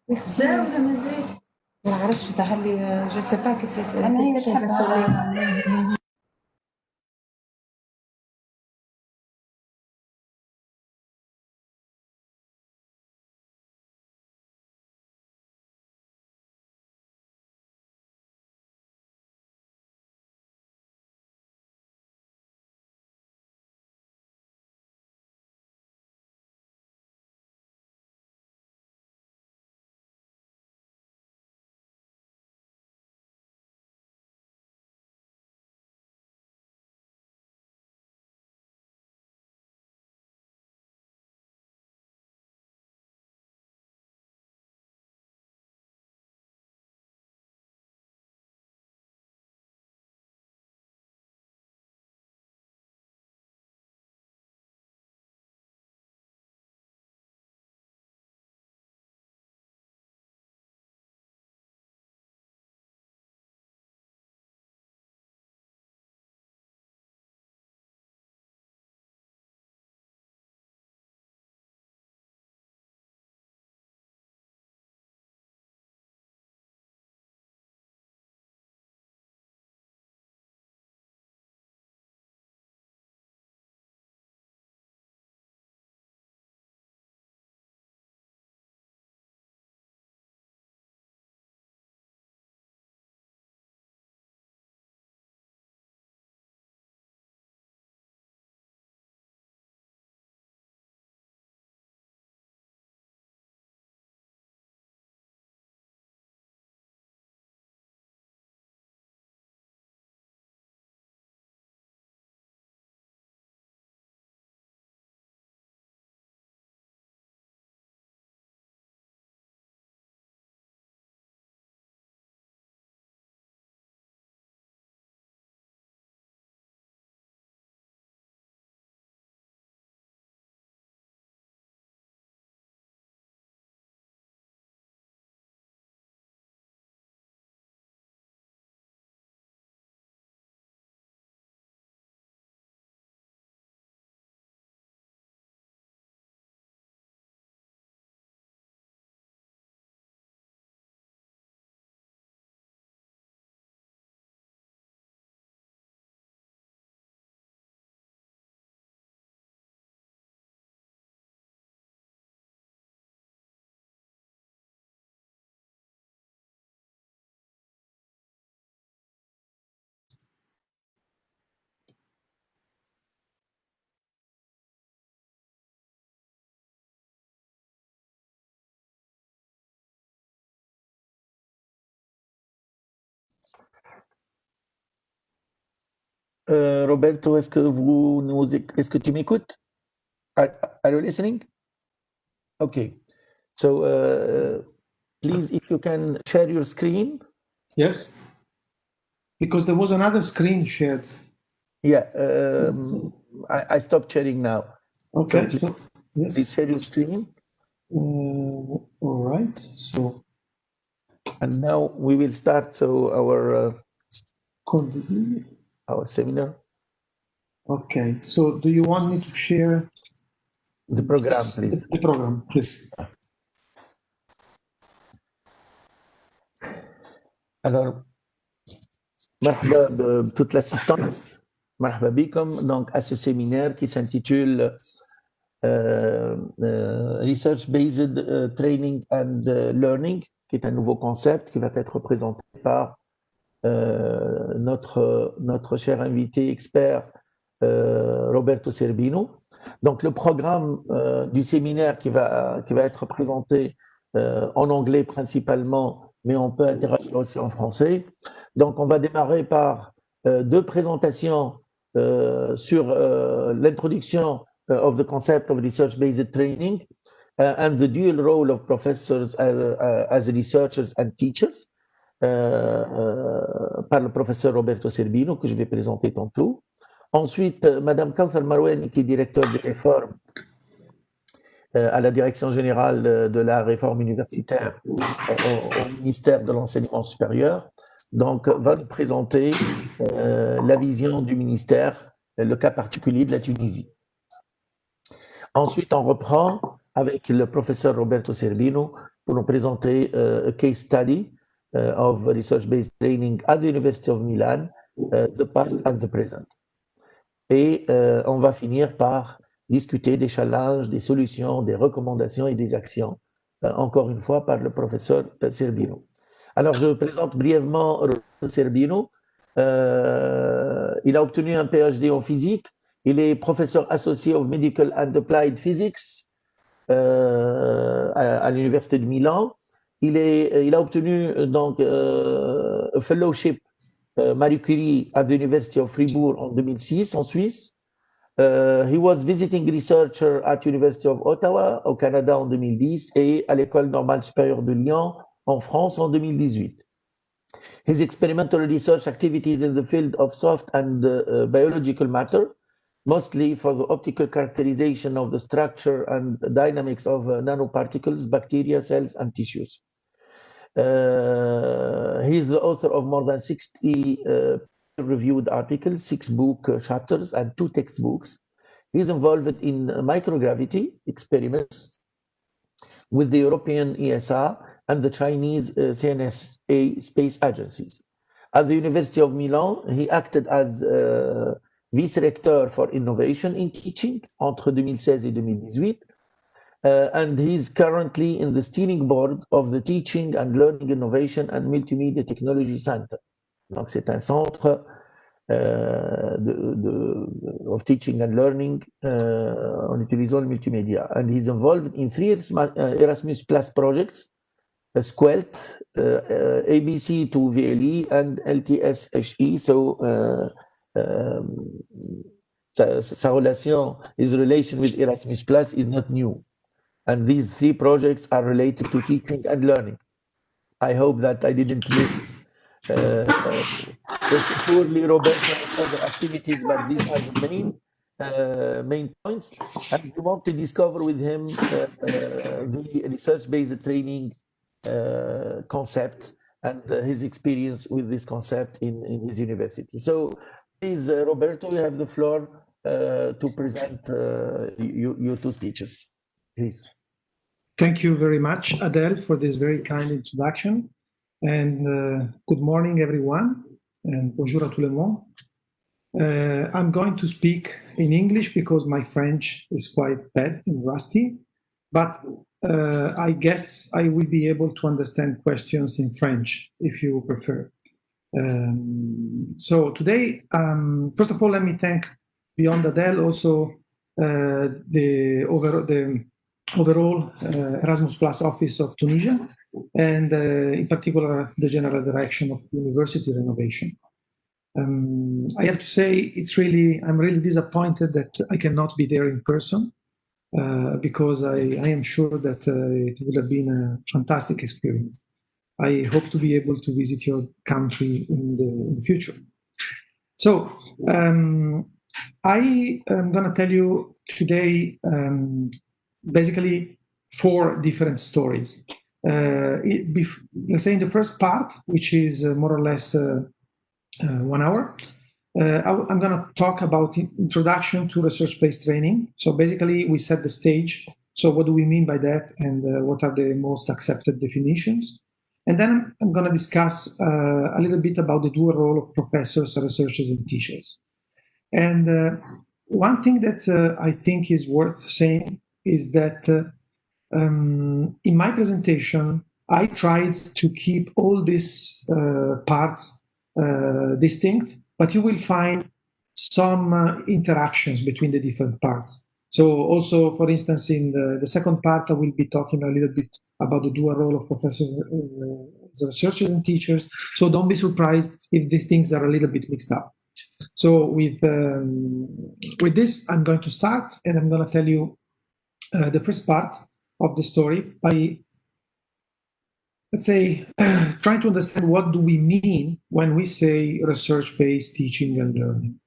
Merci. ولا مازال؟ ما نعرفش تحلي جو سي با كيس انا هي شوز سولي. تحب Roberto, est-ce que tu m'écoutes? Are you listening? Okay. So please, if you can share your screen. Yes, because there was another screen shared. Yeah, I stopped sharing now. Okay, So please, yes. please share your screen. All right, so. And now we will start our seminar. Okay, so do you want me to share the program, please? The program, please. Alors, مرحبا بتوت l'assistance. مرحبا بكم donc à ce séminaire qui s'intitule Research Based Training and Learning, qui est un nouveau concept qui va être présenté par notre cher invité expert Roberto Serbino. Donc le programme du séminaire qui va être présenté en anglais principalement, mais on peut interagir aussi en français. Donc on va démarrer par deux présentations sur l'introduction of the concept of research-based training and the dual role of professors as researchers and teachers. Par le professeur Roberto Serbino, que je vais présenter tantôt. Ensuite, Madame Kawthar Marouani, qui est directeur des réformes à la Direction générale de la réforme universitaire au ministère de l'Enseignement supérieur, donc va nous présenter la vision du ministère, le cas particulier de la Tunisie. Ensuite, on reprend avec le professeur Roberto Serbino pour nous présenter a case study of research-based training at the University of Milan, the past and the present. Et on va finir par discuter des challenges, des solutions, des recommandations et des actions, encore une fois par le professeur Serbino. Alors, je présente brièvement Roberto Serbino. Il a obtenu un PhD en physique. Il est professeur associé of Medical and Applied Physics à l'Université de Milan. Il a obtenu donc a fellowship Marie Curie at the University of Fribourg en 2006 en Suisse. He was visiting researcher at University of Ottawa au Canada en 2010 et à l'École normale supérieure de Lyon en France en 2018. His experimental research activities in the field of soft and biological matter, mostly for the optical characterization of the structure and dynamics of nanoparticles, bacteria, cells, and tissues. He is the author of more than 60 peer-reviewed articles, 6 book chapters, and 2 textbooks. He is involved in microgravity experiments with the European ESA and the Chinese CNSA space agencies. At the University of Milan, he acted as vice-rector for innovation in teaching entre 2016 et 2018. And he's currently in the steering board of the Teaching and Learning Innovation and Multimedia Technology Center. Donc, c'est un centre of teaching and learning en utilisant le multimédia. And he's involved in 3 Erasmus Plus projects, SQUELT, ABC to VLE, and LTS-HE. So, sa relation, his relation with Erasmus Plus is not new. And these 3 projects are related to teaching and learning. I hope that I didn't miss poorly Roberto and other activities, but these are the main points. And we want to discover with him the research-based training concept and his experience with this concept in his university. So please, Roberto, you have the floor to present your 2 speeches. Please. Thank you very much, Adele, for this very kind introduction. And good morning, everyone. And bonjour à tout le monde. I'm going to speak in English because my French is quite bad and rusty. But I guess I will be able to understand questions in French if you prefer. So today, first of all, let me thank beyond Adele also the overall Erasmus Plus Office of Tunisia, and in particular the General Direction of University Renovation. I have to say I'm really disappointed that I cannot be there in person, because I am sure that it would have been a fantastic experience. I hope to be able to visit your country in the future. So I am going to tell you today basically 4 different stories. Let's say in the first part, which is more or less 1 hour, I'm going to talk about introduction to research-based training. So basically, we set the stage. So what do we mean by that, and what are the most accepted definitions? And then I'm going to discuss a little bit about the dual role of professors, researchers, and teachers. And one thing that I think is worth saying is that in my presentation, I tried to keep all these parts distinct, but you will find some interactions between the different parts. So also, for instance, in the second part, I will be talking a little bit about the dual role of professors, researchers, and teachers. So don't be surprised if these things are a little bit mixed up. So with this, I'm going to start, and I'm going to tell you the first part of the story by, let's say, trying to understand what do we mean when we say research-based teaching and learning.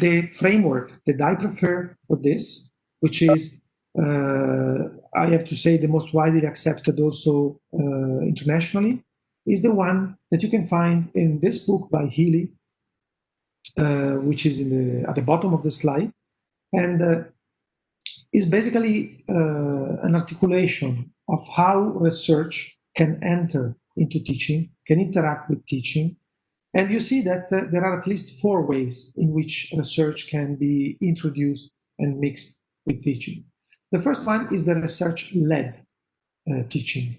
The framework that I prefer for this, which is, I have to say, the most widely accepted also internationally, is the one that you can find in this book by Healy, which is at the bottom of the slide, and is basically an articulation of how research can enter into teaching, can interact with teaching. And you see that there are at least 4 ways in which research can be introduced and mixed with teaching. The first one is the research-led teaching.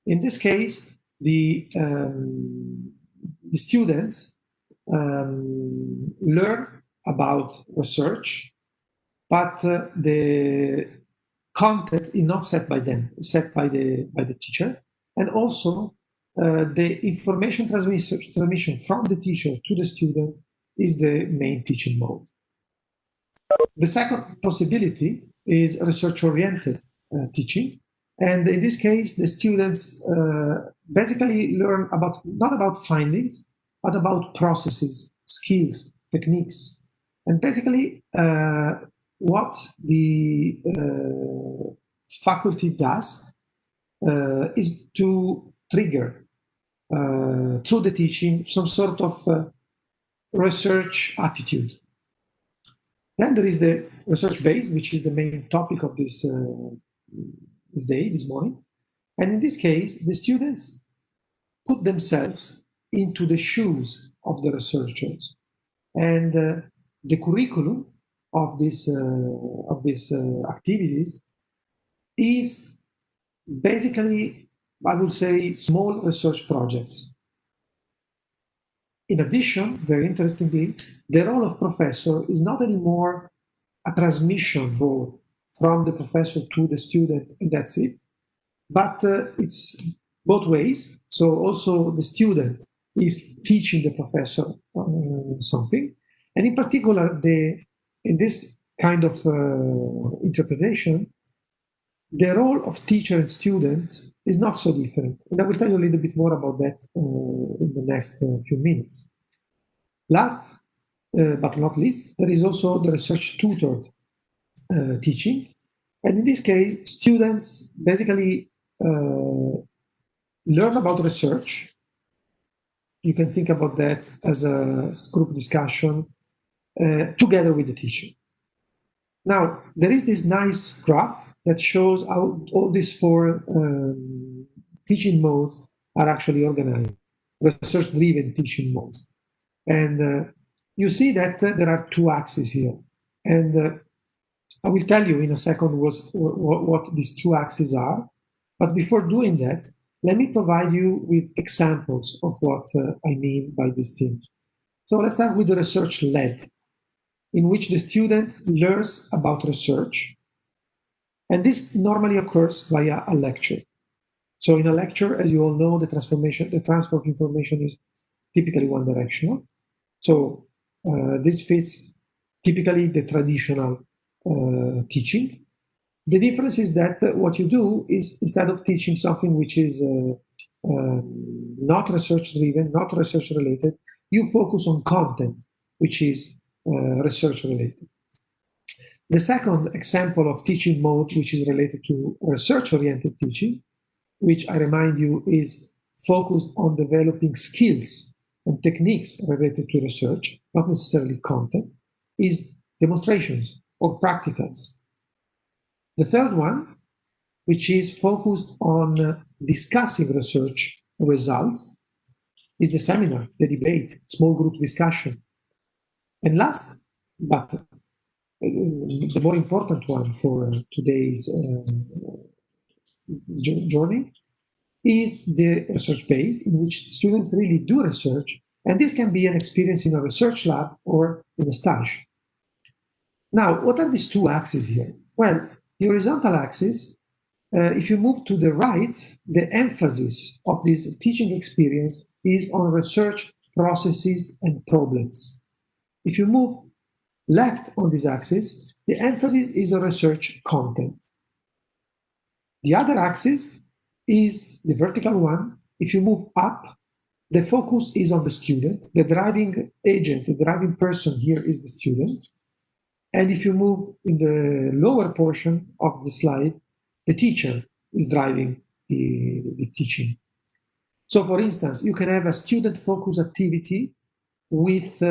In this case, the students learn about research, but the content is not set by them, it's set by the teacher. And also, the information transmission from the teacher to the student is the main teaching mode. The second possibility is research-oriented teaching. And in this case, the students basically learn not about findings, but about processes, skills, techniques. And basically, what the faculty does is to trigger through the teaching some sort of research attitude. Then there is the research-based, which is the main topic of this morning. And in this case, the students put themselves into the shoes of the researchers. And the curriculum of these activities is basically, I would say, small research projects. In addition, very interestingly, the role of professor is not anymore a transmission role from the professor to the student, and that's it. But it's both ways. So also the student is teaching the professor something. And in particular, in this kind of interpretation, the role of teacher and students is not so different. And I will tell you a little bit more about that in the next few minutes. Last but not least, there is also the research tutored teaching. And in this case, students basically learn about research. You can think about that as a group discussion together with the teacher. Now, there is this nice graph that shows how all these 4 teaching modes are actually organized, research-driven teaching modes. And you see that there are 2 axes here. And I will tell you in a second what these 2 axes are. But before doing that, let me provide you with examples of what I mean by this thing. So let's start with the research-led, in which the student learns about research. And this normally occurs via a lecture. So in a lecture, as you all know, the transfer of information is typically one directional. So this fits typically the traditional teaching. The difference is that what you do is, instead of teaching something which is not research-driven, not research-related, you focus on content, which is research-related. The second example of teaching mode, which is related to research-oriented teaching, which I remind you is focused on developing skills and techniques related to research, not necessarily content, is demonstrations or practicals. The third one, which is focused on discussing research results, is the seminar, the debate, small group discussion. And last, but the more important one for today's journey, is the research base, in which students really do research, and this can be an experience in a research lab or in a stage. Now, what are these two axes here? Well, the horizontal axis, if you move to the right, the emphasis of this teaching experience is on research processes and problems. If you move left on this axis, the emphasis is on research content. The other axis is the vertical one. If you move up, the focus is on the student. The driving agent, the driving person here is the student. And if you move in the lower portion of the slide, the teacher is driving the teaching. So for instance, you can have a student-focused activity with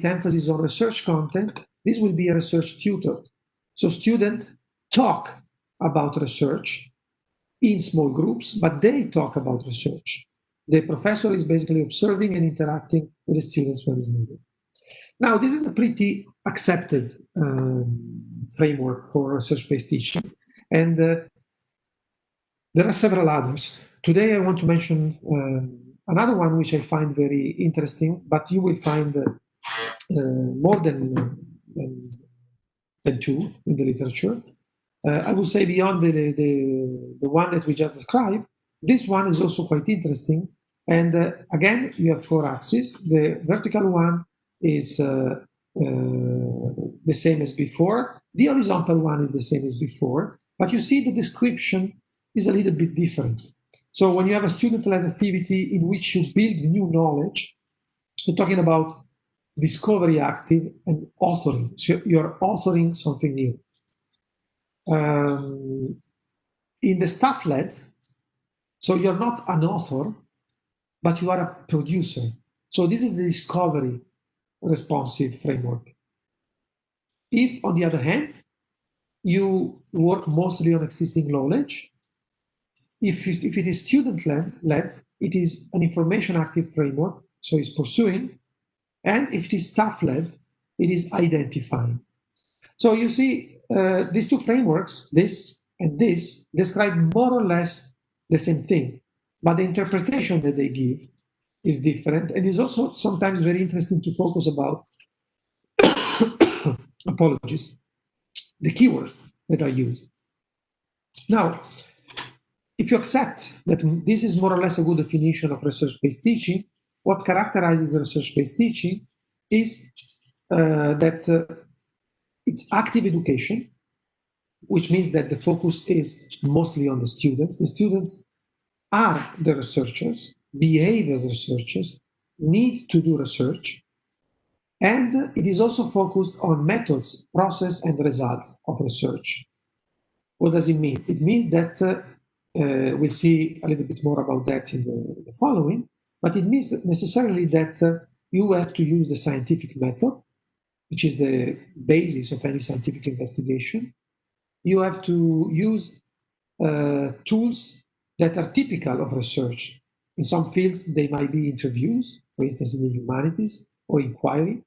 emphasis on research content. This will be a research tutor. So students talk about research in small groups, but they talk about research. The professor is basically observing and interacting with the students when it's needed. Now, this is a pretty accepted framework for research-based teaching, and there are several others. Today, I want to mention another one which I find very interesting, but you will find more than two in the literature. I would say beyond the one that we just described, this one is also quite interesting. And again, you have four axes. The vertical one is the same as before. The horizontal one is the same as before, but you see the description is a little bit different. So when you have a student-led activity in which you build new knowledge, you're talking about discovery active and authoring. So you're authoring something new. In the staff-led, so you're not an author, but you are a producer. So this is the discovery responsive framework. If, on the other hand, you work mostly on existing knowledge, if it is student-led, it is an information active framework, so it's pursuing, and if it is staff-led, it is identifying. So you see, these two frameworks, this and this, describe more or less the same thing, but the interpretation that they give is different, and is also sometimes very interesting to focus about, apologies, the keywords that are used. Now, if you accept that this is more or less a good definition of research-based teaching, what characterizes research-based teaching is that it's active education, which means that the focus is mostly on the students. The students are the researchers, behave as researchers, need to do research, and it is also focused on methods, process, and results of research. What does it mean? It means that we'll see a little bit more about that in the following, but it means necessarily that you have to use the scientific method, which is the basis of any scientific investigation. You have to use tools that are typical of research. In some fields, they might be interviews, for instance, in the humanities, or inquiry,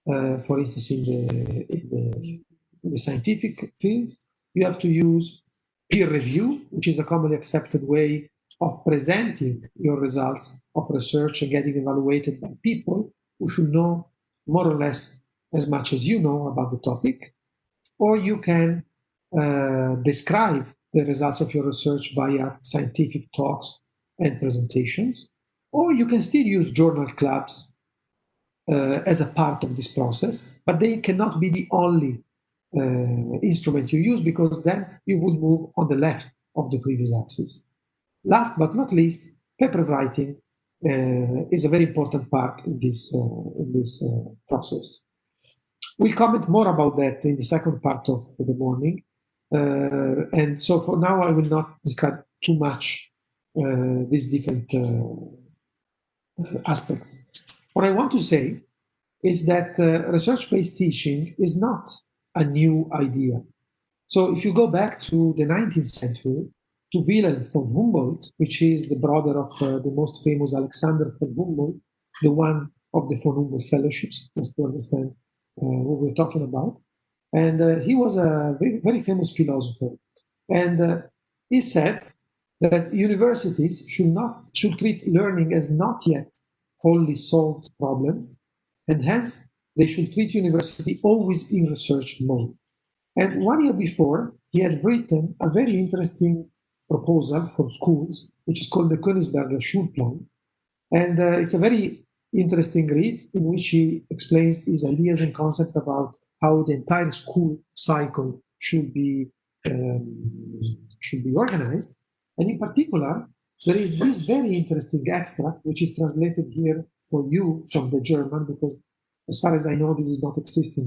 for instance, in the scientific field. You have to use peer review, which is a commonly accepted way of presenting your results of research and getting evaluated by people who should know more or less as much as you know about the topic. Or you can describe the results of your research via scientific talks and presentations. Or you can still use journal clubs as a part of this process, but they cannot be the only instrument you use, because then you would move on the left of the previous axis. Last but not least, paper writing is a very important part in this process. We'll comment more about that in the second part of the morning. And so for now, I will not describe too much these different aspects. What I want to say is that research-based teaching is not a new idea. So if you go back to the 19th century, to Wilhelm von Humboldt, which is the brother of the most famous Alexander von Humboldt, the one of the von Humboldt fellowships, just to understand what we're talking about. And he was a very, very famous philosopher. And he said that universities should treat learning as not yet wholly solved problems, and hence they should treat university always in research mode. And 1 year before, he had written a very interesting proposal for schools, which is called the Königsberger Schulplan. And it's a very interesting read in which he explains his ideas and concepts about how the entire school cycle should be organized. And in particular, there is this very interesting extract, which is translated here for you from the German, because as far as I know, this is not existing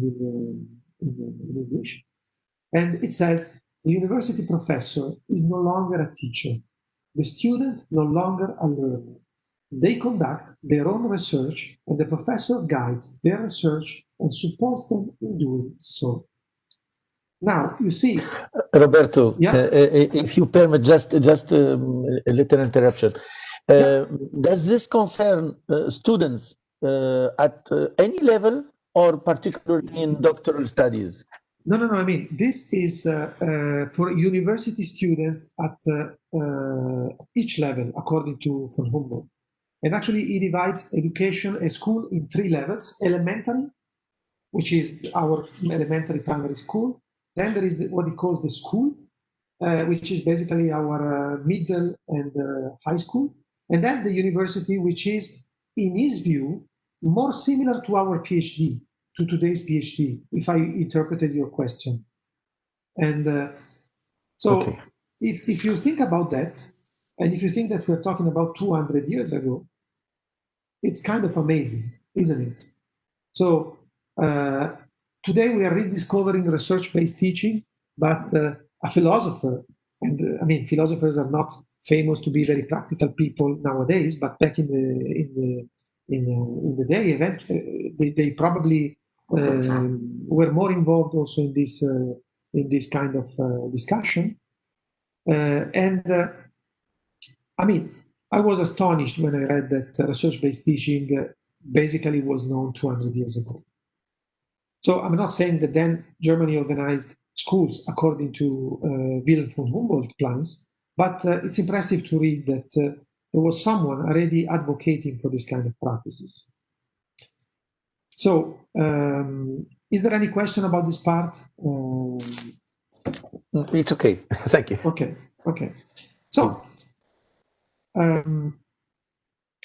in English. And it says, the university professor is no longer a teacher, the student no longer a learner. They conduct their own research, and the professor guides their research and supports them in doing so. Now, you see, Roberto, yeah? If you permit just a little interruption. Yeah. Does this concern students at any level, or particularly in doctoral studies? No. I mean, this is for university students at each level, according to von Humboldt. And actually, he divides education and school in 3 levels: elementary, which is our elementary primary school. Then there is what he calls the school, which is basically our middle and high school. And then the university, which is, in his view, more similar to our PhD, to today's PhD, if I interpreted your question. And so Okay. if you think about that, and if you think that we're talking about 200 years ago, it's kind of amazing, isn't it? So today we are rediscovering research-based teaching, but a philosopher, and I mean, philosophers are not famous to be very practical people nowadays, but back in the day, they probably were more involved also in this kind of discussion. I mean, I was astonished when I read that research-based teaching basically was known 200 years ago. So I'm not saying that then Germany organized schools according to Wilhelm von Humboldt plans, but it's impressive to read that there was someone already advocating for this kind of practices. So is there any question about this part? It's okay. Thank you. Okay. So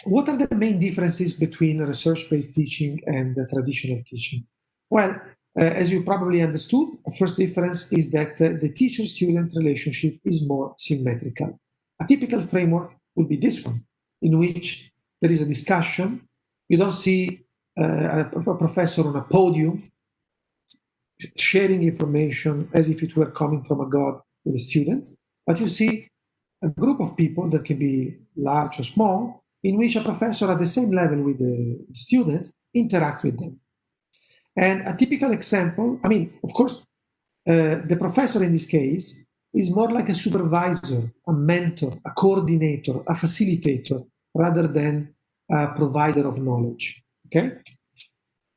what are the main differences between research-based teaching and traditional teaching? Well, as you probably understood, the first difference is that the teacher-student relationship is more symmetrical. A typical framework would be this one, in which there is a discussion. You don't see a professor on a podium sharing information as if it were coming from a god with the students, but you see a group of people that can be large or small, in which a professor at the same level with the students interacts with them. And a typical example, I mean, of course, the professor in this case is more like a supervisor, a mentor, a coordinator, a facilitator, rather than a provider of knowledge, okay?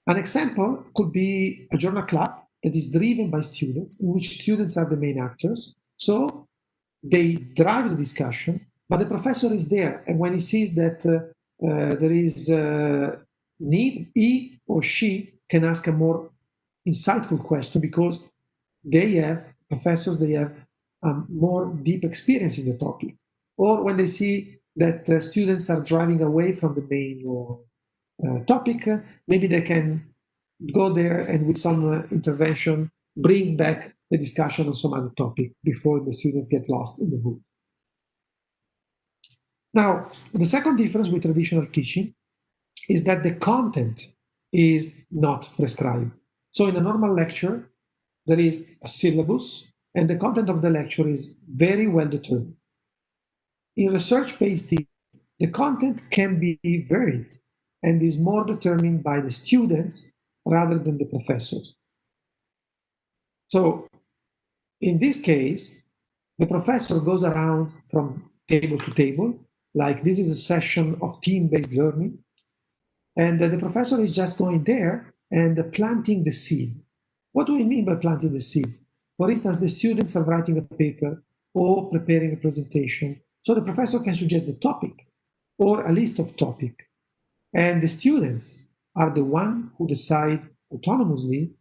An example could be a journal club that is driven by students, in which students are the main actors. So they drive the discussion, but the professor is there. And when he sees that there is need, he or she can ask a more insightful question, because they have more deep experience in the topic. Or when they see that students are driving away from the main topic, maybe they can go there and with some intervention, bring back the discussion on some other topic before the students get lost in the wood. Now, the second difference with traditional teaching is that the content is not prescribed. So in a normal lecture, there is a syllabus and the content of the lecture is very well determined. In research-based teaching, the content can be varied and is more determined by the students rather than the professors. So in this case, the professor goes around from table to table, like this is a session of team-based learning, and the professor is just going there and planting the seed. What do we mean by planting the seed? For instance, the students are writing a paper or preparing a presentation, so the professor can suggest the topic or a list of topics, and the students are the one who decide autonomously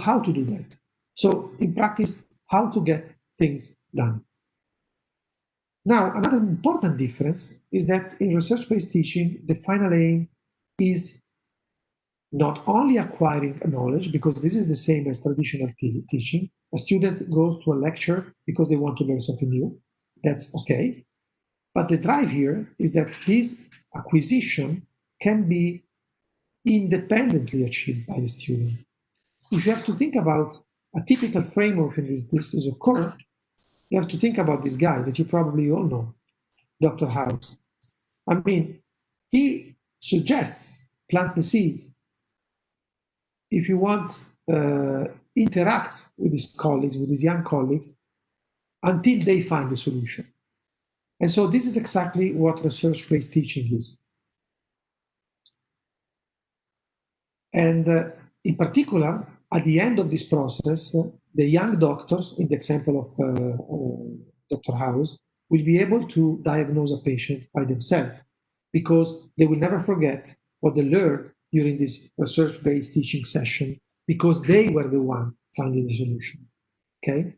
how to do that. So in practice, how to get things done. Now, another important difference is that in research-based teaching, the final aim is not only acquiring knowledge, because this is the same as traditional teaching. A student goes to a lecture because they want to learn something new. That's okay. But the drive here is that this acquisition can be independently achieved by the student. If you have to think about a typical framework in this is occurring, you have to think about this guy that you probably all know, Dr. House. I mean, he suggests, plants the seeds. If you want, interact with his colleagues, with his young colleagues, until they find the solution. And so this is exactly what research-based teaching is. And in particular, at the end of this process, the young doctors, in the example of Dr. House, will be able to diagnose a patient by themselves because they will never forget what they learned during this research-based teaching session because they were the one finding the solution, okay?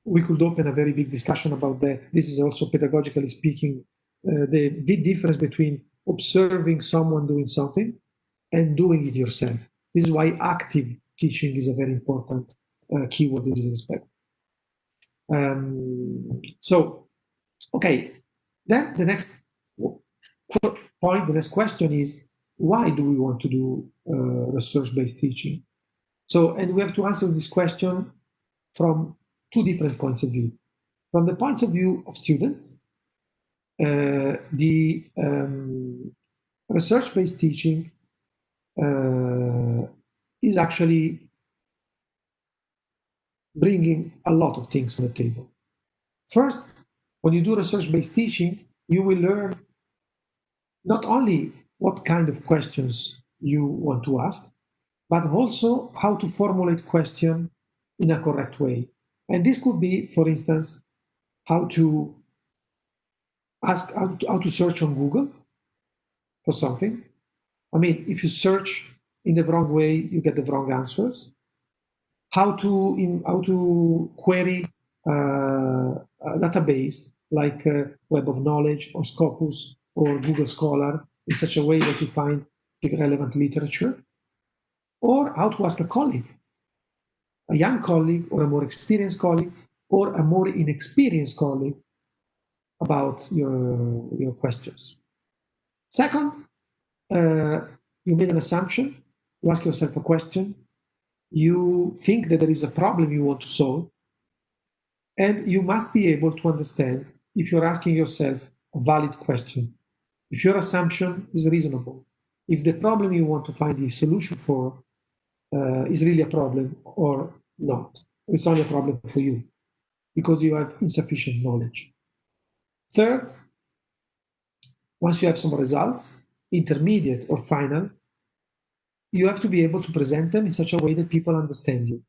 We could open a very big discussion about that. This is also pedagogically speaking, the big difference between observing someone doing something and doing it yourself. This is why active teaching is a very important keyword in this respect. So, okay, then the next point, the next question is, why do we want to do research-based teaching? So, and we have to answer this question from two different points of view. From the point of view of students, the research-based teaching is actually bringing a lot of things on the table. First, when you do research-based teaching, you will learn not only what kind of questions you want to ask, but also how to formulate questions in a correct way. And this could be, for instance, how to ask, how to search on Google for something. I mean, if you search in the wrong way, you get the wrong answers. How to query a database like Web of Knowledge or Scopus or Google Scholar in such a way that you find the relevant literature, or how to ask a colleague, a young colleague or a more experienced colleague or a more inexperienced colleague about your questions. Second, you made an assumption, you ask yourself a question, you think that there is a problem you want to solve, and you must be able to understand if you're asking yourself a valid question, if your assumption is reasonable, if the problem you want to find the solution for is really a problem or not. It's only a problem for you because you have insufficient knowledge. Third, once you have some results, intermediate or final, you have to be able to present them in such a way that people understand you.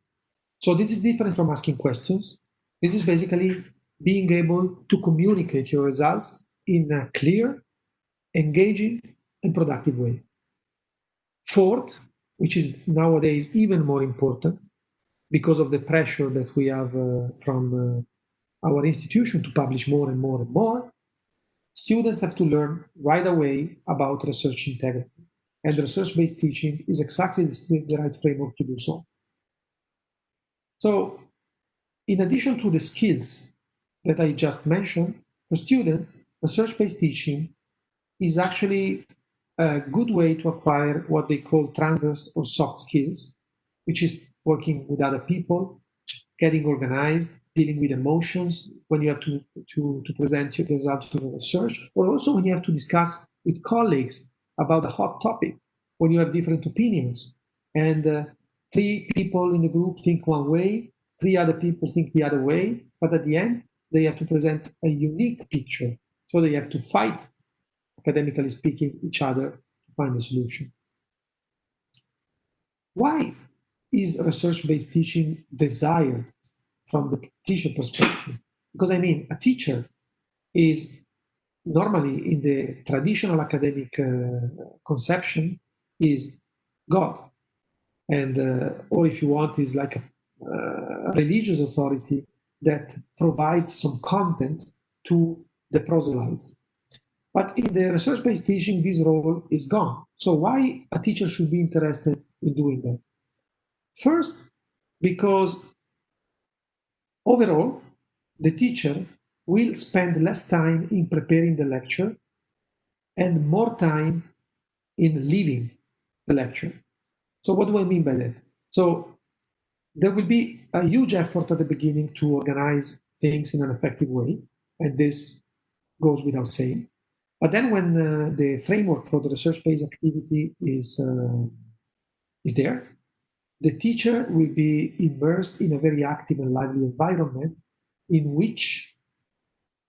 So this is different from asking questions. This is basically being able to communicate your results in a clear, engaging, and productive way. Fourth, which is nowadays even more important because of the pressure that we have from our institution to publish more and more and more, students have to learn right away about research integrity. And research-based teaching is exactly the right framework to do so. So, in addition to the skills that I just mentioned, for students, research-based teaching is actually a good way to acquire what they call transverse or soft skills, which is working with other people, getting organized, dealing with emotions when you have to present your results to the research, or also when you have to discuss with colleagues about a hot topic, when you have different opinions. And three people in the group think one way, three other people think the other way, but at the end, they have to present a unique picture. So they have to fight, academically speaking, each other to find a solution. Why is research-based teaching desired from the teacher perspective? Because I mean, a teacher is normally in the traditional academic conception is God. And or if you want, is like a religious authority that provides some content to the proselytes. But in the research-based teaching, this role is gone. So why a teacher should be interested in doing that? First, because overall, the teacher will spend less time in preparing the lecture and more time in leaving the lecture. So what do I mean by that? So there will be a huge effort at the beginning to organize things in an effective way, and this goes without saying. But then when the framework for the research-based activity is there, the teacher will be immersed in a very active and lively environment in which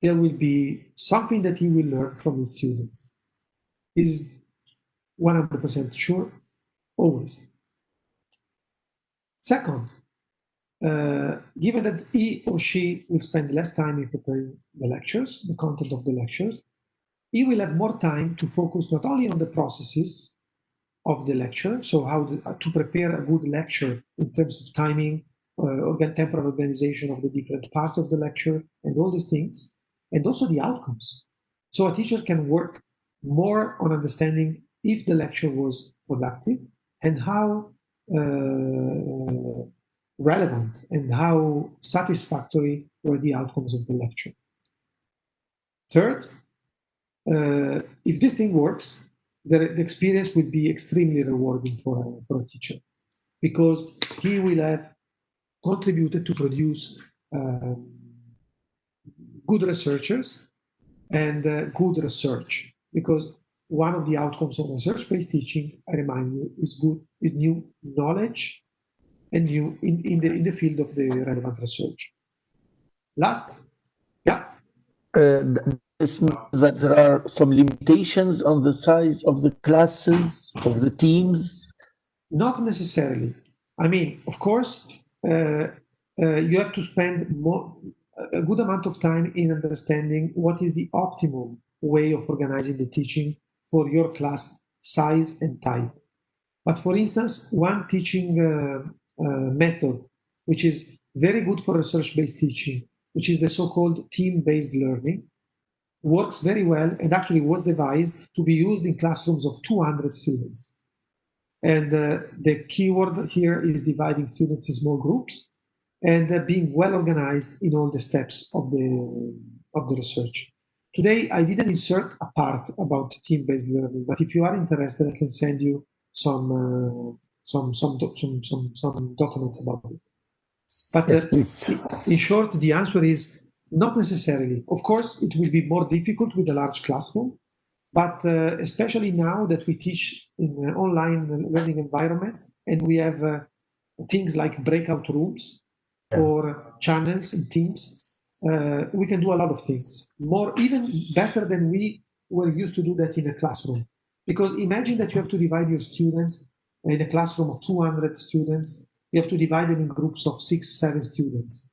there will be something that he will learn from his students. Is 100% sure, always. Second, given that he or she will spend less time in preparing the lectures, the content of the lectures, he will have more time to focus not only on the processes of the lecture, so how to prepare a good lecture in terms of timing, temporal organization of the different parts of the lecture, and all these things, and also the outcomes. So a teacher can work more on understanding if the lecture was productive and how relevant and how satisfactory were the outcomes of the lecture. Third, if this thing works, the experience will be extremely rewarding for a teacher because he will have contributed to produce good researchers and good research. Because one of the outcomes of research-based teaching, I remind you, is new knowledge and new in the field of the relevant research. Last, yeah. This means that there are some limitations on the size of the classes, of the teams? Not necessarily. I mean, of course, you have to spend a good amount of time in understanding what is the optimal way of organizing the teaching for your class size and type. But for instance, one teaching method, which is very good for research-based teaching, which is the so-called team-based learning, works very well and actually was devised to be used in classrooms of 200 students. And the keyword here is dividing students in small groups and being well organized in all the steps of the research. Today, I didn't insert a part about team-based learning, but if you are interested, I can send you some documents about it. But Yes, in short, the answer is not necessarily. Of course, it will be more difficult with a large classroom, but especially now that we teach in online learning environments and we have things like breakout rooms or channels in Teams, we can do a lot of things, more even better than we were used to do that in a classroom. Because imagine that you have to divide your students in a classroom of 200 students, you have to divide them in groups of 6, 7 students.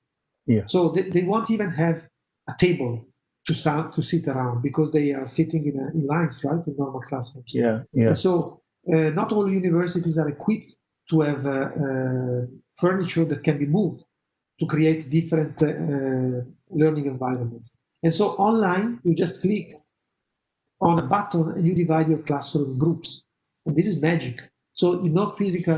Yeah. So they won't even have a table to sit around because they are sitting in lines, right, in normal classrooms. Yeah, yeah. And so not all universities are equipped to have furniture that can be moved to create different learning environments. And so online, you just click on a button and you divide your cluster in groups. And this is magic. So no physical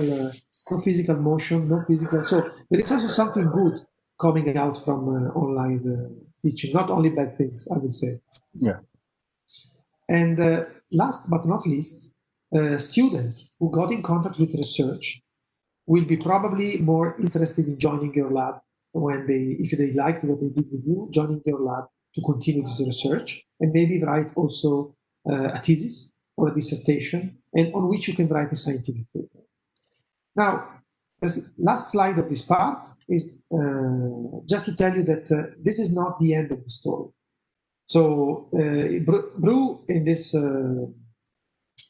motion, no physical. So there is also something good coming out from online teaching, not only bad things, I would say. Yeah. And last but not least, students who got in contact with research will be probably more interested in joining your lab if they liked what they did with you, joining your lab to continue this research and maybe write also a thesis or a dissertation, and on which you can write a scientific paper. Now, the last slide of this part is just to tell you that this is not the end of the story. So Bru, in this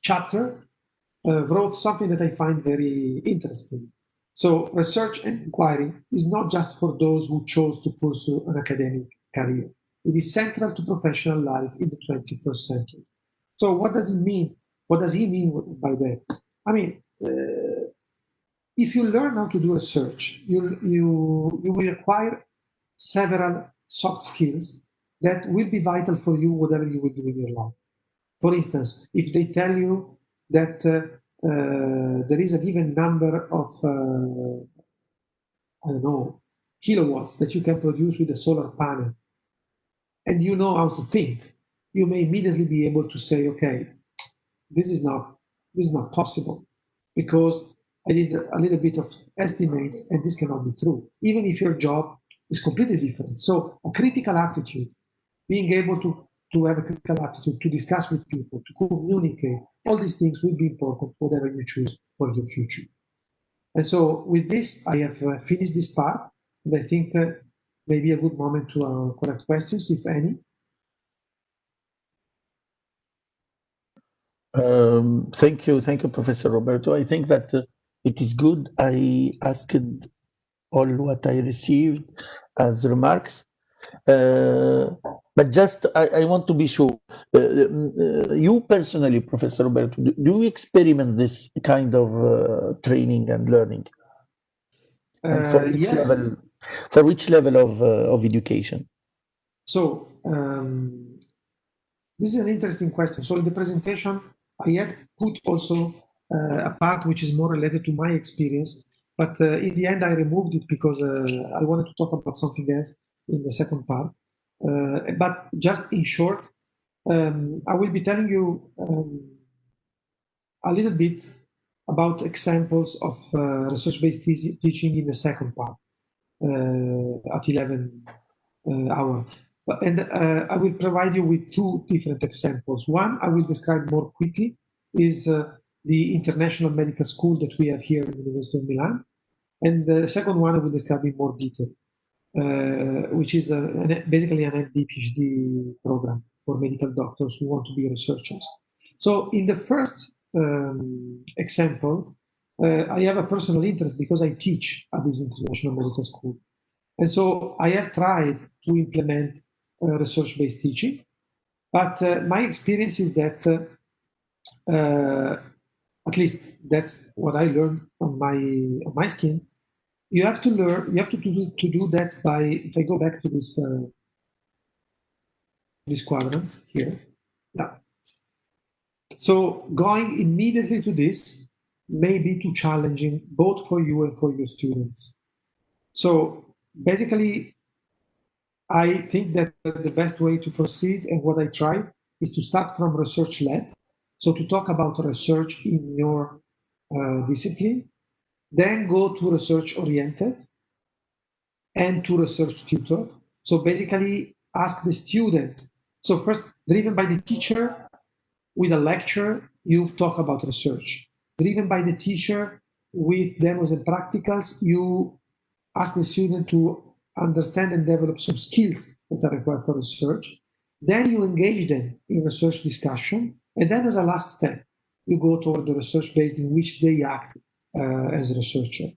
chapter, wrote something that I find very interesting. So research and inquiry is not just for those who chose to pursue an academic career. It is central to professional life in the 21st century. So what does it mean? What does he mean by that? I mean, if you learn how to do research, you will acquire several soft skills that will be vital for you, whatever you will do in your life. For instance, if they tell you that there is a given number of, I don't know, kilowatts that you can produce with a solar panel, and you know how to think, you may immediately be able to say, okay, this is not possible, because I did a little bit of estimates and this cannot be true, even if your job is completely different. So a critical attitude, being able to have a critical attitude, to discuss with people, to communicate, all these things will be important, whatever you choose for your future. And so with this, I have finished this part, and I think maybe a good moment to collect questions, if any. Thank you, Professor Roberto. I think that it is good. I asked all what I received as remarks. But just I want to be sure, you personally, Professor Roberto, do you experiment this kind of training and learning? And for which Yes. level? For which level of education? So this is an interesting question. So in the presentation, I had put also a part which is more related to my experience, but in the end I removed it because I wanted to talk about something else in the second part. But just in short, I will be telling you a little bit about examples of research-based teaching in the second part at 11 hour. And I will provide you with two different examples. One I will describe more quickly is the International Medical School that we have here in the University of Milan. And the second one I will describe in more detail, which is basically an MD PhD program for medical doctors who want to be researchers. So in the first example, I have a personal interest because I teach at this International Medical School. And so I have tried to implement research-based teaching, but my experience is that, at least that's what I learned on my skin, you have to do that by, if I go back to this quadrant here. Yeah. So going immediately to this may be too challenging both for you and for your students. So basically, I think that the best way to proceed, and what I try, is to start from research-led. So to talk about research in your discipline, then go to research-oriented and to research tutor. So basically ask the student. So first, driven by the teacher, with a lecture, you talk about research. Driven by the teacher, with demos and practicals, you ask the student to understand and develop some skills that are required for research. Then you engage them in research discussion. And then as a last step, you go toward the research based in which they act as a researcher.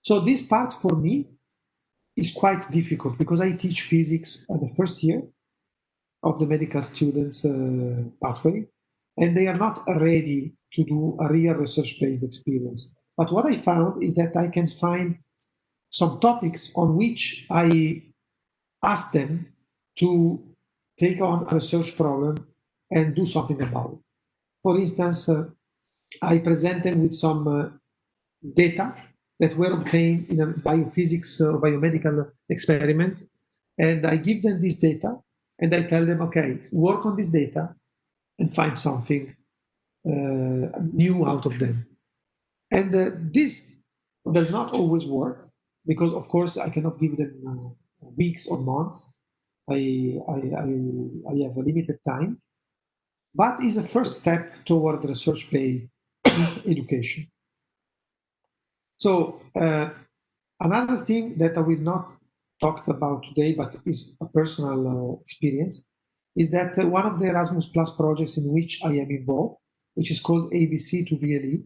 So this part for me is quite difficult because I teach physics at the first year of the medical students pathway, and they are not ready to do a real research-based experience. But what I found is that I can find some topics on which I ask them to take on a research problem and do something about it. For instance, I present them with some data that were obtained in a biophysics or biomedical experiment, and I give them this data, and I tell them, okay, work on this data and find something new out of them. And this does not always work because, of course, I cannot give them weeks or months. I have a limited time, but is a first step toward research-based education. So another thing that I will not talk about today, but is a personal experience, is that one of the Erasmus Plus projects in which I am involved, which is called ABC to VLE,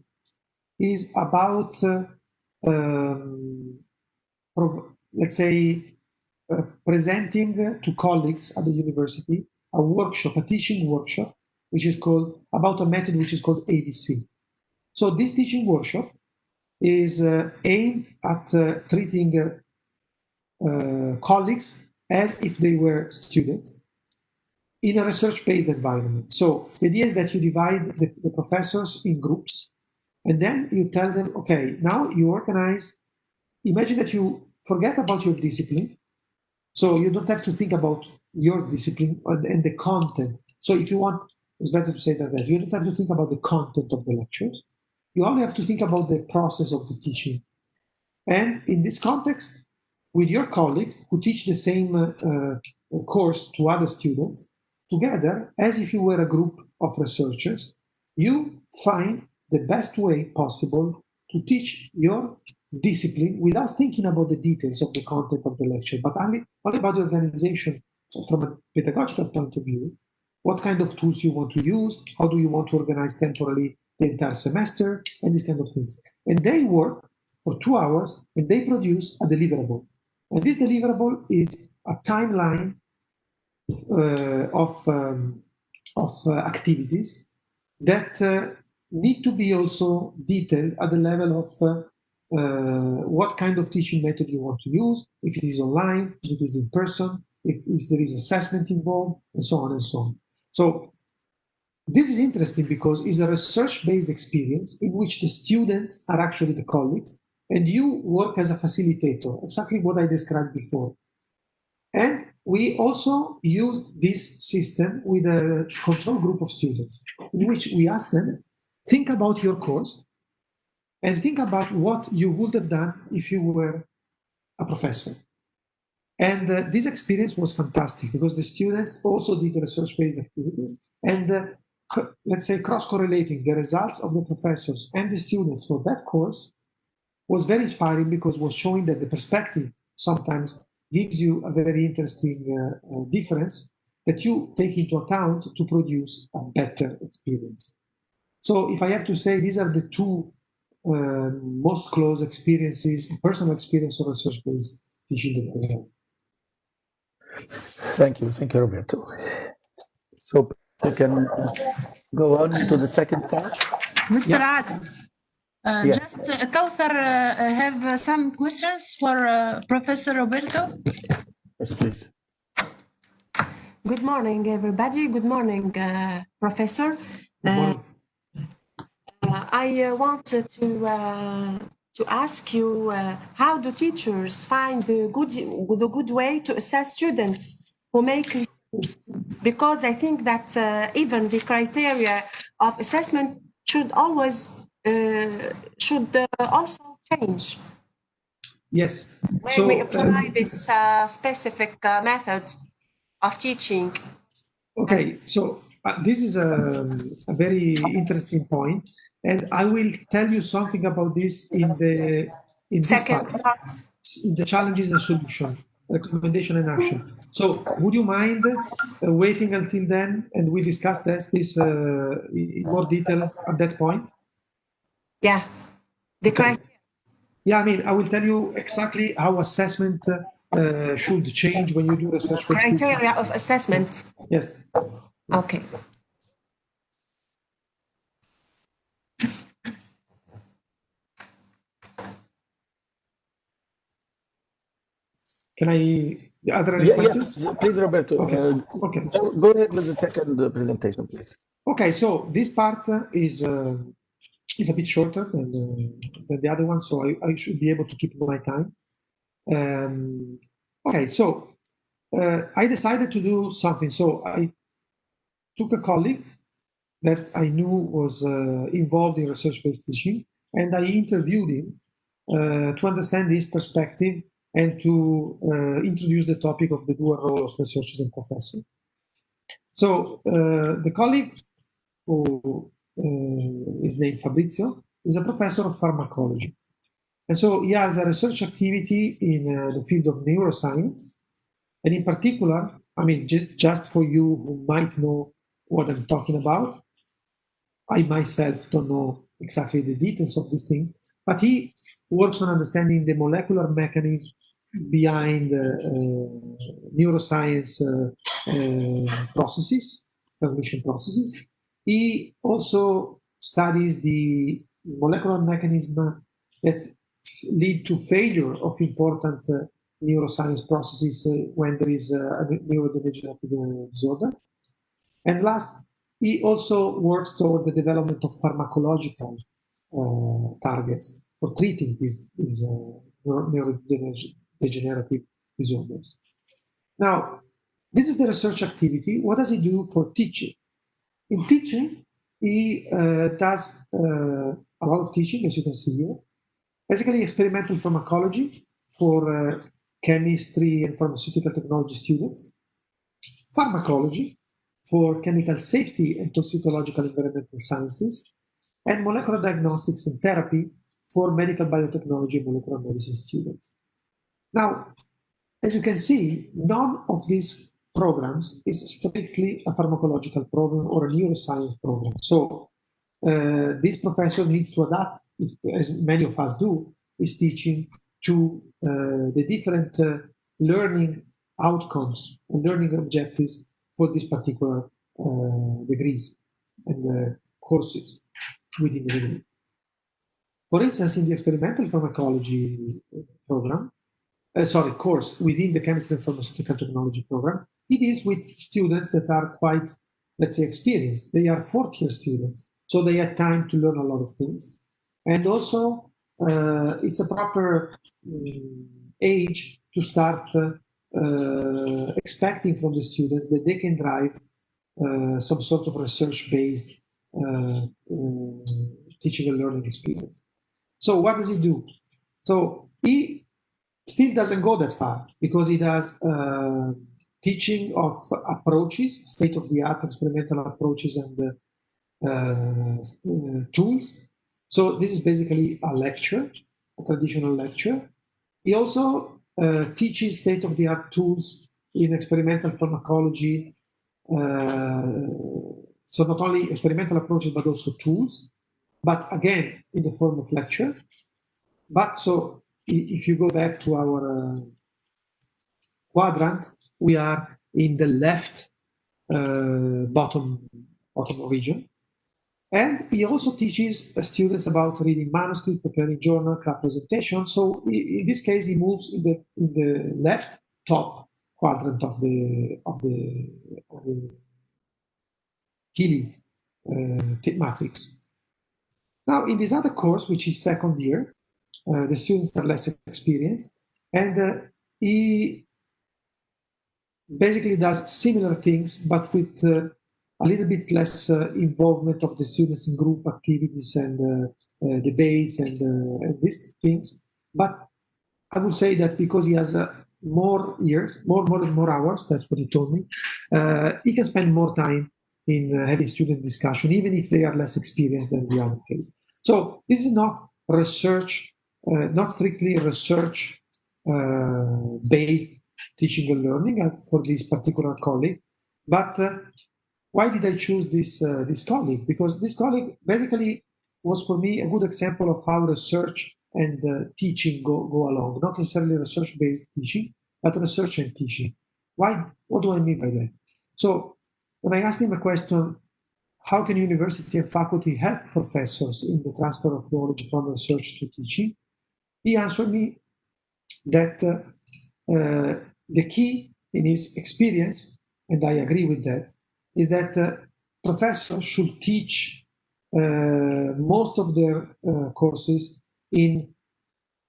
is about, let's say, presenting to colleagues at the university a workshop, a teaching workshop, which is called, about a method which is called ABC. So this teaching workshop is aimed at treating colleagues as if they were students in a research-based environment. So the idea is that you divide the professors in groups, and then you tell them, okay, now you organize, imagine that you forget about your discipline, so you don't have to think about your discipline and the content. So if you want, it's better to say that you don't have to think about the content of the lectures. You only have to think about the process of the teaching. And in this context, with your colleagues who teach the same course to other students, together, as if you were a group of researchers, you find the best way possible to teach your discipline without thinking about the details of the content of the lecture, but only about the organization. So from a pedagogical point of view, what kind of tools you want to use, how do you want to organize temporally the entire semester, and these kind of things. And they work for 2 hours and they produce a deliverable. And this deliverable is a timeline of activities that need to be also detailed at the level of what kind of teaching method you want to use, if it is online, if it is in person, if there is assessment involved, and so on and so on. So this is interesting because it's a research-based experience in which the students are actually the colleagues, and you work as a facilitator, exactly what I described before. And we also used this system with a control group of students, in which we asked them, think about your course and think about what you would have done if you were a professor. And this experience was fantastic because the students also did research-based activities and let's say cross-correlating the results of the professors and the students for that course was very inspiring because it was showing that the perspective sometimes gives you a very interesting difference that you take into account to produce a better experience. So if I have to say, these are the two most close experiences, personal experience of research-based teaching that I have. Thank you, Roberto. So we can go on to the second part. Mr. Adam, Yeah. just Kauthar have some questions for Professor Roberto. Yes, please. Good morning, everybody. Good morning, Professor. Good morning. I wanted to ask you, how do teachers find the good way to assess students who make research? Because I think that even the criteria of assessment should always also change Yes. when we apply this specific method of teaching. Okay, so this is a very interesting point, and I will tell you something about this in this Second part, in the challenges and solution, recommendation and action. So would you mind waiting until then, and we discuss this in more detail at that point? Yeah, the criteria. Yeah, I mean, I will tell you exactly how assessment should change when you do research. Criteria of assessment. Yes. Okay. Can I Are there any Yeah, questions? please, Roberto. Okay. Okay. Go ahead with the second presentation, please. Okay, so this part is a bit shorter than the other one, so I should be able to keep my time. Okay, so I decided to do something. So I took a colleague that I knew was involved in research-based teaching, and I interviewed him to understand his perspective and to introduce the topic of the dual role of researchers and professors. So the colleague, who is named Fabrizio, is a professor of pharmacology. And so he has a research activity in the field of neuroscience. And in particular, I mean, just for you who might know what I'm talking about, I myself don't know exactly the details of these things, but he works on understanding the molecular mechanism behind neuroscience processes, transmission processes. He also studies the molecular mechanism that lead to failure of important neuroscience processes when there is a neurodegenerative disorder. And last, he also works toward the development of pharmacological targets for treating these neurodegenerative disorders. Now, this is the research activity. What does he do for teaching? In teaching, he does a lot of teaching, as you can see here. Basically, experimental pharmacology for chemistry and pharmaceutical technology students, pharmacology for chemical safety and toxicological environmental sciences, and molecular diagnostics and therapy for medical biotechnology and molecular medicine students. Now, as you can see, none of these programs is strictly a pharmacological program or a neuroscience program. So this professor needs to adapt, as many of us do, his teaching to the different learning outcomes and learning objectives for these particular degrees and courses within the degree. For instance, in the experimental pharmacology program, course within the chemistry and pharmaceutical technology program, it is with students that are quite, let's say, experienced. They are fourth-year students, so they have time to learn a lot of things. And also, it's a proper age to start expecting from the students that they can drive some sort of research-based teaching and learning experience. So what does he do? So he still doesn't go that far because he does teaching of approaches, state-of-the-art experimental approaches and tools. So this is basically a lecture, a traditional lecture. He also teaches state-of-the-art tools in experimental pharmacology. So not only experimental approaches, but also tools, but again, in the form of lecture. But so if you go back to our quadrant, we are in the left bottom region. And he also teaches students about reading manuscripts, preparing journals, club presentations. So in this case, he moves in the left top quadrant of the Keeley matrix. Now, in this other course, which is second year, the students are less experienced, and he basically does similar things, but with a little bit less involvement of the students in group activities and debates and these things. But I would say that because he has more years, more hours, that's what he told me, he can spend more time in having student discussion, even if they are less experienced than the other case. So this is not research, not strictly research based teaching and learning for this particular colleague. But why did I choose this colleague? Because this colleague basically was for me a good example of how research and teaching go along. Not necessarily research-based teaching, but research and teaching. Why? What do I mean by that? So when I asked him a question, how can university and faculty help professors in the transfer of knowledge from research to teaching? He answered me that the key in his experience, and I agree with that, is that professors should teach most of their courses in,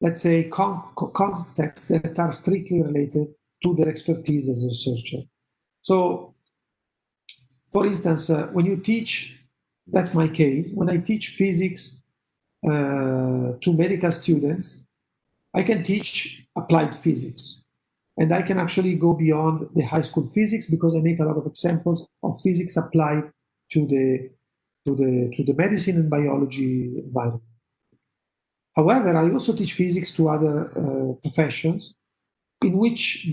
let's say, contexts that are strictly related to their expertise as a researcher. So, for instance, when you teach, that's my case, when I teach physics to medical students, I can teach applied physics. And I can actually go beyond the high school physics because I make a lot of examples of physics applied to the medicine and biology environment. However, I also teach physics to other professions in which,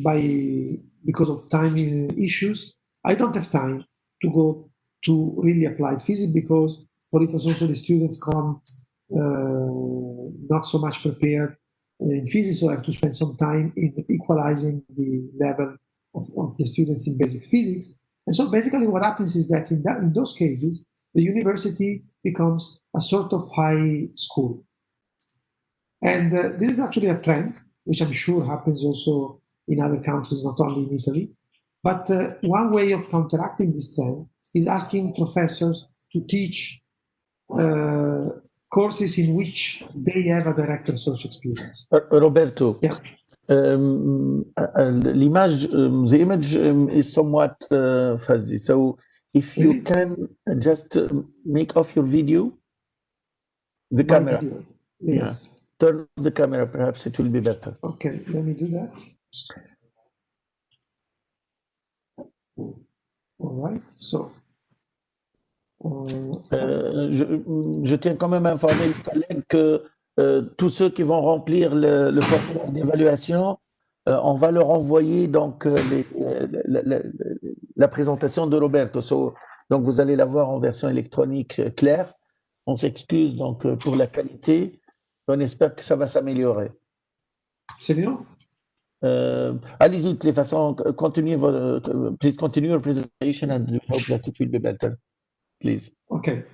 because of time issues, I don't have time to go to really applied physics because, for instance, also the students come not so much prepared in physics, so I have to spend some time in equalizing the level of the students in basic physics. And so basically what happens is that in those cases, the university becomes a sort of high school. And this is actually a trend, which I'm sure happens also in other countries, not only in Italy. But one way of counteracting this trend is asking professors to teach courses in which they have a direct research experience. Roberto, Yeah. L'image, the image is somewhat fuzzy. So if you Really? can just make off your video, the My camera. video. Yes. Yeah. Turn off the camera, perhaps it will be better. Okay, let me do that. All right, so. Je tiens quand même à informer les collègues que tous ceux qui vont remplir le formulaire d'évaluation, on va leur envoyer donc la présentation de Roberto. Donc vous allez l'avoir en version électronique claire. On s'excuse donc pour la qualité. On espère que ça va s'améliorer. C'est bien? Allez-y, de toute façon, please continue your presentation and we hope that it will be better. Please. Okay,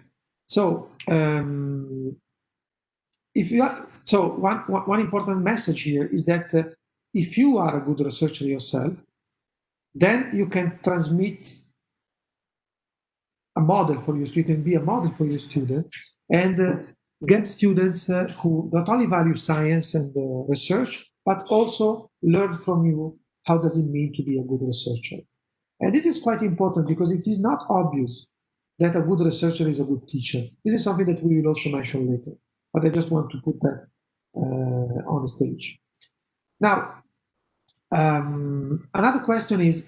so one important message here is that if you are a good researcher yourself, then you can transmit a model for your student, be a model for your student, and get students who not only value science and research, but also learn from you how does it mean to be a good researcher. And this is quite important because it is not obvious that a good researcher is a good teacher. This is something that we will also mention later, but I just want to put that on the stage. Now, another question is,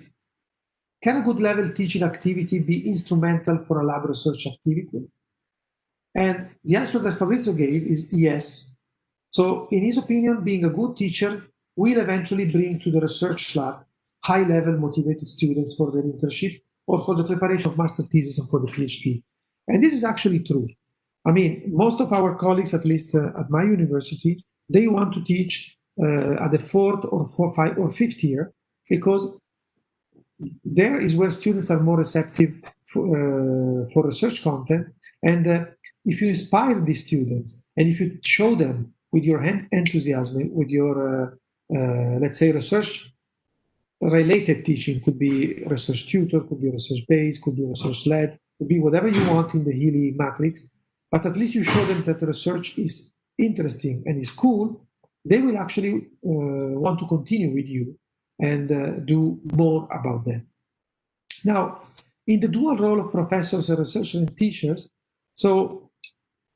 can a good level teaching activity be instrumental for a lab research activity? And the answer that Fabrizio gave is yes. So in his opinion, being a good teacher will eventually bring to the research lab high-level motivated students for their internship or for the preparation of master thesis or for the PhD. And this is actually true. I mean, most of our colleagues, at least at my university, they want to teach at the fourth or fifth year because there is where students are more receptive for research content. And if you inspire these students and if you show them with your enthusiasm, with your, let's say, research related teaching, could be research tutor, could be research based, could be research led, could be whatever you want in the Healy matrix, but at least you show them that the research is interesting and is cool, they will actually want to continue with you and do more about that. Now, in the dual role of professors and researchers and teachers, so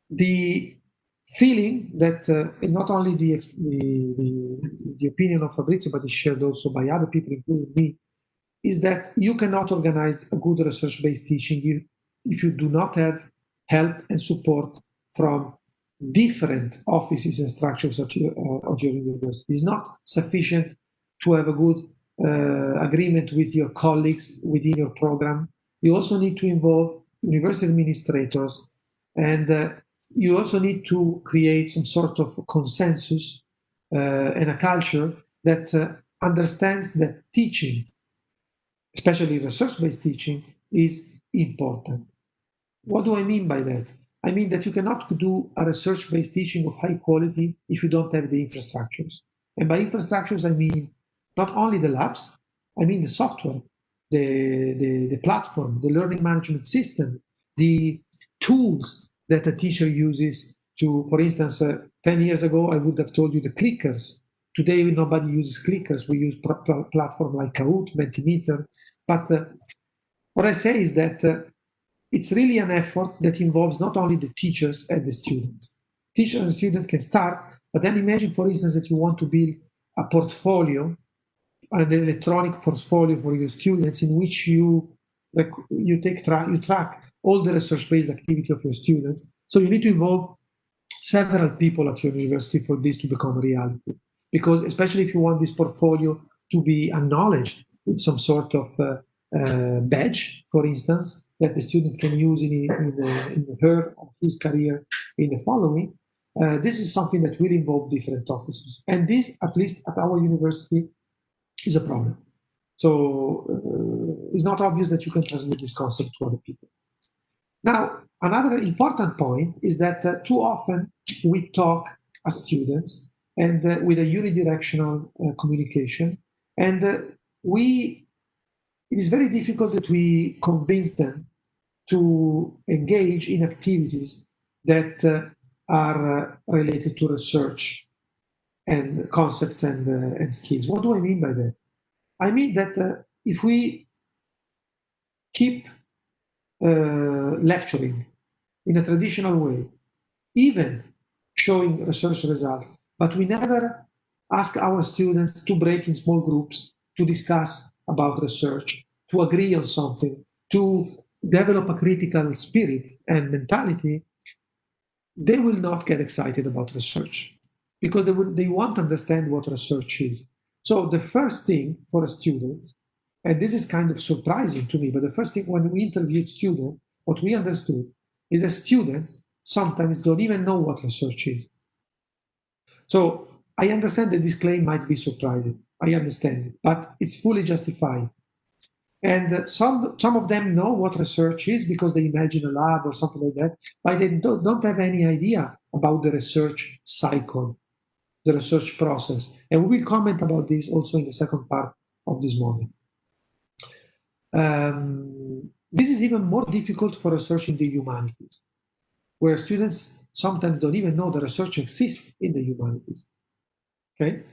the feeling that is not only the opinion of Fabrizio, but is shared also by other people, including me, is that you cannot organize a good research-based teaching if you do not have help and support from different offices and structures of your university. It's not sufficient to have a good agreement with your colleagues within your program. You also need to involve university administrators, and you also need to create some sort of consensus and a culture that understands that teaching, especially research-based teaching, is important. What do I mean by that? I mean that you cannot do a research-based teaching of high quality if you don't have the infrastructures. And by infrastructures, I mean not only the labs, I mean the software, the platform, the learning management system, the tools that a teacher uses to, for instance, 10 years ago, I would have told you the clickers. Today, nobody uses clickers. We use platform like Kahoot, Mentimeter. But what I say is that it's really an effort that involves not only the teachers and the students. Teachers and students can start, but then imagine, for instance, that you want to build a portfolio, an electronic portfolio for your students in which you track all the research-based activity of your students. So you need to involve several people at your university for this to become a reality. Because especially if you want this portfolio to be acknowledged with some sort of badge, for instance, that the student can use in her or his career in the following, this is something that will involve different offices. And this, at least at our university, is a problem. So it's not obvious that you can transmit this concept to other people. Now, another important point is that too often we talk as students and with a unidirectional communication, and it is very difficult that we convince them to engage in activities that are related to research and concepts and skills. What do I mean by that? I mean that if we keep lecturing in a traditional way, even showing research results, but we never ask our students to break in small groups, to discuss about research, to agree on something, to develop a critical spirit and mentality, they will not get excited about research because they won't understand what research is. So the first thing for a student, and this is kind of surprising to me, but the first thing when we interviewed students, what we understood is that students sometimes don't even know what research is. So I understand that this claim might be surprising. I understand it, but it's fully justified. And some of them know what research is because they imagine a lab or something like that, but they don't have any idea about the research cycle, the research process. And we will comment about this also in the second part of this morning. This is even more difficult for research in the humanities, where students sometimes don't even know the research exists in the humanities. Okay.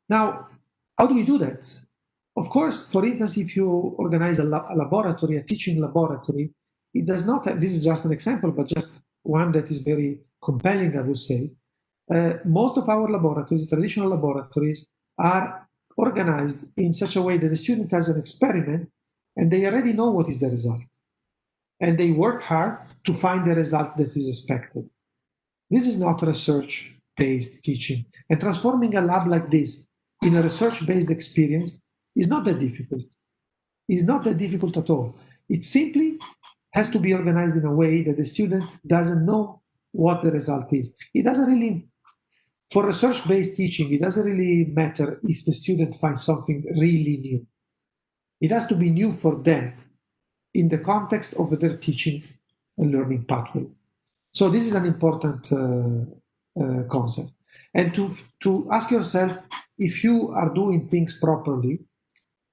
Now, how do we do that? Of course, for instance, if you organize a laboratory, a teaching laboratory, it does not have, this is just an example, but just one that is very compelling, I would say. Most of our laboratories, traditional laboratories, are organized in such a way that the student has an experiment and they already know what is the result. And they work hard to find the result that is expected. This is not research-based teaching. And transforming a lab like this in a research-based experience is not that difficult. It's not that difficult at all. It simply has to be organized in a way that the student doesn't know what the result is. It doesn't really, for research-based teaching, it doesn't really matter if the student finds something really new. It has to be new for them in the context of their teaching and learning pathway. So this is an important concept. And to ask yourself if you are doing things properly,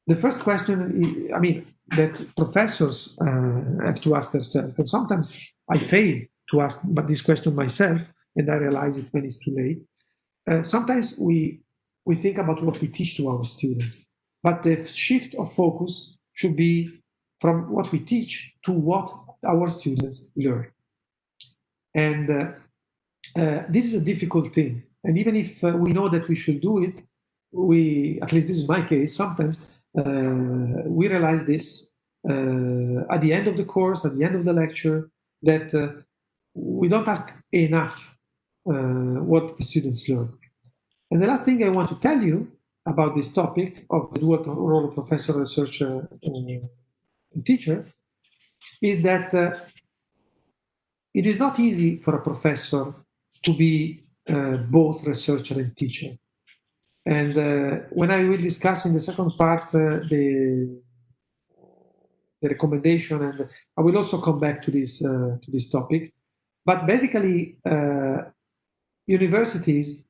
the first question, I mean, that professors have to ask themselves, and sometimes I fail to ask this question myself, and I realize it when it's too late. Sometimes we think about what we teach to our students, but the shift of focus should be from what we teach to what our students learn. And this is a difficult thing. And even if we know that we should do it, at least this is my case, sometimes we realize this at the end of the course, at the end of the lecture, that we don't ask enough what the students learn. And the last thing I want to tell you about this topic of the dual role of professor, researcher, and teacher is that it is not easy for a professor to be both researcher and teacher. And when I will discuss in the second part the recommendation, and I will also come back to this topic. But basically, universities,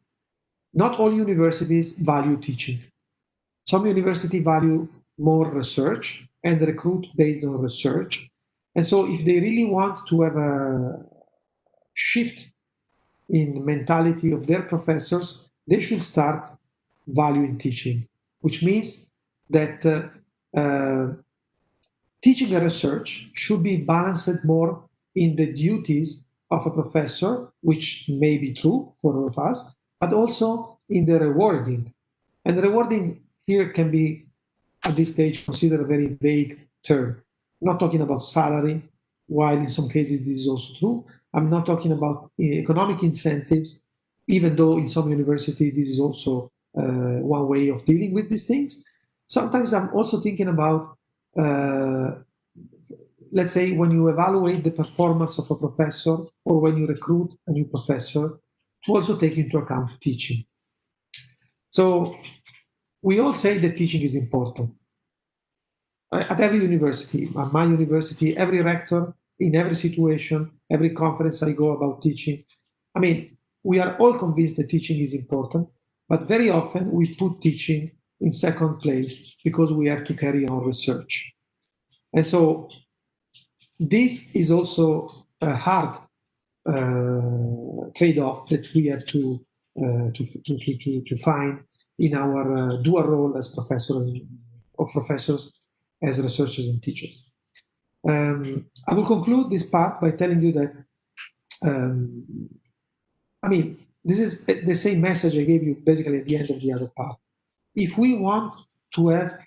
not all universities value teaching. Some university value more research and recruit based on research. And so if they really want to have a shift in mentality of their professors, they should start valuing teaching, which means that teaching and research should be balanced more in the duties of a professor, which may be true for all of us, but also in the rewarding. And rewarding here can be, at this stage, considered a very vague term. I'm not talking about salary, while in some cases this is also true. I'm not talking about economic incentives, even though in some university this is also one way of dealing with these things. Sometimes I'm also thinking about, let's say, when you evaluate the performance of a professor or when you recruit a new professor, to also take into account teaching. So we all say that teaching is important. At every university, at my university, every rector, in every situation, every conference I go about teaching, I mean, we are all convinced that teaching is important, but very often we put teaching in second place because we have to carry on research. And so this is also a hard trade-off that we have to find in our dual role as professors, as researchers and teachers. I will conclude this part by telling you that, I mean, this is the same message I gave you basically at the end of the other part. If we want to have,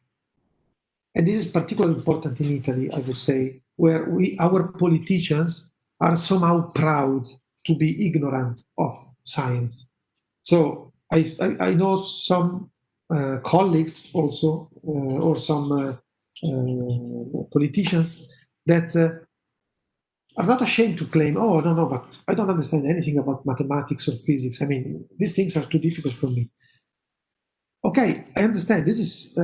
and this is particularly important in Italy, I would say, where our politicians are somehow proud to be ignorant of science. So I know some colleagues also, or some politicians that are not ashamed to claim, oh, no, but I don't understand anything about mathematics or physics. I mean, these things are too difficult for me. Okay, I understand. This is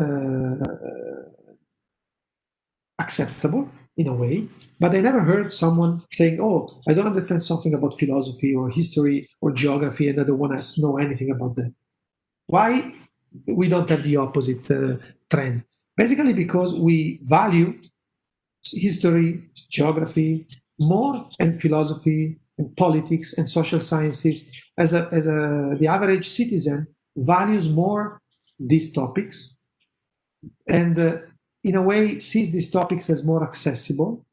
acceptable in a way, but I never heard someone saying, oh, I don't understand something about philosophy or history or geography, and I don't want to know anything about that. Why we don't have the opposite trend? Basically because we value history, geography more, and philosophy and politics and social sciences the average citizen values more these topics, and in a way sees these topics as more accessible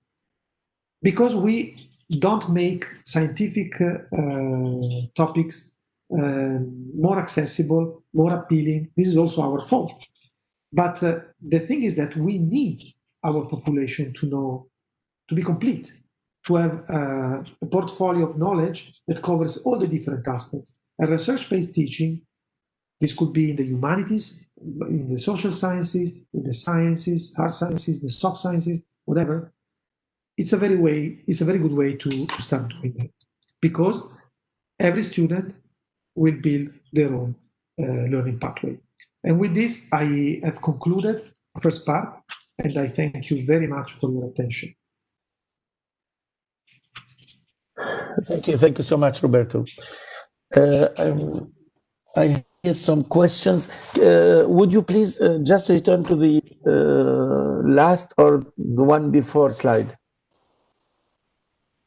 because we don't make scientific topics more accessible, more appealing. This is also our fault. But the thing is that we need our population to be complete, to have a portfolio of knowledge that covers all the different aspects. A research-based teaching, this could be in the humanities, in the social sciences, in the sciences, hard sciences, the soft sciences, whatever. It's a very good way to start doing that, because every student will build their own learning pathway. And with this, I have concluded the first part, and I thank you very much for your attention. Thank you so much, Roberto. I have some questions. Would you please just return to the last or the one before slide?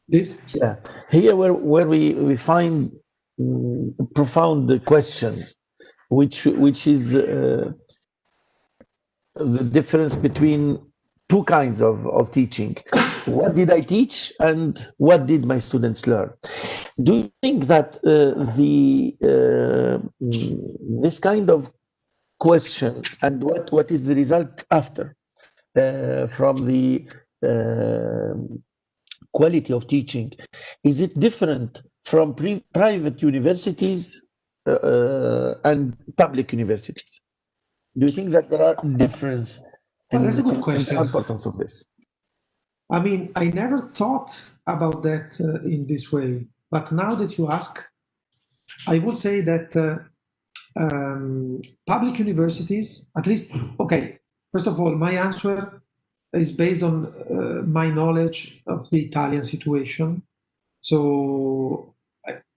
This? Yeah. Here where we find profound questions, which is the difference between two kinds of teaching. What did I teach and what did my students learn? Do you think that this kind of question and what is the result after from the quality of teaching, is it different from private universities and public universities? Do you think that there are differences? Well, that's a good question. The importance of this. I mean, I never thought about that in this way, but now that you ask, I would say that public universities, at least, okay, first of all, my answer is based on my knowledge of the Italian situation. So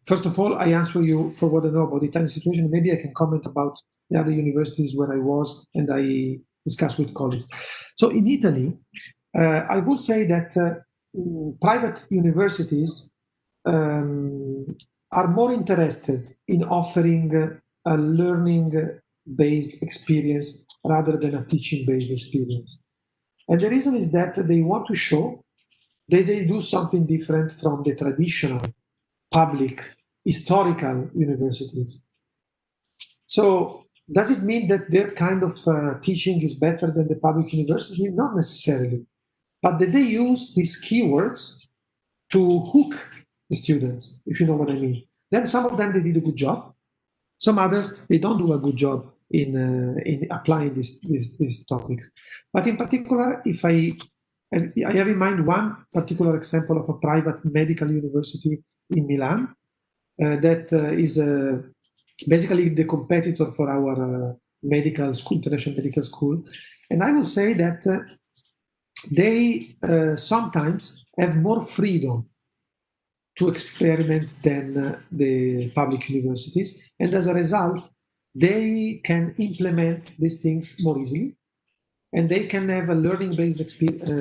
first of all, I answer you for what I know about the Italian situation. Maybe I can comment about the other universities where I was and I discussed with colleagues. So in Italy, I would say that private universities are more interested in offering a learning-based experience rather than a teaching-based experience. And the reason is that they want to show that they do something different from the traditional public historical universities. So does it mean that their kind of teaching is better than the public university? Not necessarily, but that they use these keywords to hook the students, if you know what I mean. Then some of them, they did a good job. Some others, they don't do a good job in applying these topics. But in particular, if I have in mind one particular example of a private medical university in Milan that is basically the competitor for our medical school, international medical school. And I will say that they sometimes have more freedom to experiment than the public universities. And as a result, they can implement these things more easily. And they can have a learning-based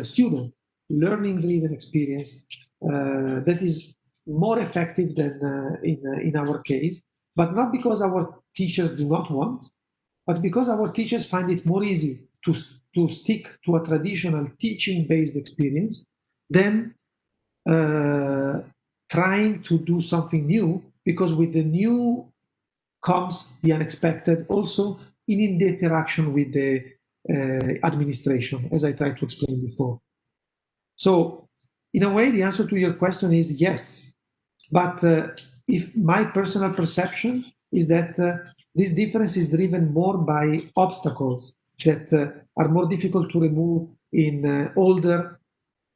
student, learning-driven experience that is more effective than in our case, but not because our teachers do not want, but because our teachers find it more easy to stick to a traditional teaching-based experience than trying to do something new, because with the new comes the unexpected, also in the interaction with the administration, as I tried to explain before. So in a way, the answer to your question is yes. But if my personal perception is that this difference is driven more by obstacles that are more difficult to remove in older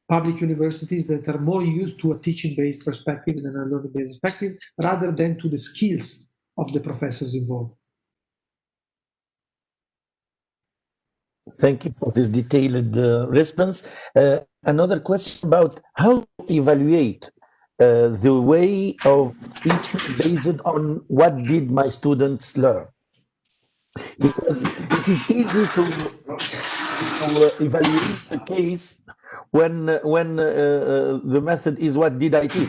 public universities that are more used to a teaching-based perspective than a learning-based perspective, rather than to the skills of the professors involved. Thank you for this detailed response. Another question about how to evaluate the way of teaching based on what did my students learn. Because it is easy to evaluate a case when the method is what did I teach.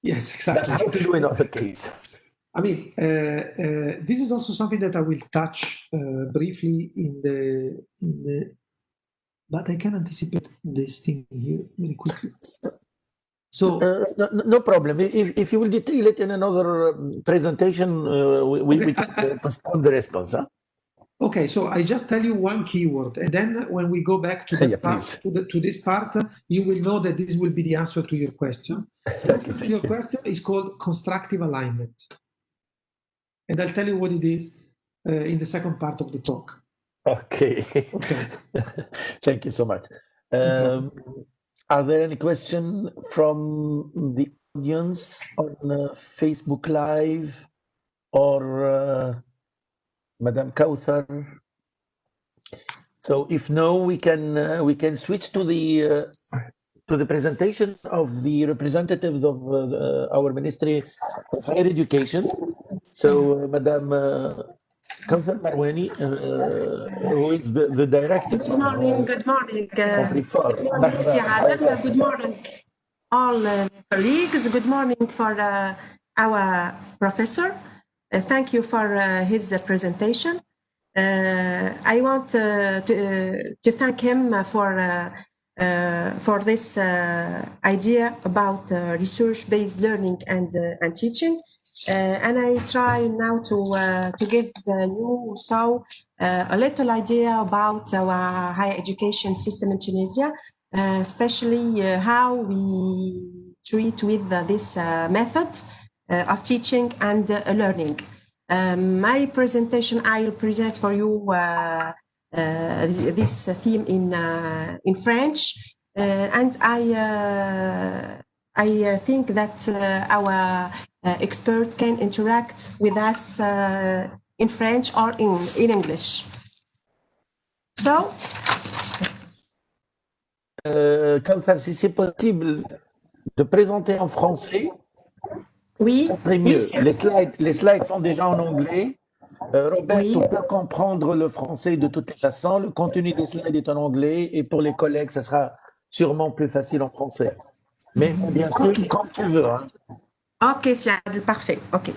Yes, exactly. But how to do in other case? I mean, this is also something that I will touch briefly in the, but I can anticipate this thing here very quickly. So no problem. If you will detail it in another presentation, we can postpone the response. Huh? Okay, so I just tell you one keyword, and then when we go back to the part, to this part, you will know that this will be the answer to your question. The answer to your question is called constructive alignment. And I'll tell you what it is in the second part of the talk. Okay. Thank you so much. Are there any questions from the audience on Facebook Live or Madame Kauthar? So if no, we can switch to the presentation of the representatives of our Ministry of Higher Education. So Madame Kauthar Marwani, who is the director. Good morning. Good morning. Good morning, all colleagues. Good morning for our professor. Thank you for his presentation. I want to thank him for this idea about research-based learning and teaching. And I try now to give you a little idea about our higher education system in Tunisia, especially how we treat with this method of teaching and learning. My presentation, I'll present for you this theme in French, and I think that our expert can interact with us in French or in English. So, Kauthar, si c'est possible de présenter en français Oui, Ça serait oui, mieux. Les slides sont déjà en anglais. Roberto oui. peut comprendre le français de toutes les façons. Le contenu des slides est en anglais et pour les collègues, ça sera sûrement plus facile en français. Mais bien sûr, Ok. comme tu veux. Hein. Ok, Siad, parfait. Ok.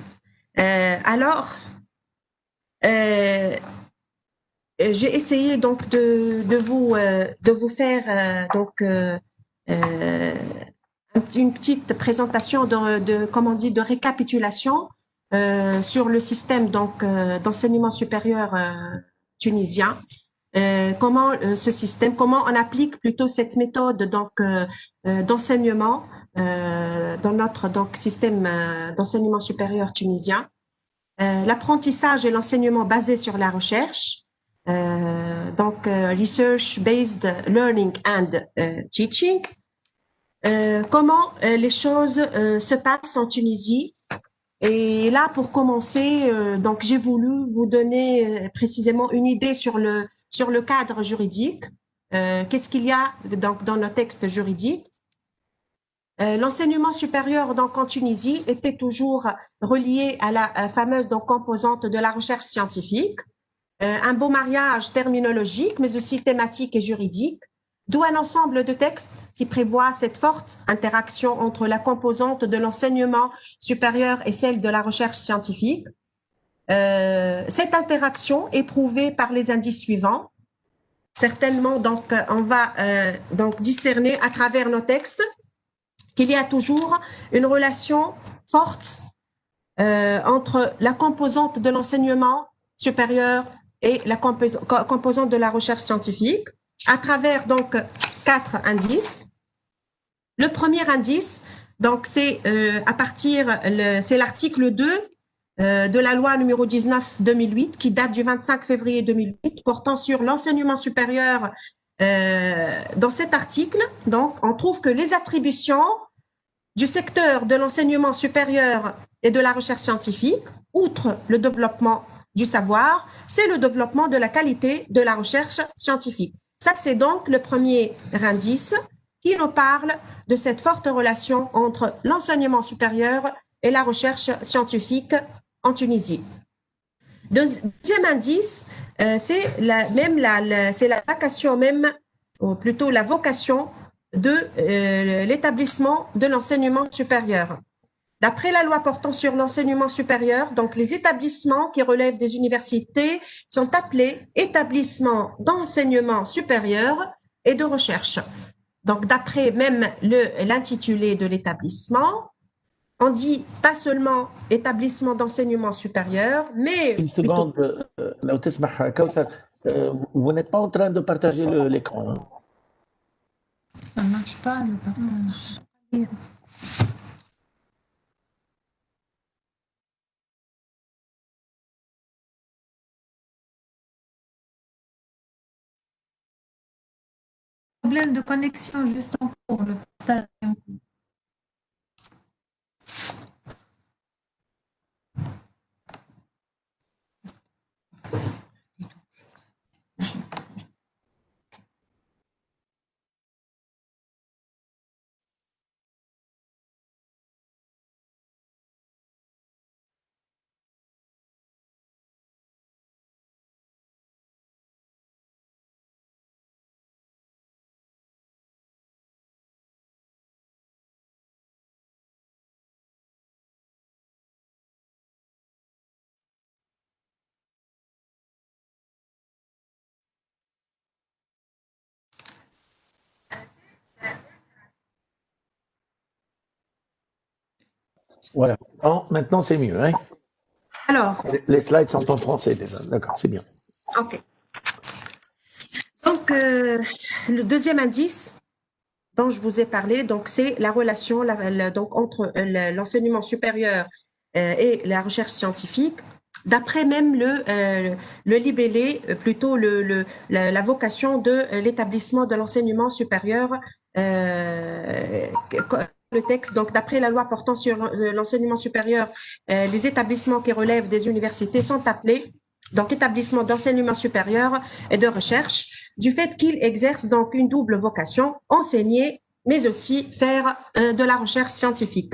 Alors, euh, j'ai essayé donc de vous faire une petite présentation comment on dit, de récapitulation sur le système d'enseignement supérieur tunisien. Comment ce système, comment on applique plutôt cette méthode d'enseignement dans notre système d'enseignement supérieur tunisien. L'apprentissage et l'enseignement basé sur la recherche, research-based learning and teaching. Comment les choses se passent en Tunisie. Et là, pour commencer, donc j'ai voulu vous donner précisément une idée sur le cadre juridique. Qu'est-ce qu'il y a dans nos textes juridiques? L'enseignement supérieur donc en Tunisie était toujours relié à la fameuse composante de la recherche scientifique, un beau mariage terminologique mais aussi thématique et juridique, d'où un ensemble de textes qui prévoient cette forte interaction entre la composante de l'enseignement supérieur et celle de la recherche scientifique. Cette interaction est prouvée par les indices suivants. Certainement, donc, on va donc discerner à travers nos textes qu'il y a toujours une relation forte entre la composante de l'enseignement supérieur et la composante de la recherche scientifique à travers donc 4 indices. Le premier indice, donc c'est c'est l'article 2 de la loi numéro 19/2008 qui date du 25 février 2008 portant sur l'enseignement supérieur. Dans cet article, donc, on trouve que les attributions du secteur de l'enseignement supérieur et de la recherche scientifique, outre le développement du savoir, c'est le développement de la qualité de la recherche scientifique. Ça, c'est donc le premier indice qui nous parle de cette forte relation entre l'enseignement supérieur et la recherche scientifique en Tunisie. Deuxième indice, c'est la vocation même, ou plutôt la vocation de l'établissement de l'enseignement supérieur. D'après la loi portant sur l'enseignement supérieur, donc les établissements qui relèvent des universités sont appelés établissements d'enseignement supérieur et de recherche. Donc d'après même l'intitulé de l'établissement, on dit pas seulement établissement d'enseignement supérieur, mais Une seconde, لو تسمح كوثر, vous n'êtes pas en train de partager l'écran. Hein. Ça ne marche pas, le partage. Problème de connexion juste en cours, le partage est en cours. Voilà. Oh, maintenant, c'est mieux. Hein. alors, Les slides sont en français déjà. D'accord, c'est bien. ok. Donc, le deuxième indice dont je vous ai parlé, donc c'est la relation donc entre l'enseignement supérieur et la recherche scientifique. D'après même le libellé, plutôt la vocation de l'établissement de l'enseignement supérieur, le texte, donc d'après la loi portant sur l'enseignement supérieur, les établissements qui relèvent des universités sont appelés donc établissements d'enseignement supérieur et de recherche, du fait qu'ils exercent donc une double vocation, enseigner, mais aussi faire de la recherche scientifique.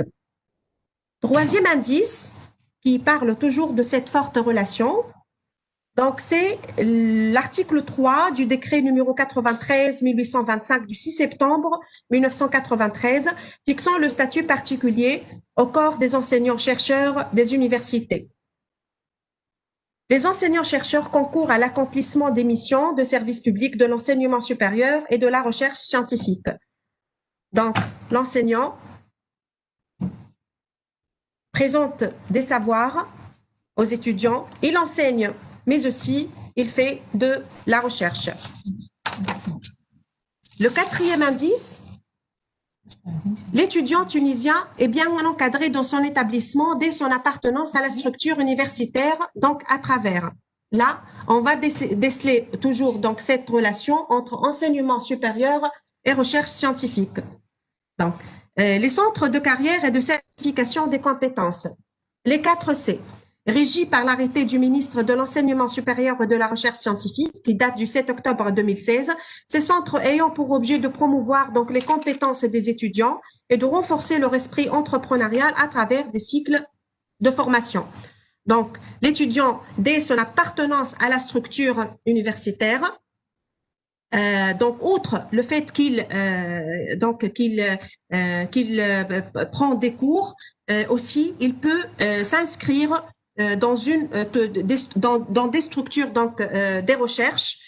Troisième indice, qui parle toujours de cette forte relation, donc c'est l'article 3 du décret numéro 93-1825 du 6 septembre 1993, fixant le statut particulier au corps des enseignants-chercheurs des universités. Les enseignants-chercheurs concourent à l'accomplissement des missions de service public de l'enseignement supérieur et de la recherche scientifique. Donc, l'enseignant présente des savoirs aux étudiants, il enseigne, mais aussi il fait de la recherche. Le quatrième indice, l'étudiant tunisien est bien encadré dans son établissement dès son appartenance à la structure universitaire, donc à travers. Là, on va déceler toujours donc cette relation entre enseignement supérieur et recherche scientifique. Donc, les centres de carrière et de certification des compétences. Les 4 C, régis par l'arrêté du ministre de l'Enseignement supérieur et de la Recherche scientifique, qui date du 7 octobre 2016, ces centres ayant pour objet de promouvoir donc les compétences des étudiants et de renforcer leur esprit entrepreneurial à travers des cycles de formation. Donc, l'étudiant, dès son appartenance à la structure universitaire, donc, outre le fait qu'il prend des cours, aussi, il peut s'inscrire dans des structures donc des recherches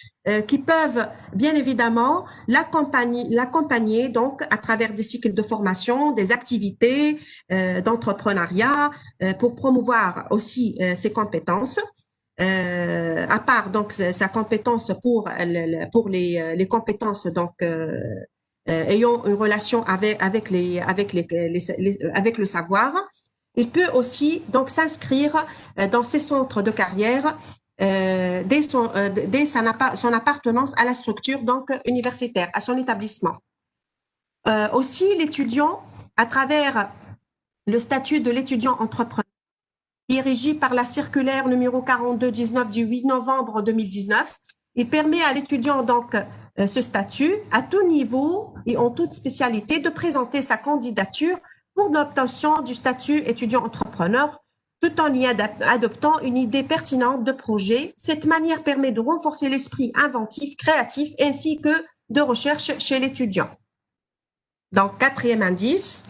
qui peuvent bien évidemment l'accompagner donc à travers des cycles de formation, des activités d'entrepreneuriat pour promouvoir aussi ses compétences. À part donc sa compétence pour les compétences donc ayant une relation avec le savoir, il peut aussi donc s'inscrire dans ces centres de carrière dès son appartenance à la structure donc universitaire, à son établissement. Aussi, l'étudiant, à travers le statut de l'étudiant entrepreneur, qui est régi par la circulaire numéro 4219 du 8 novembre 2019. Il permet à l'étudiant donc ce statut à tout niveau et en toute spécialité de présenter sa candidature pour l'obtention du statut étudiant-entrepreneur tout en y adoptant une idée pertinente de projet. Cette manière permet de renforcer l'esprit inventif, créatif ainsi que de recherche chez l'étudiant. Donc, quatrième indice,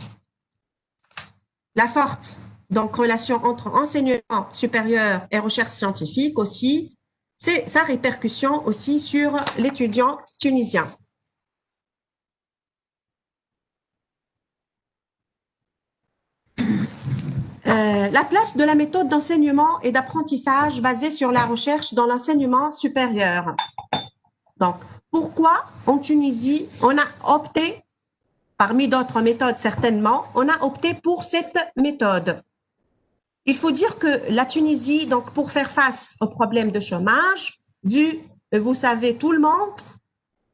la forte donc relation entre enseignement supérieur et recherche scientifique aussi, c'est sa répercussion aussi sur l'étudiant tunisien. La place de la méthode d'enseignement et d'apprentissage basée sur la recherche dans l'enseignement supérieur. Donc, pourquoi en Tunisie, on a opté, parmi d'autres méthodes certainement, on a opté pour cette méthode? Il faut dire que la Tunisie, donc pour faire face au problème de chômage, vous savez tout le monde,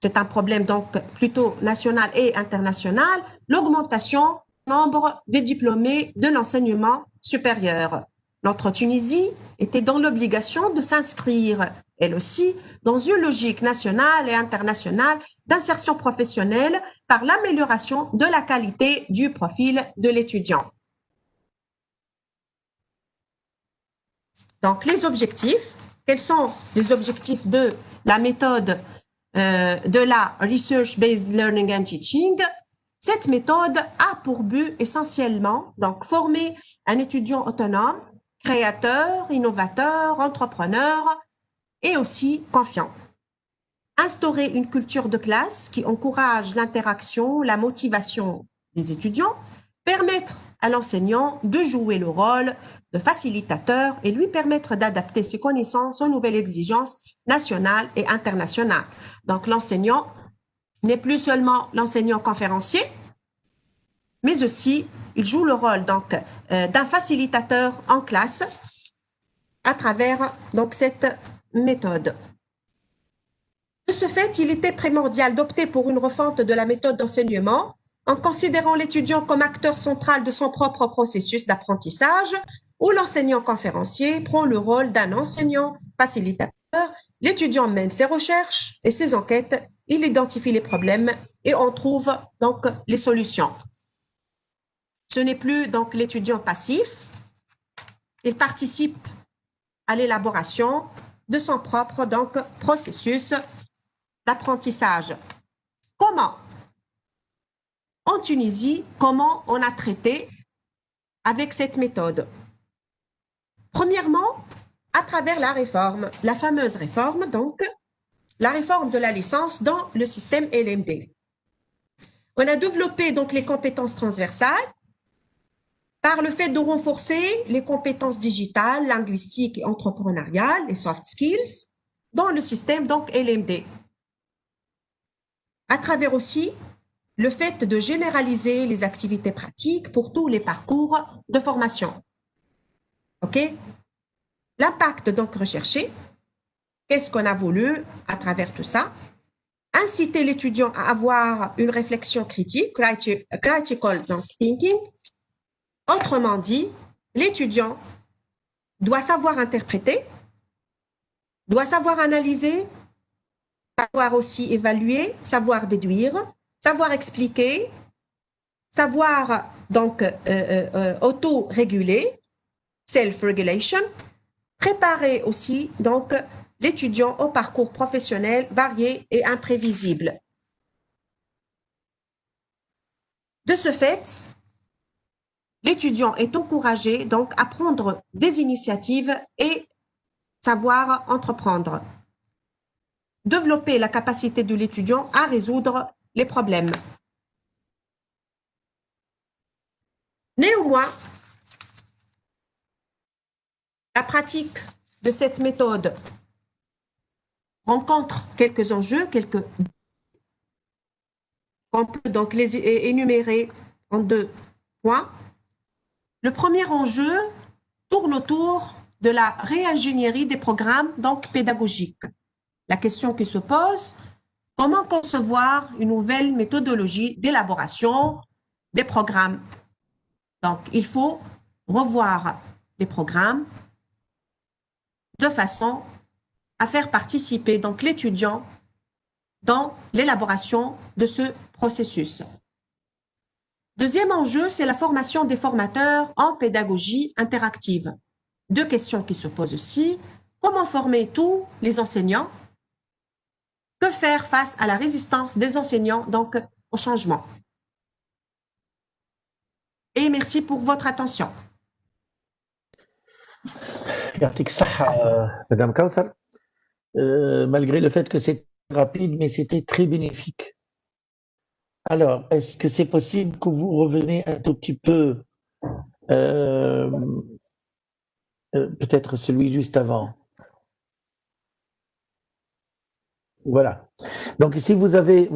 c'est un problème donc plutôt national et international, l'augmentation du nombre des diplômés de l'enseignement supérieur. Notre Tunisie était dans l'obligation de s'inscrire, elle aussi, dans une logique nationale et internationale d'insertion professionnelle par l'amélioration de la qualité du profil de l'étudiant. Donc, les objectifs, quels sont les objectifs de la méthode de la Research-Based Learning and Teaching? Cette méthode a pour but essentiellement donc former un étudiant autonome, créateur, innovateur, entrepreneur et aussi confiant. Instaurer une culture de classe qui encourage l'interaction, la motivation des étudiants, permettre à l'enseignant de jouer le rôle de facilitateur et lui permettre d'adapter ses connaissances aux nouvelles exigences nationales et internationales. Donc, l'enseignant n'est plus seulement l'enseignant conférencier, mais aussi il joue le rôle donc d'un facilitateur en classe à travers donc cette méthode. De ce fait, il était primordial d'opter pour une refonte de la méthode d'enseignement en considérant l'étudiant comme acteur central de son propre processus d'apprentissage, où l'enseignant conférencier prend le rôle d'un enseignant facilitateur. L'étudiant mène ses recherches et ses enquêtes, il identifie les problèmes et on trouve donc les solutions. ce n'est plus donc l'étudiant passif. Il participe à l'élaboration de son propre donc, processus d'apprentissage. Comment? En Tunisie, comment on a traité avec cette méthode? Premièrement, à travers la réforme, la fameuse réforme, donc, la réforme de la licence dans le système LMD. On a développé donc les compétences transversales par le fait de renforcer les compétences digitales, linguistiques et entrepreneuriales, les soft skills, dans le système donc LMD. À travers aussi le fait de généraliser les activités pratiques pour tous les parcours de formation. OK? L'impact donc recherché, qu'est-ce qu'on a voulu à travers tout ça? Inciter l'étudiant à avoir une réflexion critique, critical donc thinking. Autrement dit, l'étudiant doit savoir interpréter, doit savoir analyser, savoir aussi évaluer, savoir déduire, savoir expliquer, savoir donc auto-réguler, self-regulation, préparer aussi donc l'étudiant au parcours professionnel varié et imprévisible. De ce fait, l'étudiant est encouragé donc à prendre des initiatives et savoir entreprendre. Développer la capacité de l'étudiant à résoudre les problèmes. Néanmoins, la pratique de cette méthode rencontre quelques enjeux, on peut donc les énumérer en 2 points. Le premier enjeu tourne autour de la réingénierie des programmes donc pédagogiques. La question qui se pose, comment concevoir une nouvelle méthodologie d'élaboration des programmes? Donc, il faut revoir les programmes de façon à faire participer donc l'étudiant dans l'élaboration de ce processus. Deuxième enjeu, c'est la formation des formateurs en pédagogie interactive. 2 questions qui se posent aussi. Comment former tous les enseignants? Que faire face à la résistance des enseignants donc au changement? Et merci pour votre attention. يعطيك الصحة Madame Kauthar. Malgré le fait que c'est rapide, mais c'était très bénéfique. Alors, est-ce que c'est possible que vous reveniez un tout petit peu, peut-être celui juste avant? Voilà. Donc ici, vous avez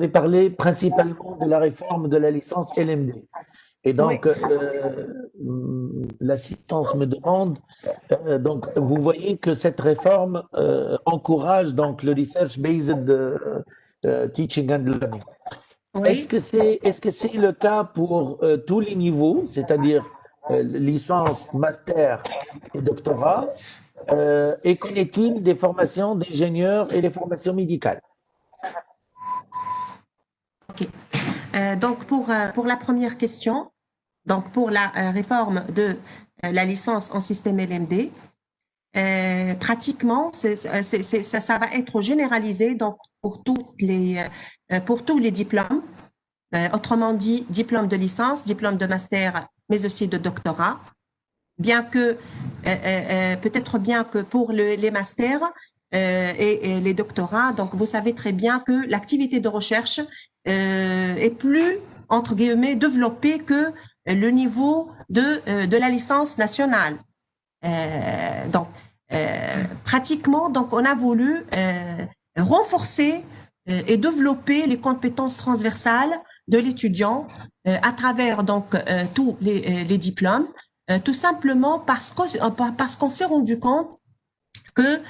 parlé principalement de la réforme de la licence LMD. Et donc, l'assistance me demande, donc vous voyez que cette réforme encourage donc le research-based teaching and learning. Oui. Est-ce que c'est le cas pour tous les niveaux, c'est-à-dire licence, master et doctorat? Et qu'en est-il des formations d'ingénieurs et des formations médicales? Ok. Donc, pour la première question, donc pour la réforme de la licence en système LMD, pratiquement, ça va être généralisé donc, pour tous les diplômes, autrement dit, diplôme de licence, diplôme de master, mais aussi de doctorat. Bien que, peut-être bien que pour les masters et les doctorats, donc vous savez très bien que l'activité de recherche est plus, entre guillemets, développée que le niveau de la licence nationale. Donc, pratiquement, donc, on a voulu renforcer et développer les compétences transversales de l'étudiant à travers donc tous les diplômes, tout simplement parce qu'on s'est rendu compte que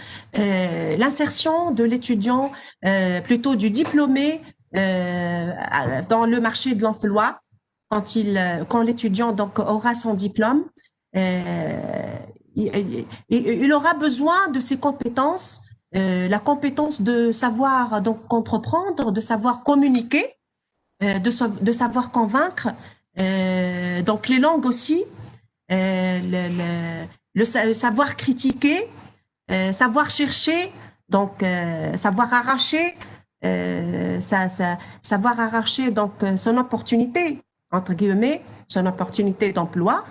l'insertion de l'étudiant, plutôt du diplômé dans le marché de l'emploi, quand l'étudiant donc aura son diplôme, il aura besoin de ces compétences, la compétence de savoir donc entreprendre, de savoir communiquer, de savoir convaincre, Donc les langues aussi, le savoir critiquer, savoir chercher, donc savoir arracher, savoir arracher donc son opportunité entre guillemets, son opportunité d'emploi.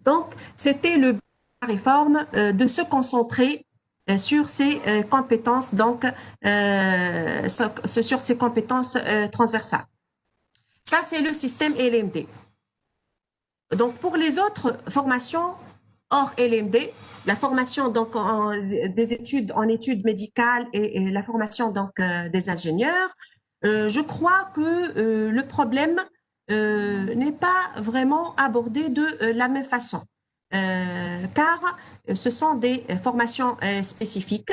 Donc c'était le but de la réforme de se concentrer sur ces compétences donc sur ces compétences transversales. Ça c'est le système LMD. Donc pour les autres formations hors LMD, la formation donc des études en études médicales et la formation donc des ingénieurs, je crois que le problème n'est pas vraiment abordé de la même façon, car ce sont des formations spécifiques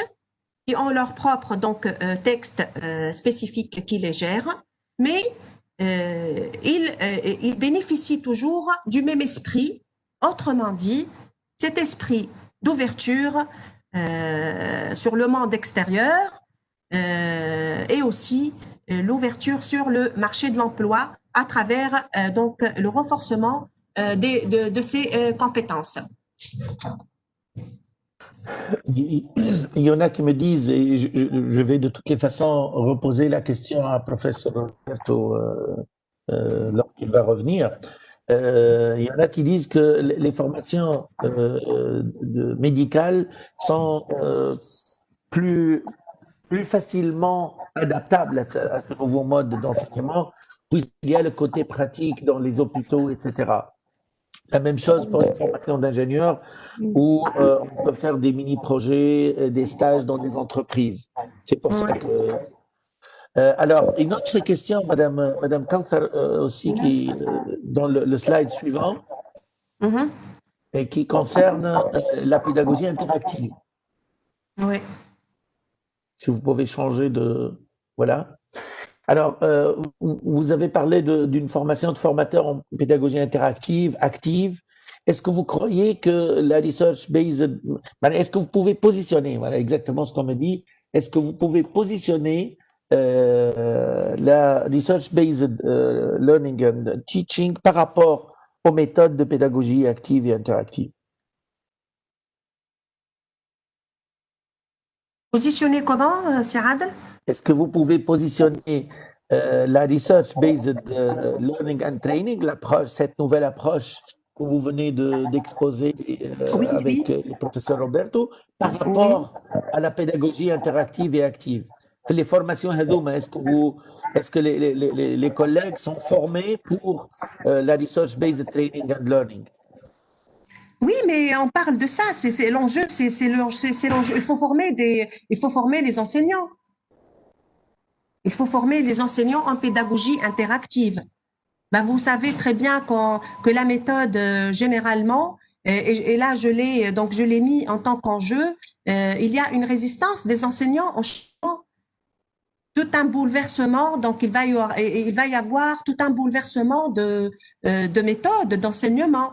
qui ont leur propre donc texte spécifique qui les gère, mais ils bénéficient toujours du même esprit, autrement dit, cet esprit d'ouverture sur le monde extérieur et aussi l'ouverture sur le marché de l'emploi à travers donc le renforcement de ces compétences. Il y en a qui me disent, et je vais de toutes les façons reposer la question à professeur Roberto lorsqu'il va revenir. Il y en a qui disent que les formations médicales sont plus facilement adaptables à ce nouveau mode d'enseignement, puisqu'il y a le côté pratique dans les hôpitaux, etc. La même chose pour les formations d'ingénieurs où on peut faire des mini-projets, des stages dans des entreprises. C'est pour ça que... alors, une autre question, Madame Kauthar, aussi, qui, dans le slide suivant, et qui concerne la pédagogie interactive. Oui. Si vous pouvez changer de... Voilà. Alors, vous avez parlé d'une formation de formateur en pédagogie interactive, active. Est-ce que vous croyez que la research-based... Est-ce que vous pouvez positionner, voilà exactement ce qu'on me dit, est-ce que vous pouvez positionner la research-based learning and teaching par rapport aux méthodes de pédagogie active et interactive? Positionner comment, Sir Adel? Est-ce que vous pouvez positionner la research-based learning and training, l'approche, cette nouvelle approche que vous venez d'exposer avec le professeur Roberto, par rapport à la pédagogie interactive et active? Les formations Hadouma, est-ce que les collègues sont formés pour la research-based training and learning? Oui, mais on parle de ça, c'est l'enjeu, c'est l'enjeu. Il faut former les enseignants. Il faut former les enseignants en pédagogie interactive. Ben, vous savez très bien que la méthode, généralement, et là je l'ai mis en tant qu'enjeu, il y a une résistance des enseignants au changement. Tout un bouleversement, donc il va y avoir tout un bouleversement de méthodes d'enseignement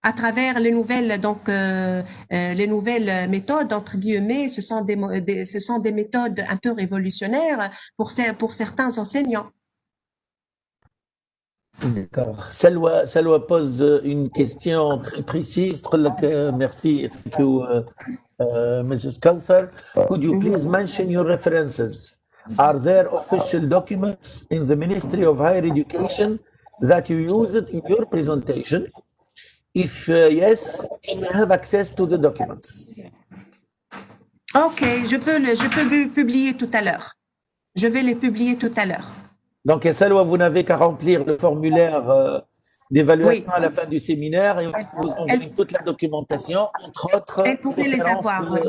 à travers les nouvelles méthodes entre guillemets. Ce sont des méthodes un peu révolutionnaires pour certains enseignants. D'accord. Salwa pose une question très précise. Merci. Thank you, Mrs. Kauthar. Could you please mention your references? Are there official documents in the Ministry of Higher Education that you used in your presentation? If yes, can I have access to the documents? Ok, je peux le publier tout à l'heure. Je vais les publier tout à l'heure. Donc, Salwa, vous n'avez qu'à remplir le formulaire d'évaluation à la fin du séminaire et on vous envoie toute la documentation, entre autres. Elle pourrait les avoir, oui.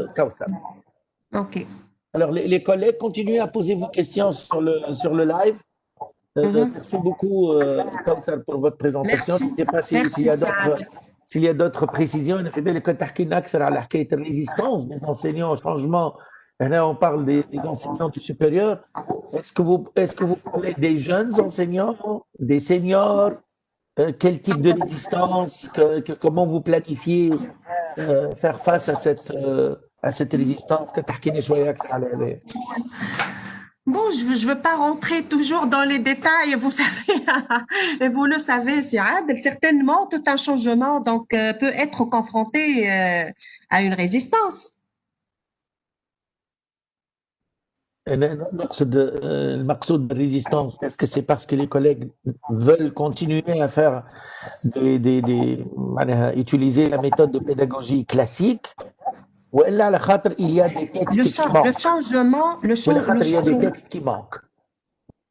Ok. Alors, les collègues, continuez à poser vos questions sur le live. Merci beaucoup, Kauthar, pour votre présentation. Merci. Je ne sais pas s'il y a d'autres précisions. La résistance des enseignants au changement. Là, on parle des enseignants du supérieur. Est-ce que vous parlez des jeunes enseignants, des seniors? Quel type de résistance? Comment vous planifiez faire face à cette résistance que Bon, je veux pas rentrer toujours dans les détails, vous savez, et vous le savez, Siad, certainement tout un changement donc peut être confronté à une résistance. المقصود بالrésistance, est-ce que c'est parce que les collègues veulent continuer à faire معناها utiliser la méthode de pédagogie classique وإلا على خاطر il y a des textes qui Le manquent changement, ولا خاطر il y a des changement, textes qui manquent.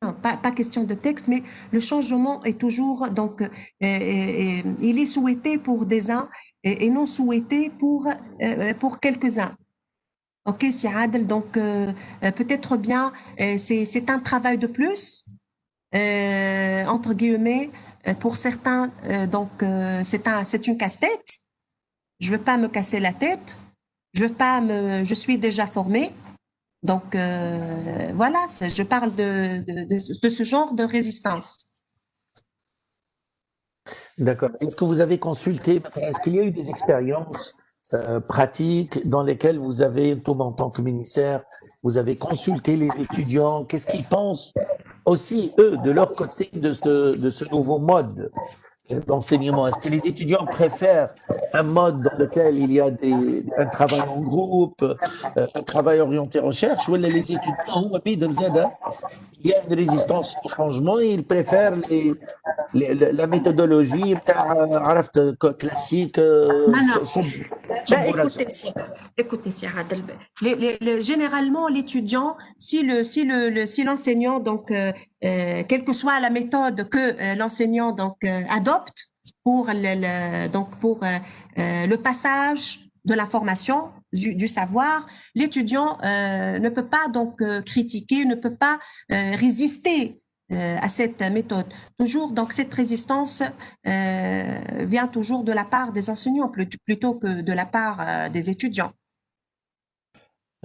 non, pas question de texte, mais le changement est toujours donc il est souhaité pour des uns et non souhaité pour quelques-uns. Ok, Siad, donc peut-être bien c'est un travail de plus entre guillemets pour certains donc c'est une casse-tête. Je veux pas me casser la tête. Je suis déjà formée. Donc voilà, je parle de ce genre de résistance. D'accord. Est-ce que vous avez consulté, est-ce qu'il y a eu des expériences pratiques dans lesquelles vous avez, tout en tant que ministère, vous avez consulté les étudiants? Qu'est-ce qu'ils pensent aussi, eux, de leur côté, de ce nouveau mode d'enseignement? Est-ce que les étudiants préfèrent un mode dans lequel il y a un travail en groupe, un travail orienté recherche, ou les étudiants, il y a une résistance au changement et ils préfèrent la méthodologie عرفت, classique Non, non. Ben, صب ورجع. écoutez, Sierra généralement, l'étudiant, si l'enseignant, donc, quelle que soit la méthode que l'enseignant donc adopte pour donc pour le passage de l'information, du savoir, l'étudiant ne peut pas donc critiquer, ne peut pas résister à cette méthode. Toujours, donc, cette résistance vient toujours de la part des enseignants plutôt que de la part des étudiants.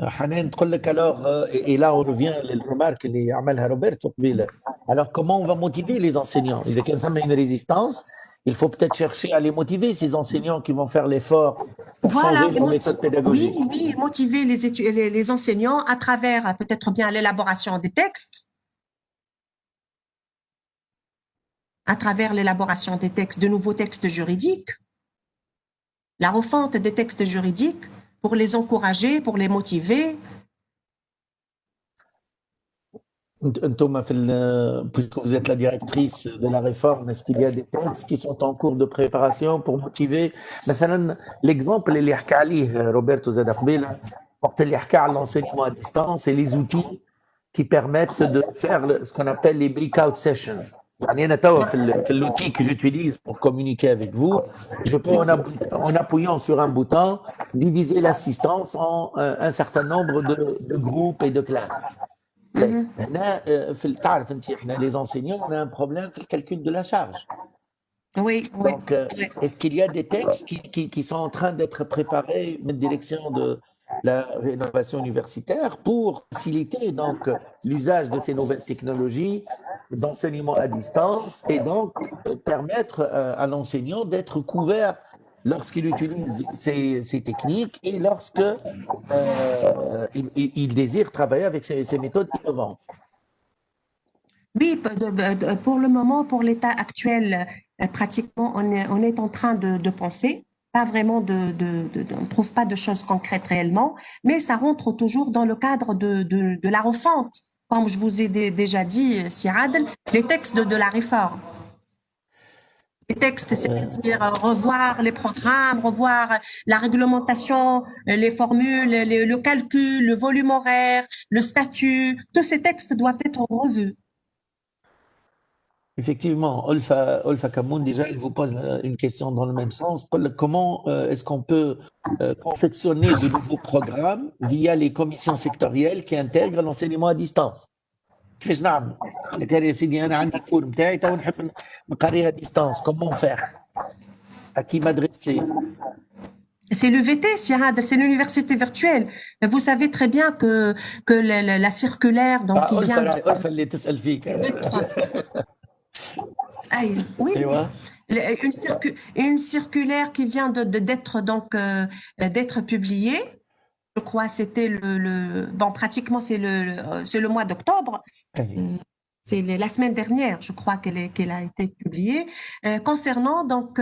حنان تقول لك alors et là on revient للremarque اللي عملها روبرتو قبيله. Alors comment on va motiver les enseignants? إذا كان ثم une résistance, il faut peut-être chercher à les motiver, ces enseignants qui vont faire l'effort pour Voilà, changer leur méthode pédagogique. oui, motiver les enseignants à travers peut-être bien l'élaboration des textes, à travers l'élaboration des textes, de nouveaux textes juridiques, la refonte des textes juridiques pour les encourager, pour les motiver. Thomas, puisque vous êtes la directrice de la réforme, est-ce qu'il y a des textes qui sont en cours de préparation pour motiver? مثلا l'exemple اللي حكى عليه روبرتو زاد قبيله وقت اللي حكى على l'enseignement à distance et les outils qui permettent de faire ce qu'on appelle les breakout sessions. يعني أنا توا في l'outil que j'utilise pour communiquer avec vous, je peux en appuyant sur un bouton diviser l'assistance en un certain nombre de groupes et de classes. هنا تعرف انت احنا les enseignants on a un problème في le calcul de la charge. Oui, Donc est-ce qu'il y a des textes qui sont en train d'être préparés en direction de la rénovation universitaire pour faciliter donc l'usage de ces nouvelles technologies d'enseignement à distance et donc permettre à l'enseignant d'être couvert lorsqu'il utilise ces techniques et lorsque il désire travailler avec ces méthodes innovantes. Oui, pour le moment, pour l'état actuel, pratiquement, on est en train de penser, pas vraiment on ne trouve pas de choses concrètes réellement, mais ça rentre toujours dans le cadre de la refonte, comme je vous ai déjà dit, Siad, les textes de la réforme. Les textes, c'est-à-dire revoir les programmes, revoir la réglementation, les formules, le calcul, le volume horaire, le statut, tous ces textes doivent être revus. Effectivement, Olfa Kamoun, déjà, il vous pose une question dans le même sens. Comment est-ce qu'on peut confectionner de nouveaux programmes via les commissions sectorielles qui intègrent l'enseignement à distance? كيفاش نعمل؟ قال لك يا سيدي أنا عندي الكور نتاعي تو نحب نقريها distance. Comment faire? À qui m'adresser? C'est l'UVT, Siad, c'est l'université virtuelle. Vous savez très bien que la circulaire donc, qui vient ألفا اللي تسأل فيك. oui, أيوة. une circulaire qui vient d'être donc d'être publiée je crois, c'était bon, pratiquement, c'est le mois d'octobre. C'est la semaine dernière, je crois qu'elle a été publiée, concernant donc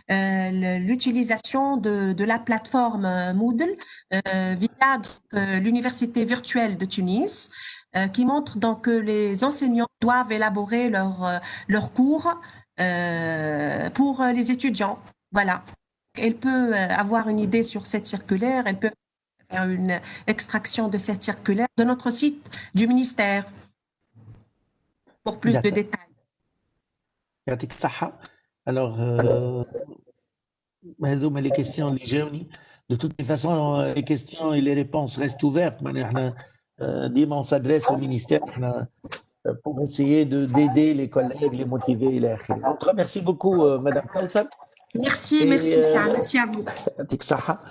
l'utilisation de la plateforme Moodle via l'université virtuelle de Tunis, qui montre donc que les enseignants doivent élaborer leurs cours pour les étudiants. Voilà. Elle peut avoir une idée sur cette circulaire, elle peut faire une extraction de cette circulaire de notre site du ministère pour plus de détails. يعطيك الصحة. Alors, هذوما les questions اللي جاوني. De toutes les façons, les questions et les réponses restent ouvertes. ديما on s'adresse au ministère pour essayer d'aider les collègues, les motiver إلى آخره. Donc, merci beaucoup, Madame Kauthar. Merci, merci, merci à vous. يعطيك الصحة.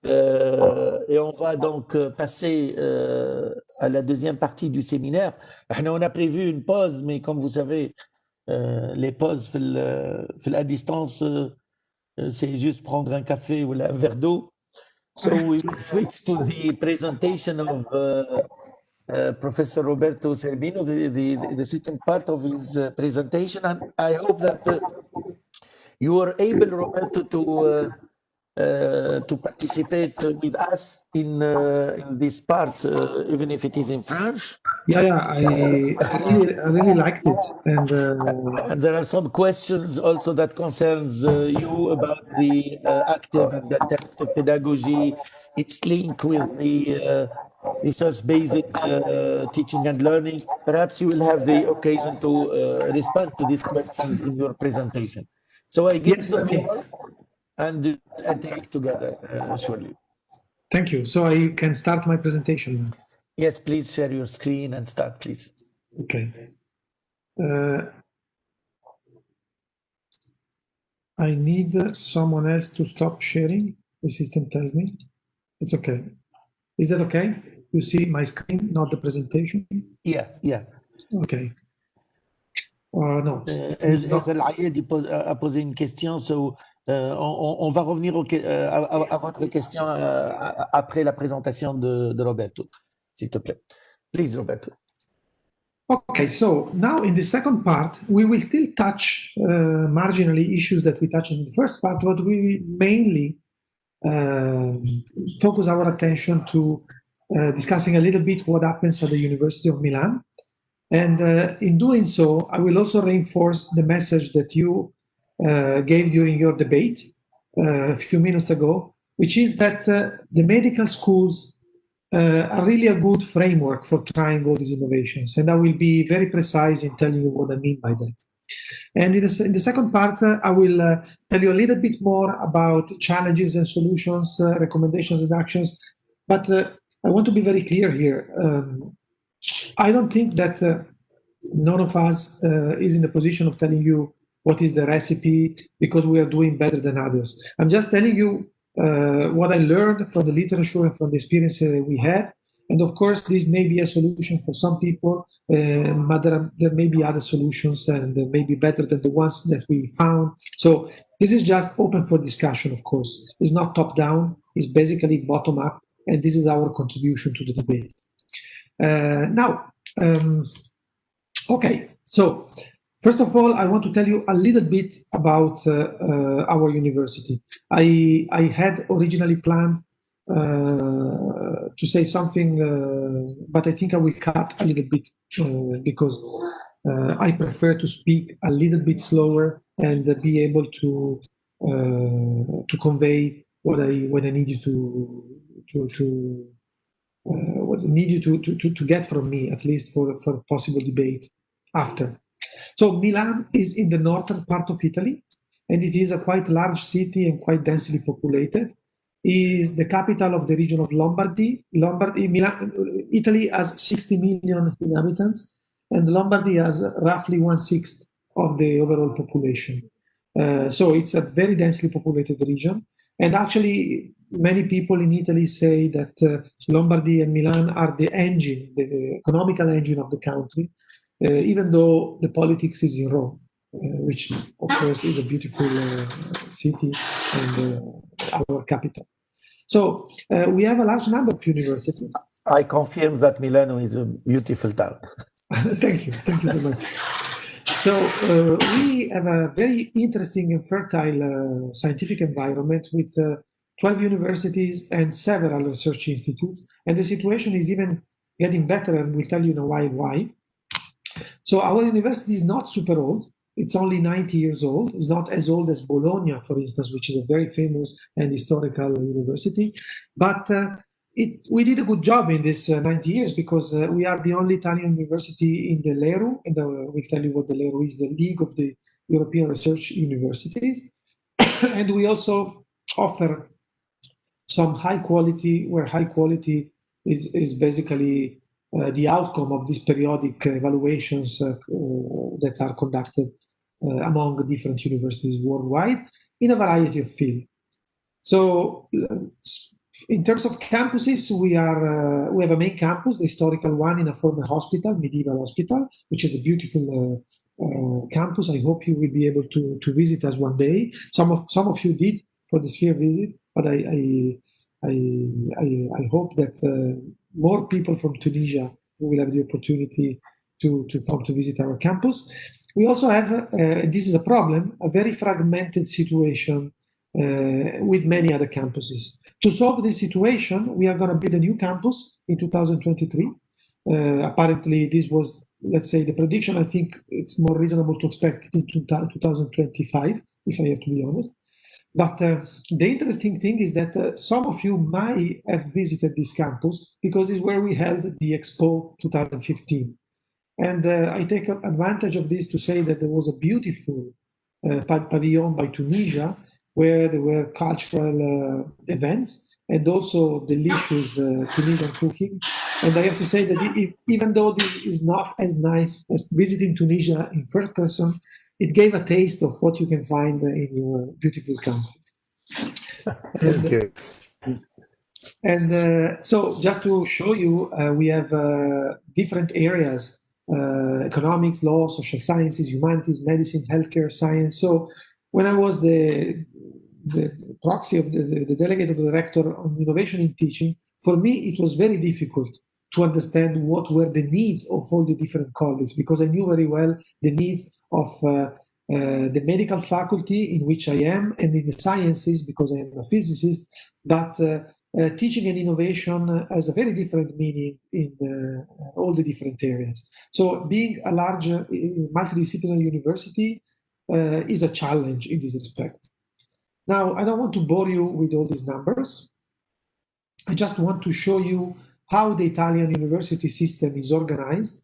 Et on va donc passer à la deuxième partie du séminaire. On a prévu une pause, mais comme vous savez, les pauses à distance, c'est juste prendre un café ou un verre d'eau. So we will switch to the presentation of Professor Roberto Serbino, the second part of his presentation. And I hope that you are able, Roberto, to participate with us in this part, even if it is in French. Yeah, I really liked it, and there are some questions also that concerns you about the active and adaptive pedagogy, its link with the research-based teaching and learning. Perhaps you will have the occasion to respond to these questions in your presentation. So I give the floor and take it together shortly. Thank you. So I can start my presentation now. Yes, please share your screen and start, please. Okay. I need someone else to stop sharing. The system tells me. It's okay. Is that okay? You see my screen, not the presentation? Yeah. Okay. No. Al-Ayed a posé une question, so on va revenir à votre question après la présentation de Roberto, s'il te plaît. Please, Roberto. Okay, so now in the second part, we will still touch marginally issues that we touched in the first part, but we mainly focus our attention to discussing a little bit what happens at the University of Milan. And in doing so, I will also reinforce the message that you gave during your debate a few minutes ago, which is that the medical schools are really a good framework for trying all these innovations. And I will be very precise in telling you what I mean by that. And in the second part, I will tell you a little bit more about challenges and solutions, recommendations and actions. But I want to be very clear here. I don't think that none of us is in the position of telling you what is the recipe because we are doing better than others. I'm just telling you what I learned from the literature and from the experience we had. And of course, this may be a solution for some people, but there may be other solutions and they may be better than the ones that we found. So this is just open for discussion, of course. It's not top down, it's basically bottom up, and this is our contribution to the debate. Okay, so first of all, I want to tell you a little bit about our university. I had originally planned to say something, but I think I will cut a little bit because I prefer to speak a little bit slower and be able to convey what I need you to get from me, at least for possible debate after. So Milan is in the northern part of Italy, and it is a quite large city and quite densely populated. It is the capital of the region of Lombardy. Italy has 60 million inhabitants, and Lombardy has roughly 1/6 of the overall population. So it's a very densely populated region. And actually, many people in Italy say that Lombardy and Milan are the engine, the economical engine of the country, even though the politics is in Rome, which of course is a beautiful city and our capital. So we have a large number of universities. I confirm that Milano is a beautiful town. Thank you so much. So we have a very interesting and fertile scientific environment with 12 universities and several research institutes, and the situation is even getting better, and we'll tell you in a while why. So our university is not super old. It's only 90 years old. It's not as old as Bologna, for instance, which is a very famous and historical university. But we did a good job in this 90 years because we are the only Italian university in the LERU, and we'll tell you what the LERU is, the League of the European Research Universities. And we also offer some high quality, where high quality is basically the outcome of these periodic evaluations that are conducted among different universities worldwide in a variety of fields. So in terms of campuses, we have a main campus, the historical one in a former hospital, medieval hospital, which is a beautiful campus. I hope you will be able to visit us one day. Some of you did for the sphere visit, but I hope that more people from Tunisia will have the opportunity to come to visit our campus. We also have, this is a problem, a very fragmented situation with many other campuses. To solve this situation, we are going to build a new campus in 2023. Apparently, this was, let's say, the prediction. I think it's more reasonable to expect it in 2025, if I have to be honest. But the interesting thing is that some of you might have visited this campus because it's where we held the Expo 2015. And I take advantage of this to say that there was a beautiful pavilion by Tunisia where there were cultural events and also delicious Tunisian cooking. And I have to say that even though this is not as nice as visiting Tunisia in first person, it gave a taste of what you can find in your beautiful country. Thank you. And so just to show you, we have different areas, economics, law, social sciences, humanities, medicine, healthcare, science. So when I was the proxy of the delegate of the rector on innovation in teaching, for me, it was very difficult to understand what were the needs of all the different colleagues, because I knew very well the needs of the medical faculty in which I am, and in the sciences, because I am a physicist, but teaching and innovation has a very different meaning in all the different areas. So being a large multidisciplinary university is a challenge in this respect. Now, I don't want to bore you with all these numbers. I just want to show you how the Italian university system is organized.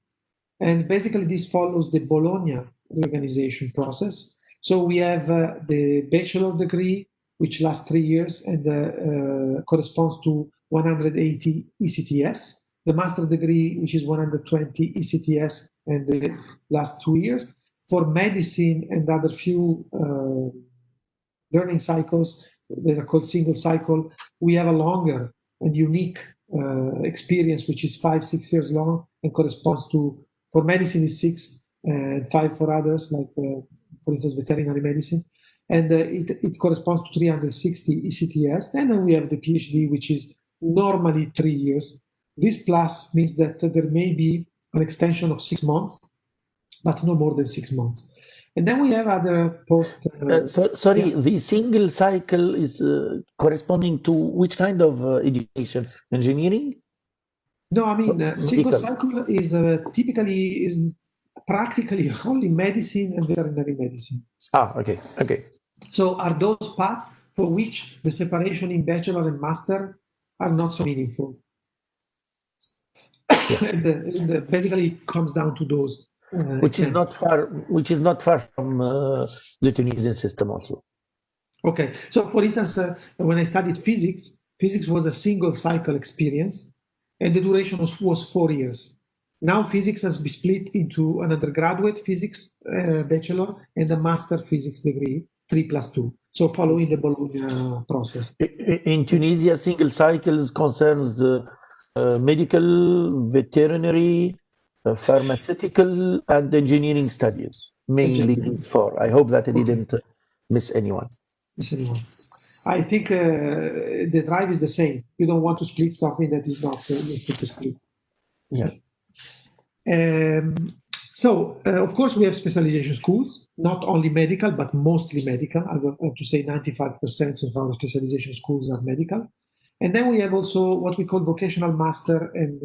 And basically, this follows the Bologna organization process. So we have the bachelor degree, which lasts 3 years and corresponds to 180 ECTS. The master degree, which is 120 ECTS and the last 2 years. For medicine and other few learning cycles that are called single cycle, we have a longer and unique experience, which is 5-6 years long and corresponds to, for medicine is 6 and 5 for others, like for instance, veterinary medicine. And it corresponds to 360 ECTS. And then we have the PhD, which is normally 3 years. This plus means that there may be an extension of 6 months, but no more than 6 months. And then we have other post. Sorry, yeah. The single cycle is corresponding to which kind of education? Engineering? No, I mean, single cycle is typically is practically only medicine and veterinary medicine. Okay. So are those paths for which the separation in bachelor and master are not so meaningful. Yeah. and basically it comes down to those. Which is not far from the Tunisian system also. Okay, so for instance, when I studied physics was a single cycle experience, and the duration was 4 years. Now physics has been split into an undergraduate physics bachelor and a master physics degree, 3+2. So following the Bologna process. In Tunisia, single cycles concerns medical, veterinary, pharmaceutical, and engineering studies, mainly these four. I hope that I didn't miss anyone. I think the drive is the same. You don't want to split something that is not useful to split. Yeah. Of course, we have specialization schools, not only medical, but mostly medical. I have to say 95% of our specialization schools are medical. And then we have also what we call vocational master and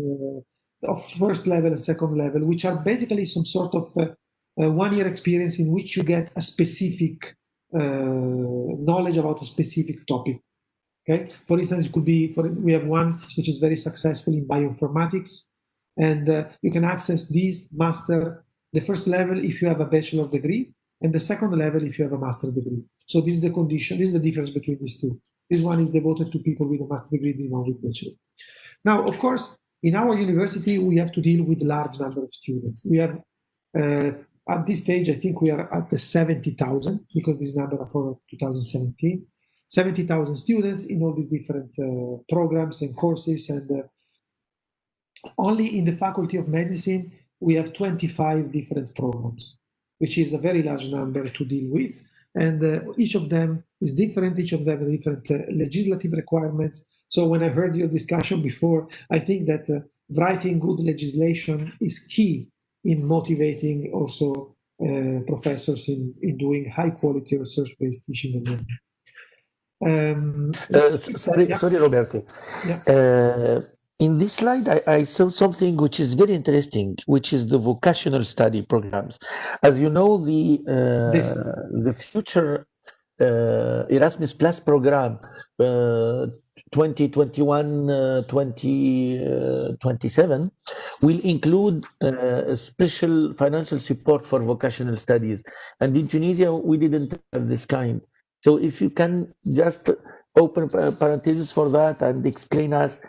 of first level and second level, which are basically some sort of 1 year experience in which you get a specific knowledge about a specific topic. Okay, for instance, it could be we have one which is very successful in bioinformatics, and you can access these master the first level if you have a bachelor degree, and the second level if you have a master degree. So this is the condition. This is the difference between these two. This one is devoted to people with a master degree, this one with bachelor. Now, of course, in our university we have to deal with large number of students. We have at this stage, I think we are at the 70,000 because this number for 2017. 70,000 students in all these different programs and courses, and only in the Faculty of Medicine we have 25 different programs, which is a very large number to deal with, and each of them is different, each of them have different legislative requirements. So when I heard your discussion before, I think that writing good legislation is key in motivating also professors in doing high quality research-based teaching and learning. Sorry, Roberto. Yeah. In this slide, I saw something which is very interesting, which is the vocational study programs. As you know, the future Erasmus Plus program 2021-2027 will include special financial support for vocational studies. And in Tunisia, we didn't have this kind. So if you can just open parentheses for that and explain us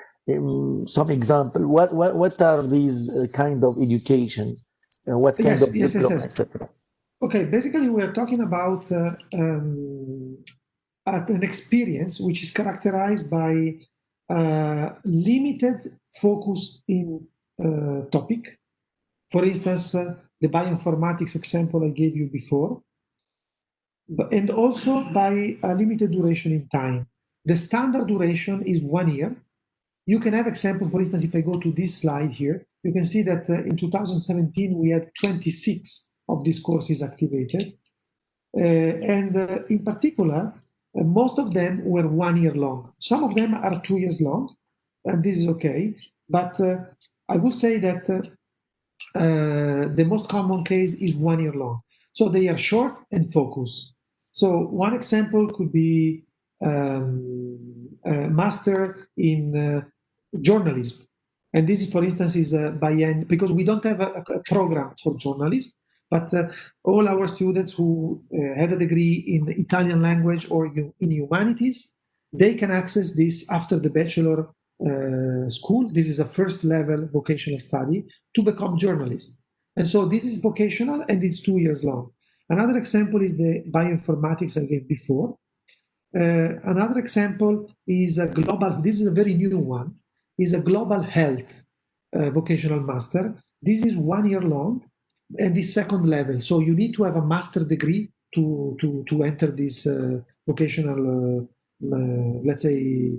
some example, what are these kind of education, what kind of diploma, etc. Okay, basically we are talking about an experience which is characterized by limited focus in topic. For instance, the bioinformatics example I gave you before, and also by a limited duration in time. The standard duration is 1 year. You can have example, for instance, if I go to this slide here, you can see that in 2017, we had 26 of these courses activated. In particular, most of them were 1 year long. Some of them are 2 years long, and this is okay. But I would say that the most common case is 1 year long. So they are short and focused. So one example could be a master in journalism. And this is, for instance, is because we don't have a program for journalism, but all our students who had a degree in Italian language or in humanities, they can access this after the bachelor school. This is a first level vocational study to become journalists. And so this is vocational and it's 2 years long. Another example is the bioinformatics I gave before. Another example is a global, this is a very new one, is a global health vocational master. This is 1 year long and this second level. So you need to have a master degree to enter this vocational, let's say,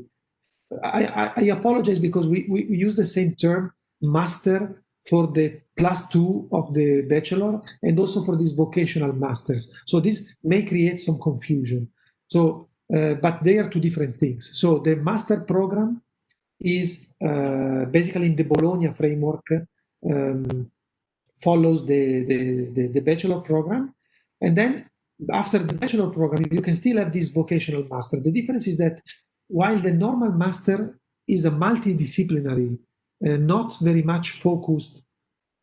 I apologize because we use the same term, master, for the +2 of the bachelor and also for these vocational masters. So this may create some confusion. So, but they are two different things. So the master program is basically in the Bologna framework, follows the bachelor program. And then after the bachelor program, you can still have this vocational master. The difference is that while the normal master is a multidisciplinary, not very much focused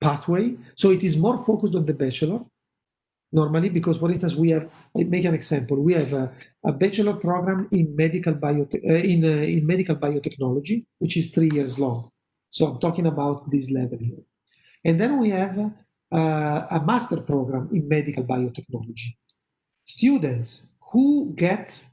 pathway, so it is more focused on the bachelor normally, because for instance, we have, I make an example, we have a bachelor program in medical biotechnology, which is 3 years long. So I'm talking about this level here. And then we have a master program in medical biotechnology. Students who get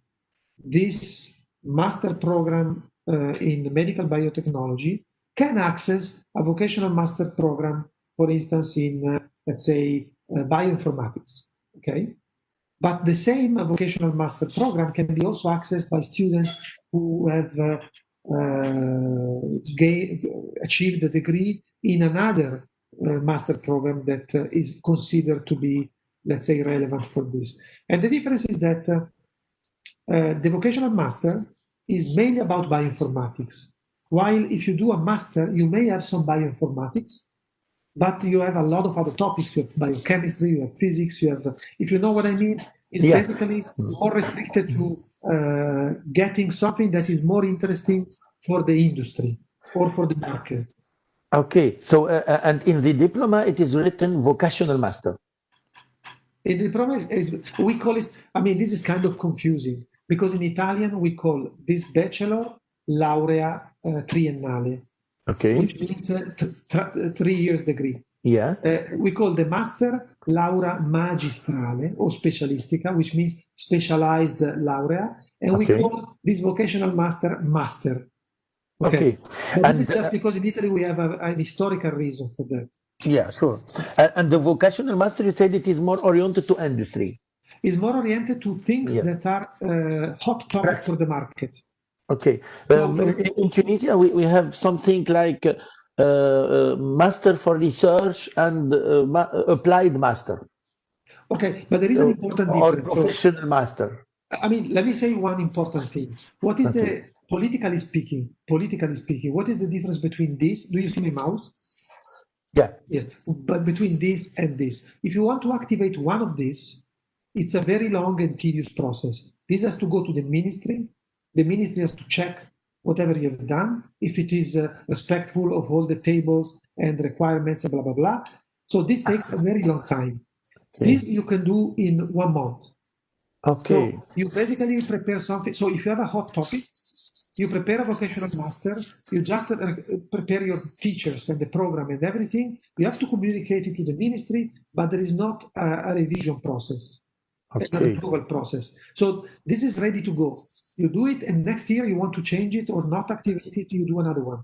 this master program in medical biotechnology can access a vocational master program, for instance, in, let's say, bioinformatics, okay? But the same vocational master program can be also accessed by students who have achieved a degree in another master program that is considered to be, let's say, relevant for this. And the difference is that the vocational master is mainly about bioinformatics. While if you do a master, you may have some bioinformatics, but you have a lot of other topics. You have biochemistry, you have physics, you have, if you know what I mean, it's basically more restricted to getting something that is more interesting for the industry or for the market. Okay, so and in the diploma, it is written vocational master. In the diploma is, we call it, I mean, this is kind of confusing because in Italian we call this bachelor laurea triennale, Okay. which means 3 years degree. Yeah. We call the master laurea magistrale or specialistica, which means specialized laurea, and we call this vocational master master. Okay. But this is just because in Italy we have an historical reason for that. Yeah, sure. And the vocational master, you said it is more oriented to industry. Is more oriented to things that are hot topic for the market. Okay. In Tunisia, we have something like master for research and applied master. Okay, but there is an important difference. Or professional master. I mean, let me say one important thing. What is the, politically speaking, what is the difference between this? Do you see my mouse? Yeah. Yes, but between this and this. If you want to activate one of these, it's a very long and tedious process. This has to go to the ministry. The ministry has to check whatever you have done, if it is respectful of all the tables and requirements and blah, blah, blah. So this takes a very long time. This you can do in 1 month. Okay. So you basically prepare something. So if you have a hot topic, you prepare a vocational master, you just prepare your teachers and the program and everything. You have to communicate it to the ministry, but there is not a revision process, an approval process. So this is ready to go. You do it, and next year you want to change it or not activate it, you do another one.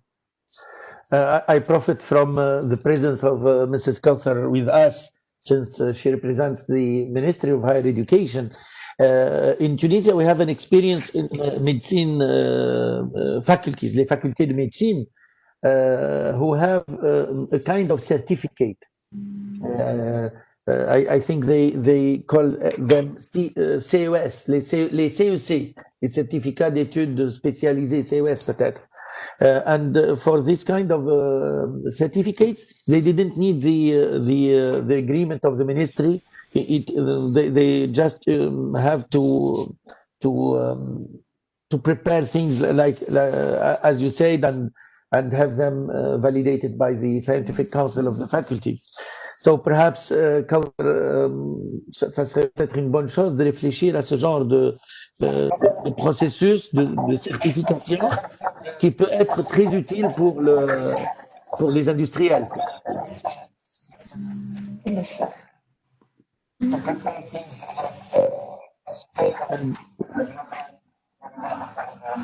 I profit from the presence of Mrs. Kauthar with us, since she represents the Ministry of Higher Education. In Tunisia, we have an experience in medicine faculties, les facultés de médecine, who have a kind of certificate. I think they call them CES, les CEC, les certificats d'études spécialisées, CES peut-être. And for this kind of certificates, they didn't need the agreement of the ministry. They just have to prepare things like as you said, and have them validated by the scientific council of the faculty. So perhaps, ça serait peut-être une bonne chose de réfléchir à ce genre de processus de certification qui peut être très utile pour les industriels.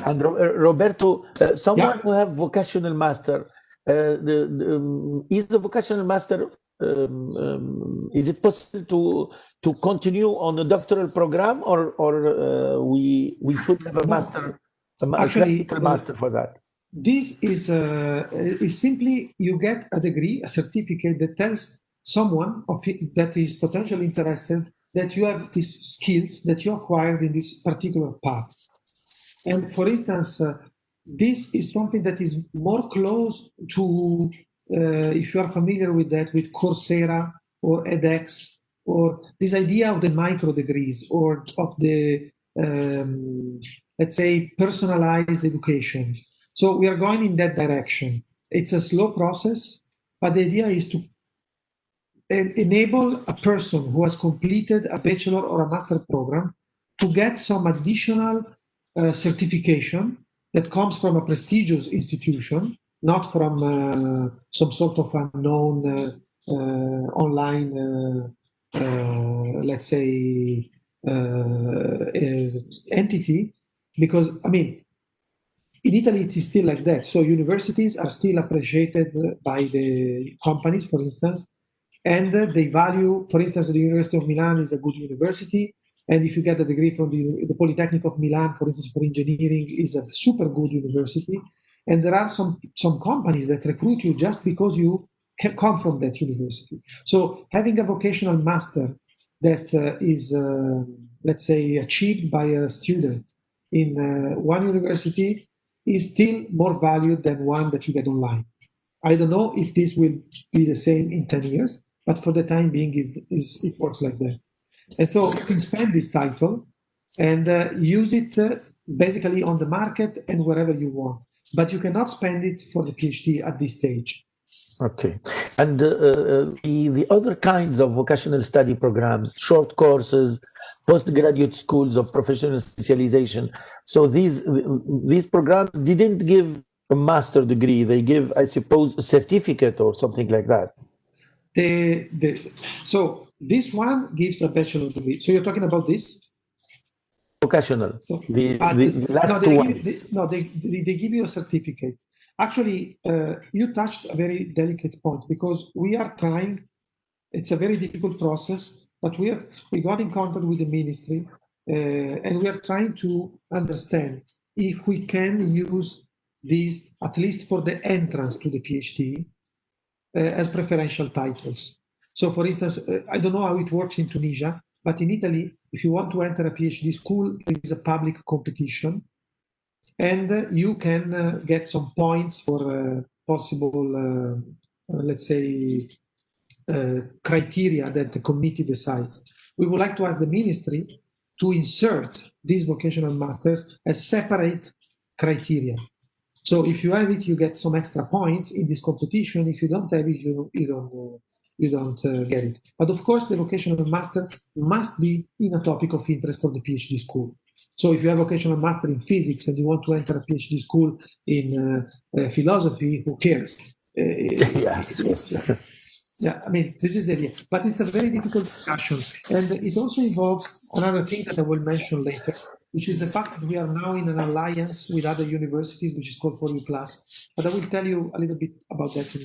And Roberto, someone who have vocational master, is the vocational master, is it possible to continue on a doctoral program, or we should have a master, a classical master for that? This is simply you get a degree, a certificate that tells someone that is potentially interested that you have these skills that you acquired in this particular path. And for instance, this is something that is more close to, if you are familiar with that, with Coursera or edX, or this idea of the micro degrees or of the, let's say, personalized education. So we are going in that direction. It's a slow process, but the idea is to enable a person who has completed a bachelor or a master program to get some additional certification that comes from a prestigious institution, not from some sort of unknown online, let's say, entity. Because, I mean, in Italy, it is still like that. So universities are still appreciated by the companies, for instance, and they value, for instance, the University of Milan is a good university. And if you get a degree from the Polytechnic of Milan, for instance, for engineering, is a super good university. And there are some companies that recruit you just because you can come from that university. So having a vocational master that is, let's say, achieved by a student in one university is still more valued than one that you get online. I don't know if this will be the same in 10 years, but for the time being, it works like that. And so you can spend this title and use it basically on the market and wherever you want, but you cannot spend it for the PhD at this stage. Okay. And the other kinds of vocational study programs, short courses, postgraduate schools of professional specialization. So these programs didn't give a master degree. They give, I suppose, a certificate or something like that. So this one gives a bachelor degree. So you're talking about this? Vocational. So, The last two ones. They give you a certificate. Actually, you touched a very delicate point because we are trying, it's a very difficult process, but we got in contact with the ministry and we are trying to understand if we can use these, at least for the entrance to the PhD, as preferential titles. So for instance, I don't know how it works in Tunisia, but in Italy, if you want to enter a PhD school, there is a public competition and you can get some points for possible, let's say, criteria that the committee decides. We would like to ask the ministry to insert these vocational masters as separate criteria. So if you have it, you get some extra points in this competition. If you don't have it, you don't get it. But of course, the vocational master must be in a topic of interest for the PhD school. So if you have a vocational master in physics and you want to enter a PhD school in philosophy, who cares? Yeah, I mean, this is the idea. But it's a very difficult discussion. And it also involves another thing that I will mention later, which is the fact that we are now in an alliance with other universities, which is called 4U+. But I will tell you a little bit about that in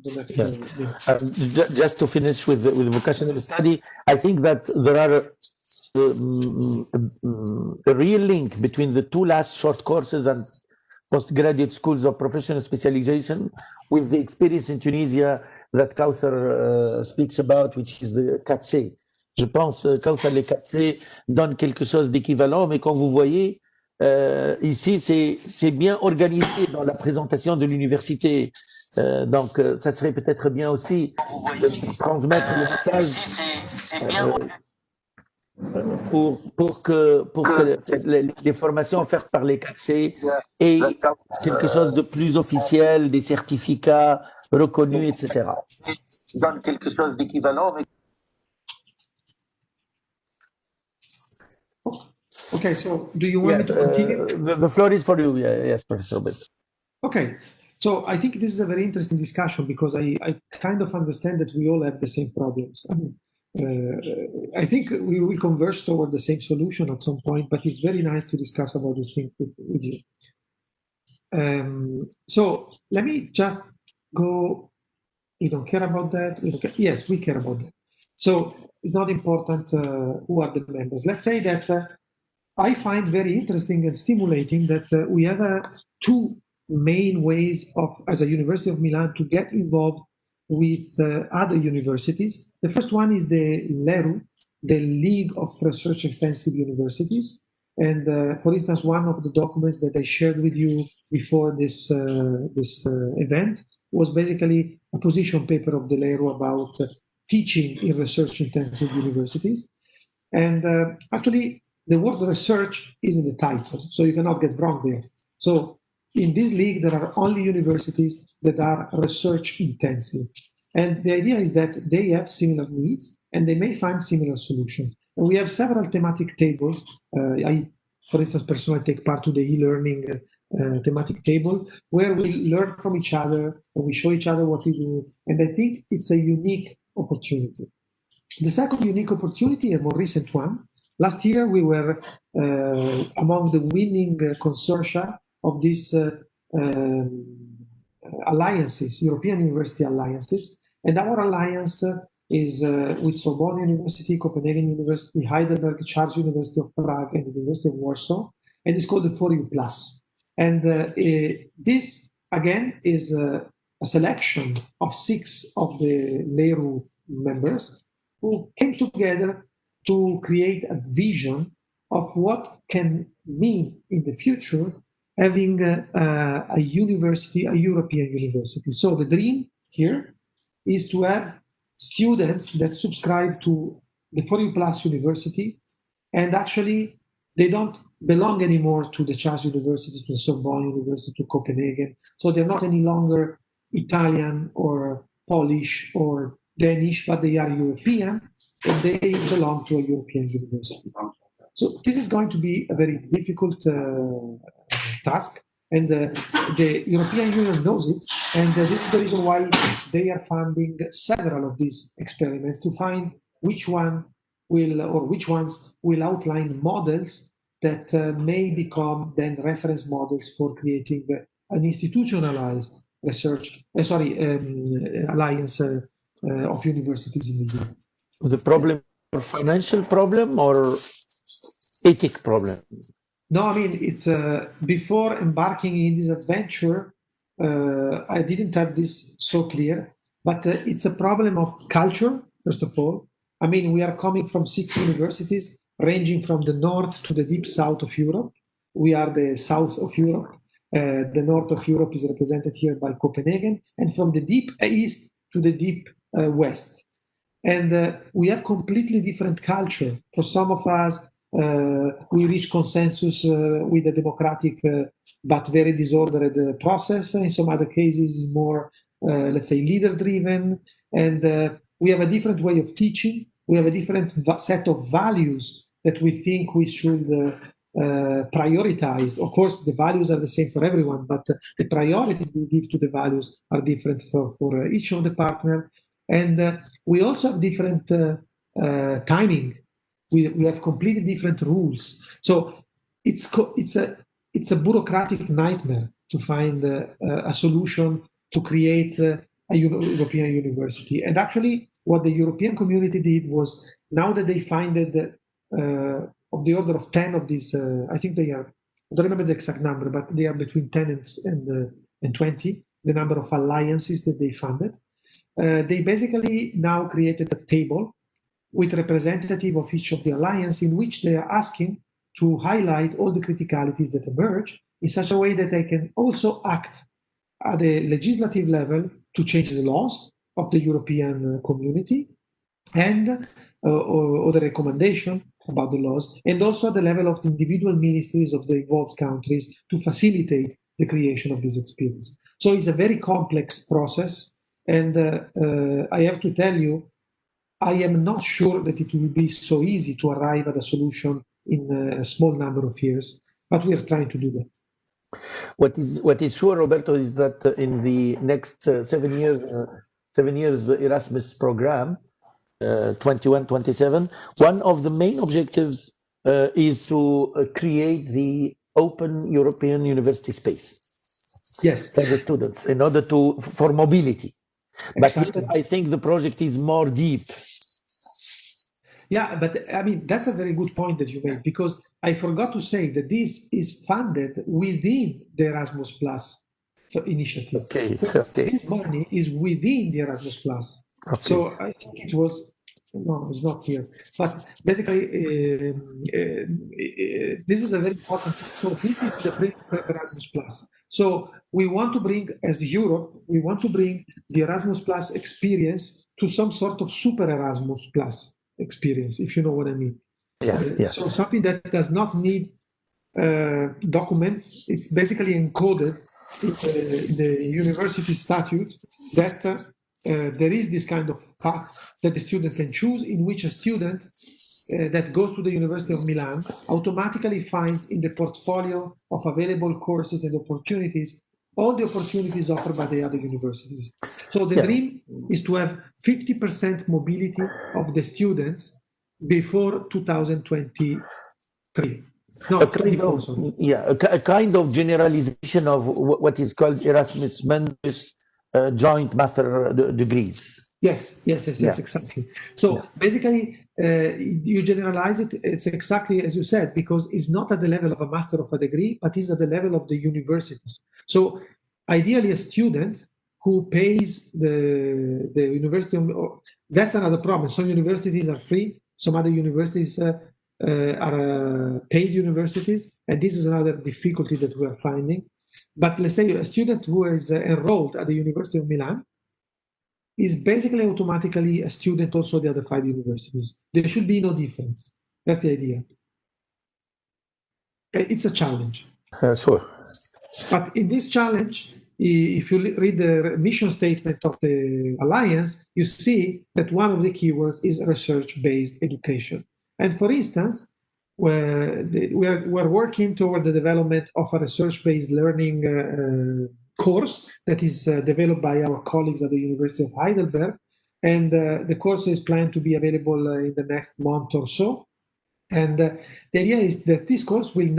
the next minute. Just to finish with vocational study, I think that there are a real link between the two last short courses and postgraduate schools of professional specialization with the experience in Tunisia that Kauthar speaks about, which is the 4C. Je pense, Kauthar, les 4C donnent quelque chose d'équivalent, mais comme vous voyez, ici, c'est bien organisé dans la présentation de l'université. Donc, ça serait peut-être bien aussi de transmettre le message pour que les formations offertes par les 4C aient quelque chose de plus officiel, des certificats reconnus, etc. Donne quelque chose d'équivalent. Okay, so do you want me to continue? The floor is for you. Yes, Professor Bed. Okay, so I think this is a very interesting discussion because I kind of understand that we all have the same problems. I mean, I think we will converge toward the same solution at some point, but it's very nice to discuss about this thing with you. So let me just go. You don't care about that? Yes, we care about that. So it's not important who are the members. Let's say that I find very interesting and stimulating that we have two main ways of, as a University of Milan, to get involved with other universities. The first one is the LERU, the League of Research Extensive Universities. And for instance, one of the documents that I shared with you before this event was basically a position paper of the LERU about teaching in research-intensive universities. And actually, the word research is in the title, so you cannot get wrong there. So in this league, there are only universities that are research-intensive. And the idea is that they have similar needs and they may find similar solutions. And we have several thematic tables. I, for instance, personally take part to the e-learning thematic table where we learn from each other and we show each other what we do. And I think it's a unique opportunity. The second unique opportunity, a more recent one, last year we were among the winning consortia of these alliances, European University Alliances. And our alliance is with Sorbonne University, Copenhagen University, Heidelberg, Charles University of Prague, and the University of Warsaw, and it's called the 4U Plus. And this, again, is a selection of 6 of the LERU members who came together to create a vision of what can mean in the future having a university, a European university. So the dream here is to have students that subscribe to the 4U Plus University, and actually they don't belong anymore to the Charles University, to the Sorbonne University, to Copenhagen. So they're not any longer Italian or Polish or Danish, but they are European, and they belong to a European university. So this is going to be a very difficult task, and the European Union knows it, and this is the reason why they are funding several of these experiments to find which one will, or which ones will outline models that may become then reference models for creating an institutionalized research, alliance of universities in the EU. The problem, or financial problem, or ethic problem? No, I mean, it's before embarking in this adventure, I didn't have this so clear, but it's a problem of culture, first of all. I mean, we are coming from 6 universities, ranging from the north to the deep south of Europe. We are the south of Europe. The north of Europe is represented here by Copenhagen, and from the deep east to the deep west. And we have completely different culture. For some of us, we reach consensus with a democratic but very disordered process. In some other cases, it's more, let's say, leader-driven. And we have a different way of teaching. We have a different set of values that we think we should prioritize. Of course, the values are the same for everyone, but the priority we give to the values are different for each of the partner. And we also have different timing. We have completely different rules. So it's a bureaucratic nightmare to find a solution to create a European university. And actually, what the European community did was, now that they find that of the order of 10 of these, I think they are, I don't remember the exact number, but they are between 10 and 20, the number of alliances that they funded. They basically now created a table with representative of each of the alliance, in which they are asking to highlight all the criticalities that emerge in such a way that they can also act at the legislative level to change the laws of the European community, and or the recommendation about the laws, and also at the level of the individual ministries of the involved countries to facilitate the creation of this experience. So it's a very complex process, and I have to tell you, I am not sure that it will be so easy to arrive at a solution in a small number of years, but we are trying to do that. What is sure, Roberto, is that in the next 7 years Erasmus program, 21-27, one of the main objectives is to create the open European university space. Yes, for the students, in order for mobility. exactly. But here I think the project is more deep. Yeah, but I mean, that's a very good point that you made, because I forgot to say that this is funded within the Erasmus Plus initiative. Okay. This money is within the Erasmus Plus. Okay. So I think it was, no, it's not here. But basically, this is a very important. So this is the principle of Erasmus Plus. So we want to bring, as Europe, we want to bring the Erasmus Plus experience to some sort of super Erasmus Plus experience, if you know what I mean. Yeah. So something that does not need documents. It's basically encoded in the university statute that there is this kind of path that the student can choose, in which a student that goes to the University of Milan automatically finds in the portfolio of available courses and opportunities all the opportunities offered by the other universities. So the dream is to have 50% mobility of the students before 2023. No, a kind of generalization of what is called Erasmus Mundus joint master degrees. Yes, exactly. So basically, you generalize it. It's exactly as you said, because it's not at the level of a master of a degree, but it's at the level of the universities. So ideally, a student who pays the university, that's another problem. Some universities are free. Some other universities are paid universities, and this is another difficulty that we are finding. But let's say a student who is enrolled at the University of Milan is basically automatically a student also at the other 5 universities. There should be no difference. That's the idea. It's a challenge. Sure. But in this challenge, if you read the mission statement of the Alliance, you see that one of the keywords is research-based education. And for instance, we're working toward the development of a research-based learning course that is developed by our colleagues at the University of Heidelberg. And the course is planned to be available in the next month or so. And the idea is that this course will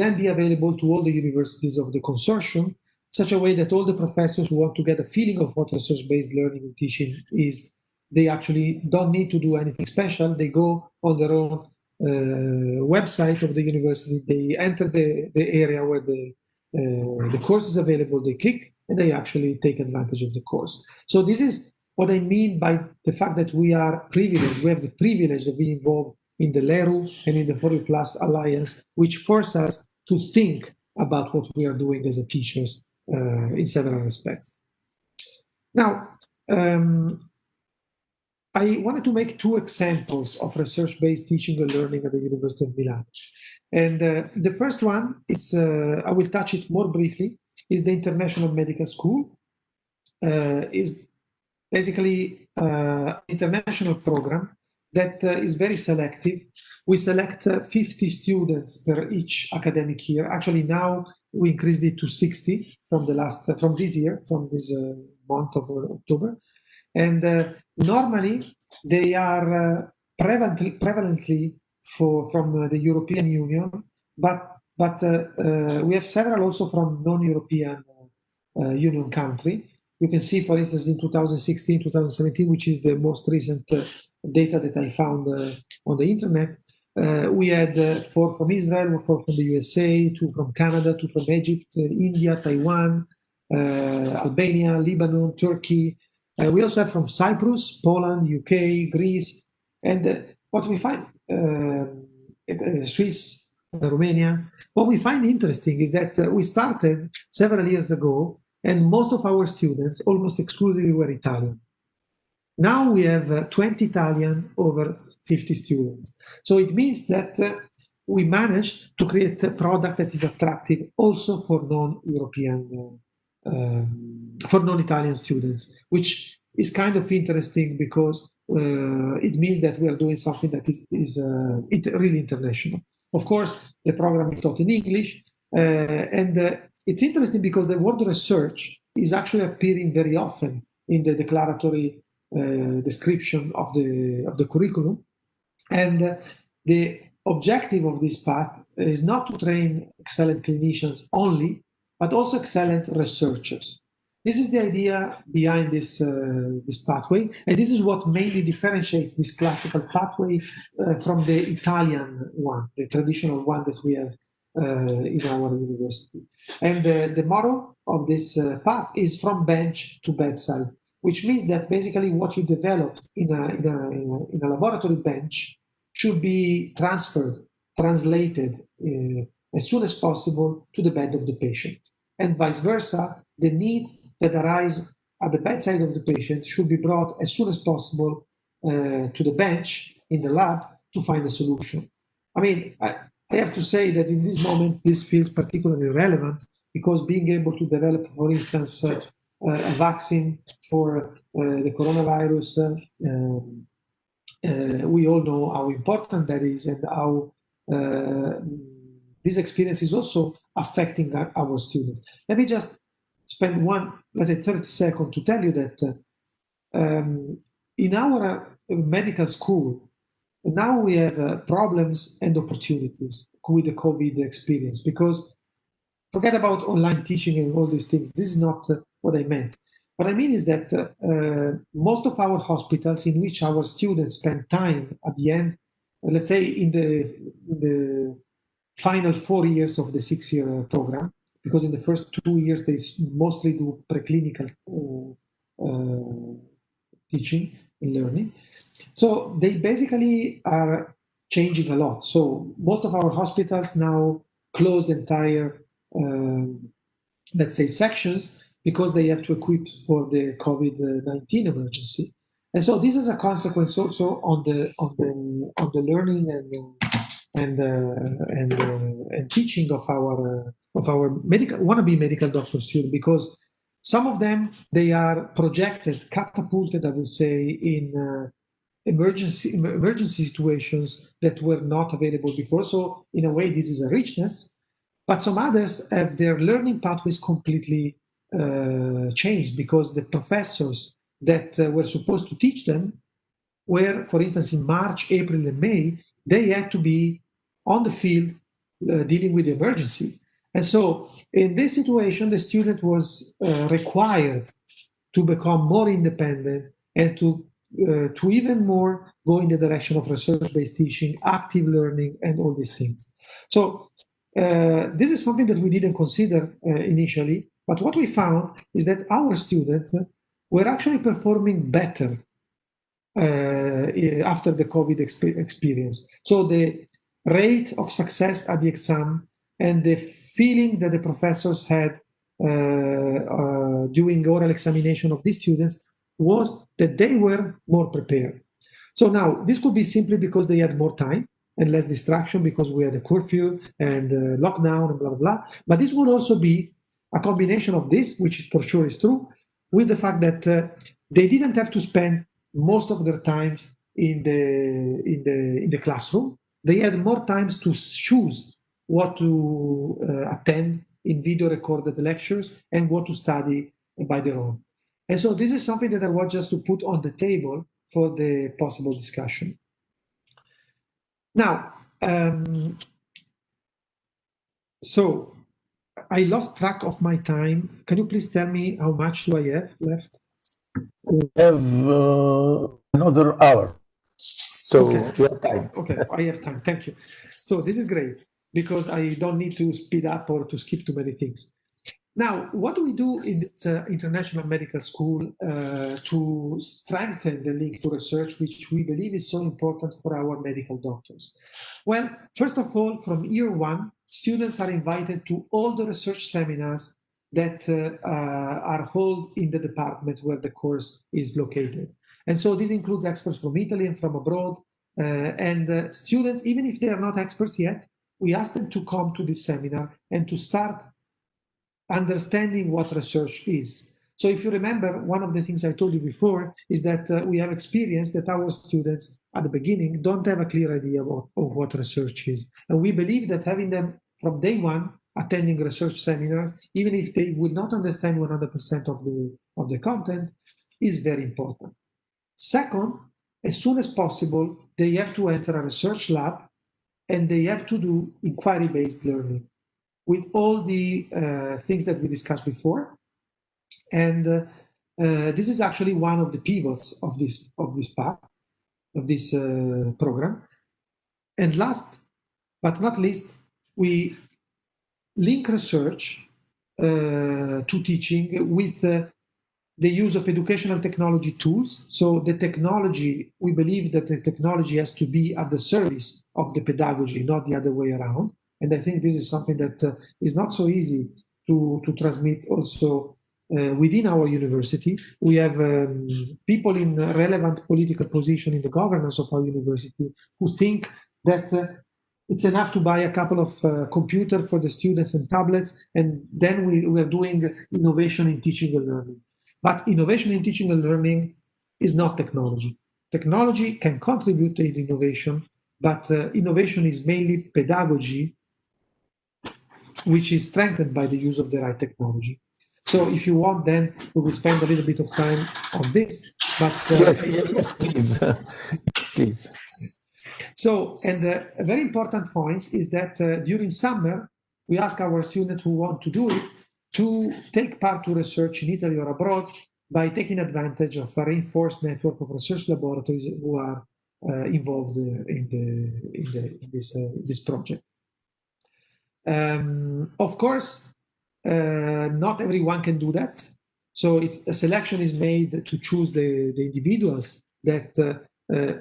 then be available to all the universities of the consortium, such a way that all the professors who want to get a feeling of what research-based learning and teaching is, they actually don't need to do anything special. They go on their own website of the university, they enter the area where the course is available, they click, and they actually take advantage of the course. So this is what I mean by the fact that we are privileged. We have the privilege of being involved in the LERU and in the 40 Plus Alliance, which force us to think about what we are doing as a teachers in several respects. Now, I wanted to make 2 examples of research-based teaching and learning at the University of Milan. And the first one, I will touch it more briefly, is the International Medical School. Is basically an international program that is very selective. We select 50 students per each academic year. Actually, now we increased it to 60 from this year, from this month of October. And normally they are prevalently from the European Union, but we have several also from non-European Union country. You can see, for instance, in 2016, 2017, which is the most recent data that I found on the internet, we had 4 from Israel, 4 from the USA, 2 from Canada, 2 from Egypt, India, Taiwan, Albania, Lebanon, Turkey. We also have from Cyprus, Poland, UK, Greece, and what we find, Swiss, Romania. What we find interesting is that we started several years ago, and most of our students, almost exclusively, were Italian. Now we have 20 Italian over 50 students. So it means that we managed to create a product that is attractive also for non-European, for non-Italian students, which is kind of interesting because it means that we are doing something that is really international. Of course, the program is taught in English, and it's interesting because the word research is actually appearing very often in the declaratory description of the curriculum. And the objective of this path is not to train excellent clinicians only, but also excellent researchers. This is the idea behind this pathway, and this is what mainly differentiates this classical pathway from the Italian one, the traditional one that we have in our university. And the motto of this path is from bench to bedside, which means that basically what you developed in a laboratory bench should be translated as soon as possible to the bed of the patient. And vice versa, the needs that arise at the bedside of the patient should be brought as soon as possible to the bench in the lab to find a solution. I mean, I have to say that in this moment, this feels particularly relevant because being able to develop, for instance, a vaccine for the coronavirus, we all know how important that is and how this experience is also affecting our students. Let me just spend 30 seconds to tell you that in our medical school, now we have problems and opportunities with the COVID experience, because forget about online teaching and all these things. This is not what I meant. What I mean is that most of our hospitals in which our students spend time at the end, let's say in the final 4 years of the 6-year program, because in the first 2 years they mostly do preclinical teaching and learning. So they basically are changing a lot. So most of our hospitals now close the entire, let's say, sections because they have to equip for the COVID-19 emergency. And so this is a consequence also on the learning and teaching of our wannabe medical doctor students, because some of them, they are projected, catapulted, I would say, in emergency situations that were not available before. So in a way, this is a richness. But some others have their learning pathways completely changed because the professors that were supposed to teach them were, for instance, in March, April, and May, they had to be on the field dealing with the emergency. And so in this situation, the student was required to become more independent and to even more go in the direction of research-based teaching, active learning, and all these things. So this is something that we didn't consider initially, but what we found is that our students were actually performing better after the COVID experience. So the rate of success at the exam and the feeling that the professors had during oral examination of these students was that they were more prepared. So now this could be simply because they had more time and less distraction because we had a curfew and lockdown and blah, blah, blah. But this would also be a combination of this, which for sure is true, with the fact that they didn't have to spend most of their times in the classroom. They had more times to choose what to attend in video recorded lectures and what to study by their own. And so this is something that I want just to put on the table for the possible discussion. Now, so I lost track of my time. Can you please tell me how much do I have left? We have another hour. So okay. you have time. Okay, I have time. Thank you. So this is great because I don't need to speed up or to skip too many things. Now, what do we do in the International Medical School to strengthen the link to research, which we believe is so important for our medical doctors? Well, first of all, from year one, students are invited to all the research seminars that are held in the department where the course is located. And so this includes experts from Italy and from abroad. And students, even if they are not experts yet, we ask them to come to this seminar and to start understanding what research is. So if you remember, one of the things I told you before is that we have experienced that our students at the beginning don't have a clear idea of what research is. And we believe that having them from day one attending research seminars, even if they will not understand 100% of the content, is very important. Second, as soon as possible, they have to enter a research lab and they have to do inquiry-based learning with all the things that we discussed before. And this is actually one of the pivots of this path, of this program. And last but not least, we link research to teaching with the use of educational technology tools. So the technology, we believe that the technology has to be at the service of the pedagogy, not the other way around. And I think this is something that is not so easy to transmit also within our university. We have people in relevant political position in the governance of our university who think that it's enough to buy a couple of computers for the students and tablets, and then we are doing innovation in teaching and learning. But innovation in teaching and learning is not technology. Technology can contribute to innovation, but innovation is mainly pedagogy, which is strengthened by the use of the right technology. So if you want, then we will spend a little bit of time on this. But yes, please. Please. So, and a very important point is that during summer, we ask our students who want to do it to take part to research in Italy or abroad, by taking advantage of a reinforced network of research laboratories who are involved in this project. Of course, not everyone can do that. So a selection is made to choose the individuals that,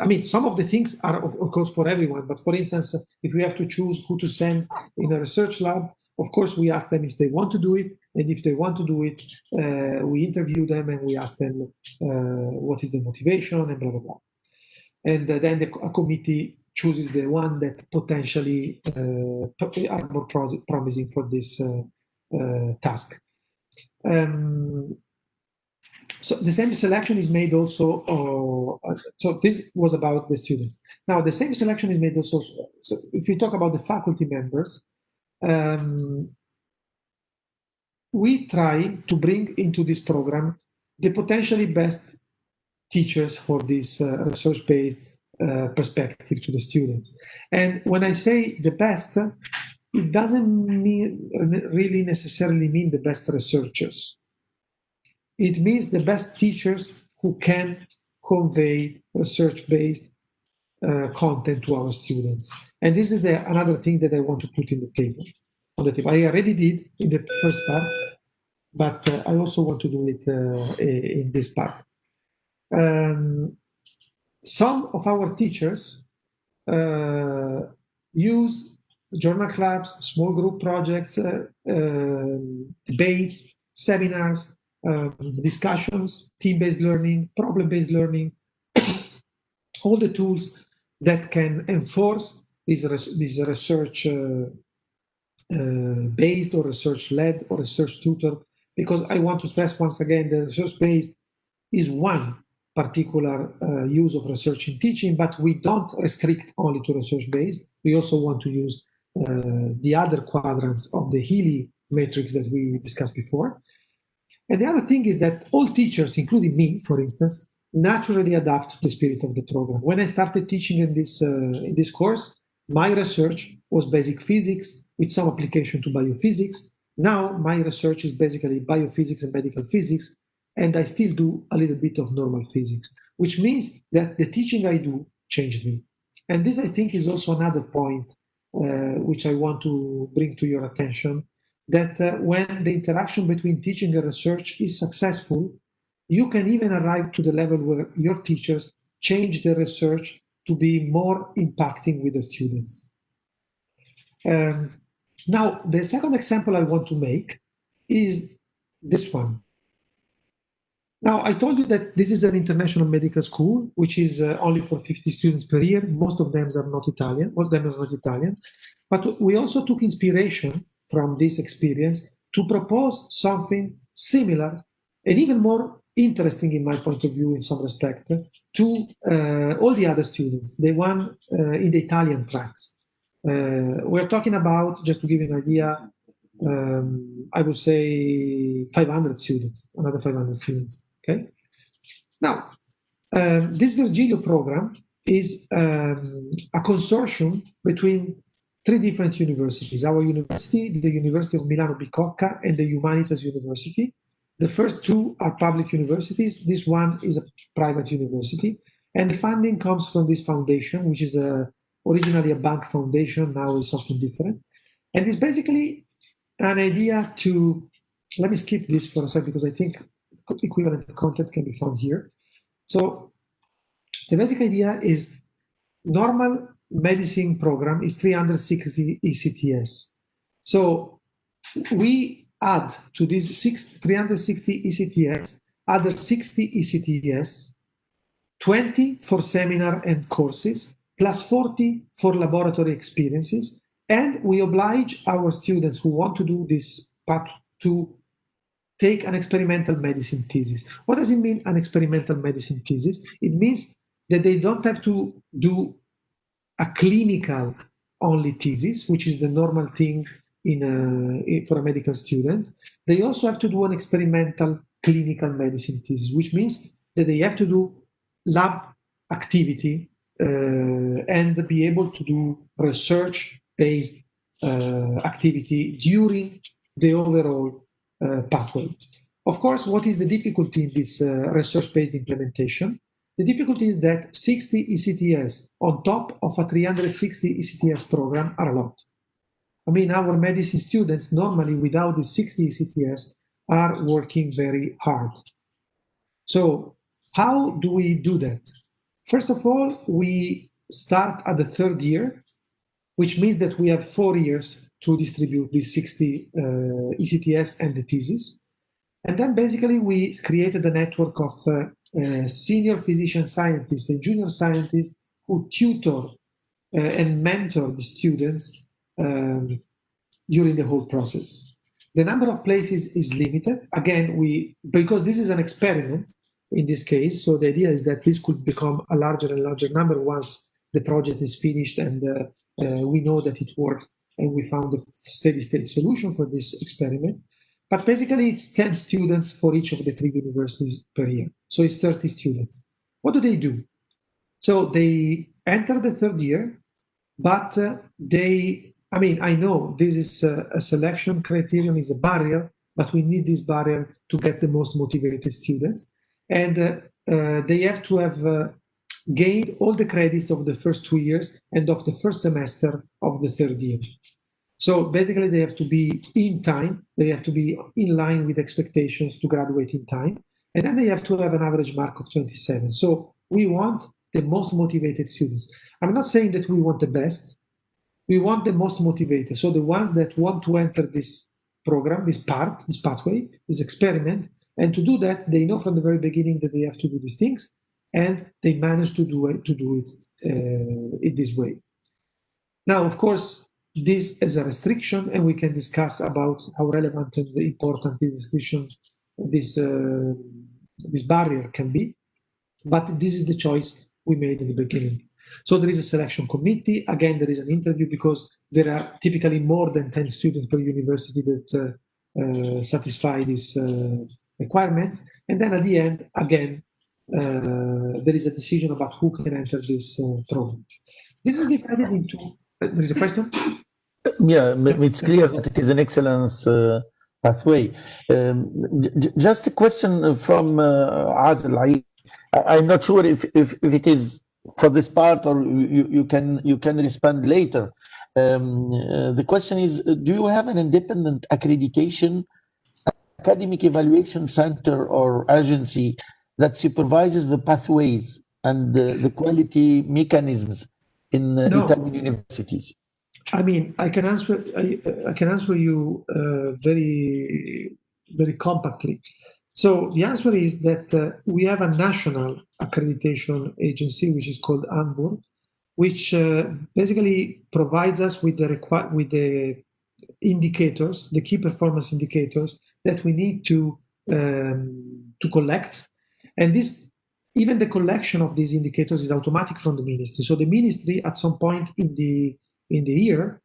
I mean, some of the things are of course for everyone, but for instance, if we have to choose who to send in a research lab, of course we ask them if they want to do it, and if they want to do it, we interview them and we ask them what is the motivation and blah, blah, blah. And then a committee chooses the one that potentially are more promising for this task. So the same selection is made also, so this was about the students. Now the same selection is made also, so if we talk about the faculty members, we try to bring into this program the potentially best teachers for this research-based perspective to the students. And when I say the best, it doesn't really necessarily mean the best researchers. It means the best teachers who can convey research-based content to our students. And this is another thing that I want to put in the table. On the table, I already did in the first part, but I also want to do it in this part. Some of our teachers use journal clubs, small group projects, debates, seminars, discussions, team-based learning, problem-based learning, all the tools that can enforce this research based or research-led or research tutor, because I want to stress once again that research-based is one particular use of research in teaching, but we don't restrict only to research-based. We also want to use the other quadrants of the Healy matrix that we discussed before. And the other thing is that all teachers, including me, for instance, naturally adapt to the spirit of the program. When I started teaching in this course, my research was basic physics with some application to biophysics. Now my research is basically biophysics and medical physics, and I still do a little bit of normal physics, which means that the teaching I do changed me. And this, I think, is also another point which I want to bring to your attention, that when the interaction between teaching and research is successful, you can even arrive to the level where your teachers change the research to be more impacting with the students. Now, the second example I want to make is this one. Now, I told you that this is an international medical school, which is only for 50 students per year. Most of them are not Italian. But we also took inspiration from this experience to propose something similar and even more interesting, in my point of view, in some respect, to all the other students, the one in the Italian tracks. We're talking about, just to give you an idea, I would say 500 students, another 500 students. Okay. Now, this Virgilio program is a consortium between three different universities: our university, the University of Milano Bicocca, and the Humanitas University. The first two are public universities. This one is a private university, and the funding comes from this foundation, which is originally a bank foundation, now is something different. And it's basically an idea to, let me skip this for a second because I think equivalent content can be found here. So the basic idea is normal medicine program is 360 ECTS. So we add to this 360 ECTS, other 60 ECTS, 20 for seminar and courses, plus 40 for laboratory experiences. And we oblige our students who want to do this part to take an experimental medicine thesis. What does it mean, an experimental medicine thesis? It means that they don't have to do a clinical only thesis, which is the normal thing for a medical student. They also have to do an experimental clinical medicine thesis, which means that they have to do lab activity and be able to do research-based activity during the overall pathway. of course, what is the difficulty in this research-based implementation? The difficulty is that 60 ECTS on top of a 360 ECTS program are a lot. I mean, our medicine students normally without the 60 ECTS are working very hard. So how do we do that? First of all, we start at the third year, which means that we have 4 years to distribute the 60 ECTS and the thesis. And then basically we created a network of senior physician scientists and junior scientists who tutor and mentor the students during the whole process. The number of places is limited. Again, because this is an experiment in this case, so the idea is that this could become a larger and larger number once the project is finished and we know that it worked and we found a steady state solution for this experiment. But basically it's 10 students for each of the 3 universities per year. So it's 30 students. What do? So they enter the third year, but I know this is a selection criterion, is a barrier, but we need this barrier to get the most motivated students. And they have to have gained all the credits of the first 2 years and of the first semester of the third year. So basically they have to be in time, they have to be in line with expectations to graduate in time, and then they have to have an average mark of 27. So we want the most motivated students. I'm not saying that we want the best, we want the most motivated. So the ones that want to enter this program, this pathway, this experiment, and to do that, they know from the very beginning that they have to do these things, and they manage to do it in this way. Now, of course, this is a restriction, and we can discuss about how relevant and important this barrier can be. But this is the choice we made in the beginning. So there is a selection committee. Again, there is an interview because there are typically more than 10 students per university that satisfy these requirements. And then at the end, again, there is a decision about who can enter this program. This is divided into. There is a question? Yeah, it's clear that it is an excellence pathway. Just a question from Azil. I'm not sure if it is for this part or you can respond later. The question is, do you have an independent accreditation, academic evaluation center or agency that supervises the pathways and the quality mechanisms in Italian universities? I mean, I can answer you very, very compactly. So the answer is that we have a national accreditation agency, which is called ANVUR, which basically provides us with the indicators, the key performance indicators that we need to collect, and even the collection of these indicators is automatic from the ministry. So the ministry, at some point in the year,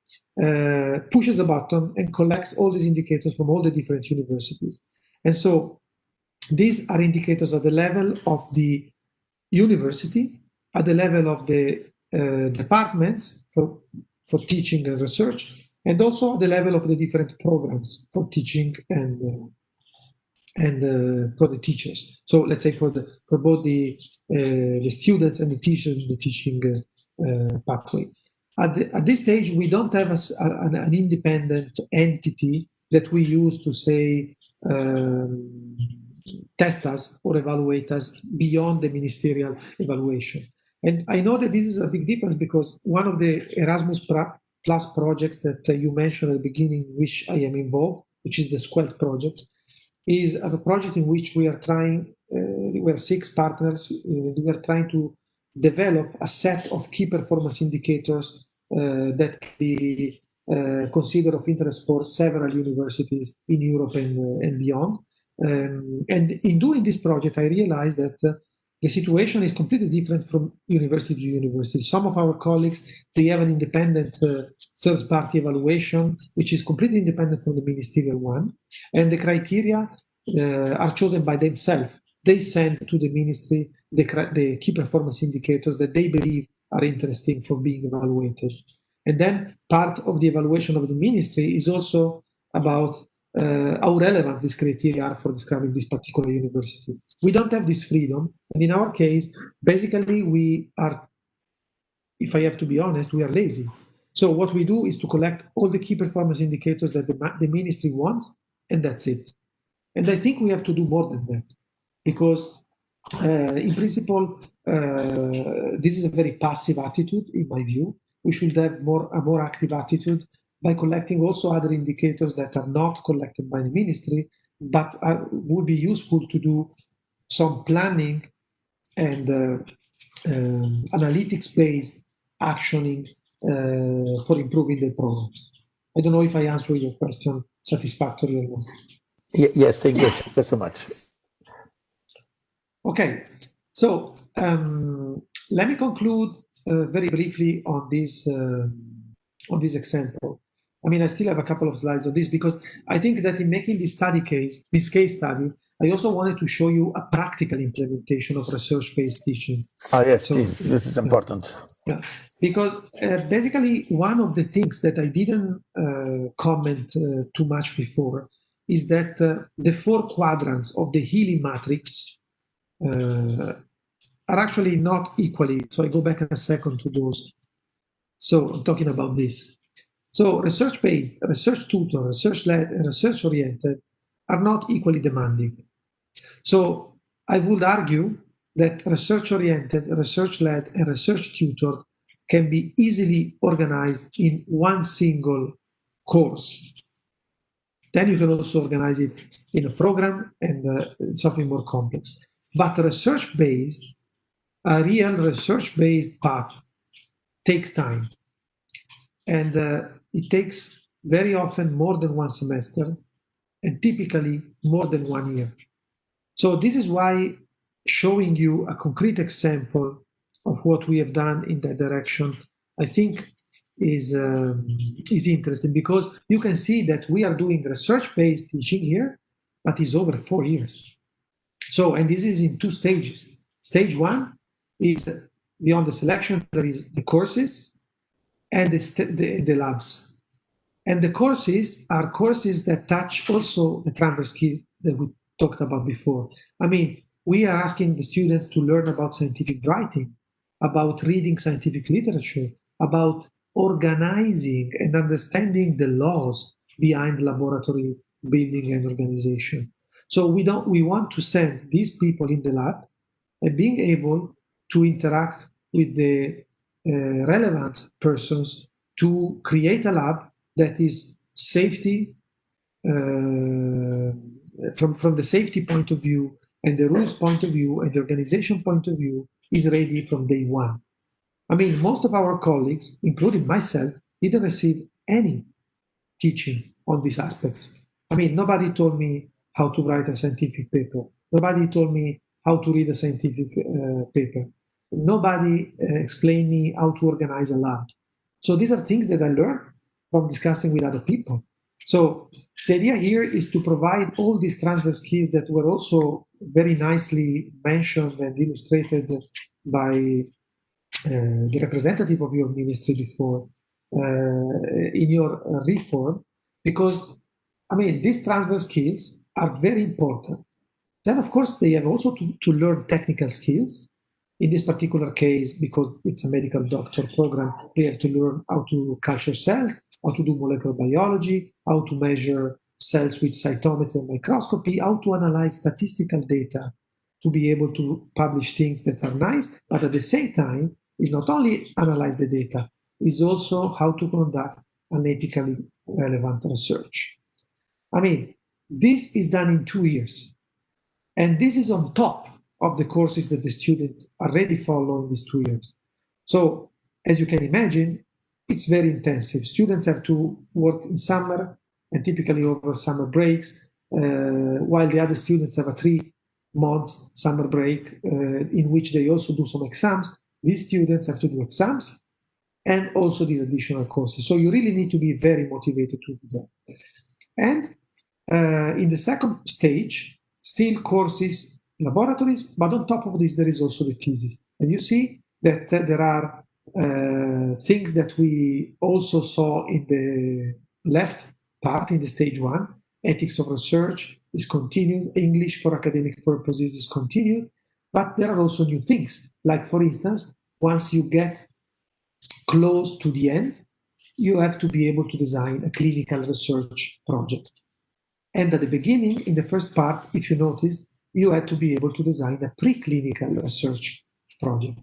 pushes a button and collects all these indicators from all the different universities, and so these are indicators at the level of the university, at the level of the departments for teaching and research, and also at the level of the different programs for teaching and for the teachers. So let's say for both the students and the teachers in the teaching pathway. At this stage, we don't have an independent entity that we use to say test us or evaluate us beyond the ministerial evaluation. And I know that this is a big difference because one of the Erasmus Plus projects that you mentioned at the beginning, which I am involved, which is the SQUELT project, is a project in which we are trying, we are 6 partners, we are trying to develop a set of key performance indicators that can be considered of interest for several universities in Europe and beyond. And in doing this project, I realized that the situation is completely different from university to university. Some of our colleagues, they have an independent third-party evaluation, which is completely independent from the ministerial one. And the criteria are chosen by themselves. They send to the ministry the key performance indicators that they believe are interesting for being evaluated. And then part of the evaluation of the ministry is also about how relevant these criteria are for describing this particular university. We don't have this freedom. And in our case, basically, we are, if I have to be honest, we are lazy. So what we do is to collect all the key performance indicators that the ministry wants, and that's it. And I think we have to do more than that, because in principle, this is a very passive attitude, in my view. We should have a more active attitude by collecting also other indicators that are not collected by the ministry, but would be useful to do some planning and analytics-based actioning for improving the programs. I don't know if I answered your question satisfactorily or not. Yes, thank you so much. Okay, so let me conclude very briefly on this example. I mean, I still have a couple of slides on this because I think that in making this case study, I also wanted to show you a practical implementation of research-based teaching. Yes, please. This is important. Yeah, because basically one of the things that I didn't comment too much before is that the 4 quadrants of the Healy matrix are actually not equally. So I go back in a second to those. So I'm talking about this. So research-based, research tutor, research-led, and research-oriented are not equally demanding. So I would argue that research-oriented, research-led, and research tutor can be easily organized in one single course. Then you can also organize it in a program and something more complex. But research-based, a real research-based path takes time. And it takes very often more than one semester and typically more than 1 year. So this is why showing you a concrete example of what we have done in that direction, I think is interesting, because you can see that we are doing research-based teaching here, but it's over 4 years. So, and this is in 2 stages. Stage 1 is beyond the selection, there is the courses and the labs. And the courses are courses that touch also the transfer skills that we talked about before. I mean, we are asking the students to learn about scientific writing, about reading scientific literature, about organizing and understanding the laws behind laboratory building and organization. So we want to send these people in the lab and being able to interact with the relevant persons to create a lab that is safety from the safety point of view and the rules point of view and the organization point of view is ready from day one. I mean, most of our colleagues, including myself, didn't receive any teaching on these aspects. I mean, nobody told me how to write a scientific paper. Nobody told me how to read a scientific paper. Nobody explained me how to organize a lab. So these are things that I learned from discussing with other people. So the idea here is to provide all these transfer skills that were also very nicely mentioned and illustrated by the representative of your ministry before in your reform, because, I mean, these transfer skills are very important. Then, of course, they have also to learn technical skills. In this particular case, because it's a medical doctor program, they have to learn how to culture cells, how to do molecular biology, how to measure cells with cytometry and microscopy, how to analyze statistical data to be able to publish things that are nice, but at the same time, is not only analyze the data, is also how to conduct an ethically relevant research. I mean, this is done in 2 years. And this is on top of the courses that the students already follow in these 2 years. So, as you can imagine, it's very intensive. Students have to work in summer and typically over summer breaks, while the other students have a 3 months summer break in which they also do some exams. These students have to do exams and also these additional courses. So you really need to be very motivated to do that. And in the second stage, still courses, laboratories, but on top of this, there is also the thesis. And you see that there are things that we also saw in the left part, in the stage 1, ethics of research is continued, English for academic purposes is continued, but there are also new things. Like, for instance, once you get close to the end, you have to be able to design a clinical research project. And at the beginning, in the first part, if you notice, you had to be able to design a preclinical research project.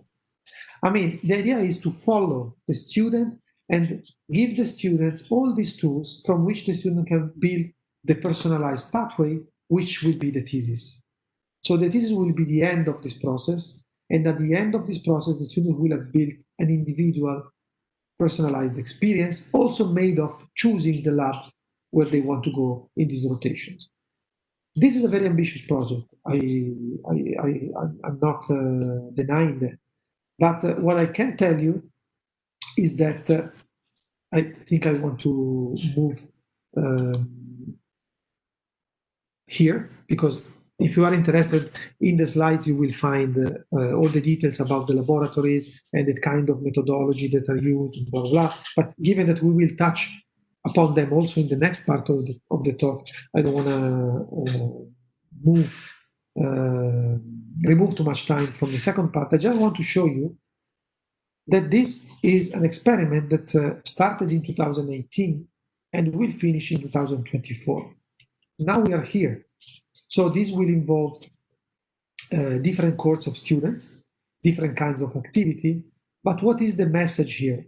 I mean, the idea is to follow the student and give the students all these tools from which the student can build the personalized pathway, which will be the thesis. So the thesis will be the end of this process. And at the end of this process, the student will have built an individual personalized experience, also made of choosing the lab where they want to go in these rotations. This is a very ambitious project. I'm not denying that. But what I can tell you is that I think I want to move here, because if you are interested in the slides, you will find all the details about the laboratories and the kind of methodology that are used, blah, blah, blah. But given that we will touch upon them also in the next part of the talk, I don't want to remove too much time from the second part. I just want to show you that this is an experiment that started in 2018 and will finish in 2024. Now we are here. So this will involve different cohorts of students, different kinds of activity. But what is the message here?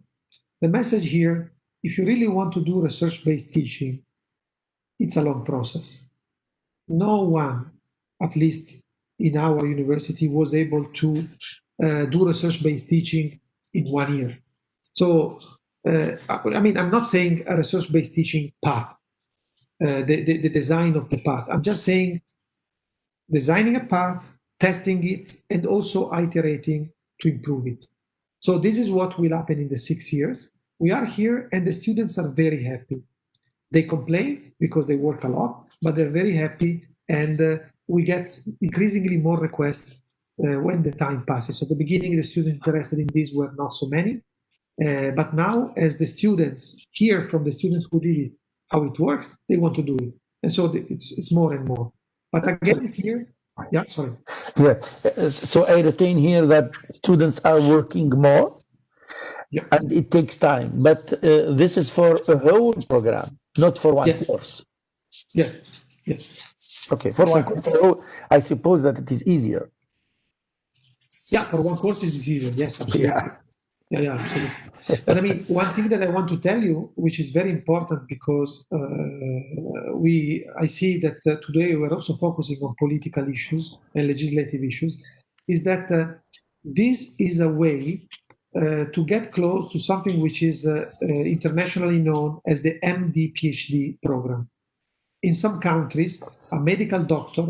The message here, if you really want to do research-based teaching, it's a long process. No one, at least in our university, was able to do research-based teaching in 1 year. So, I mean, I'm not saying a research-based teaching path, the design of the path. I'm just saying designing a path, testing it, and also iterating to improve it. So this is what will happen in the 6 years. We are here and the students are very happy. They complain because they work a lot, but they're very happy, and we get increasingly more requests when the time passes. So at the beginning, the students interested in this were not so many, but now as the students hear from the students who did it how it works, they want to do it. And so it's more and more. But again here, yeah, sorry. Yeah. So I retain here that students are working more, Yeah. and it takes time. But this is for a whole program, not for one Yes. course. Yes, yes. Okay, for one course. So I suppose that it is easier. Yeah, for one course it's easier. Yes, absolutely. Yeah, absolutely. But I mean, one thing that I want to tell you, which is very important, because I see that today we're also focusing on political issues and legislative issues, is that this is a way to get close to something which is internationally known as the MD PhD program. In some countries, a medical doctor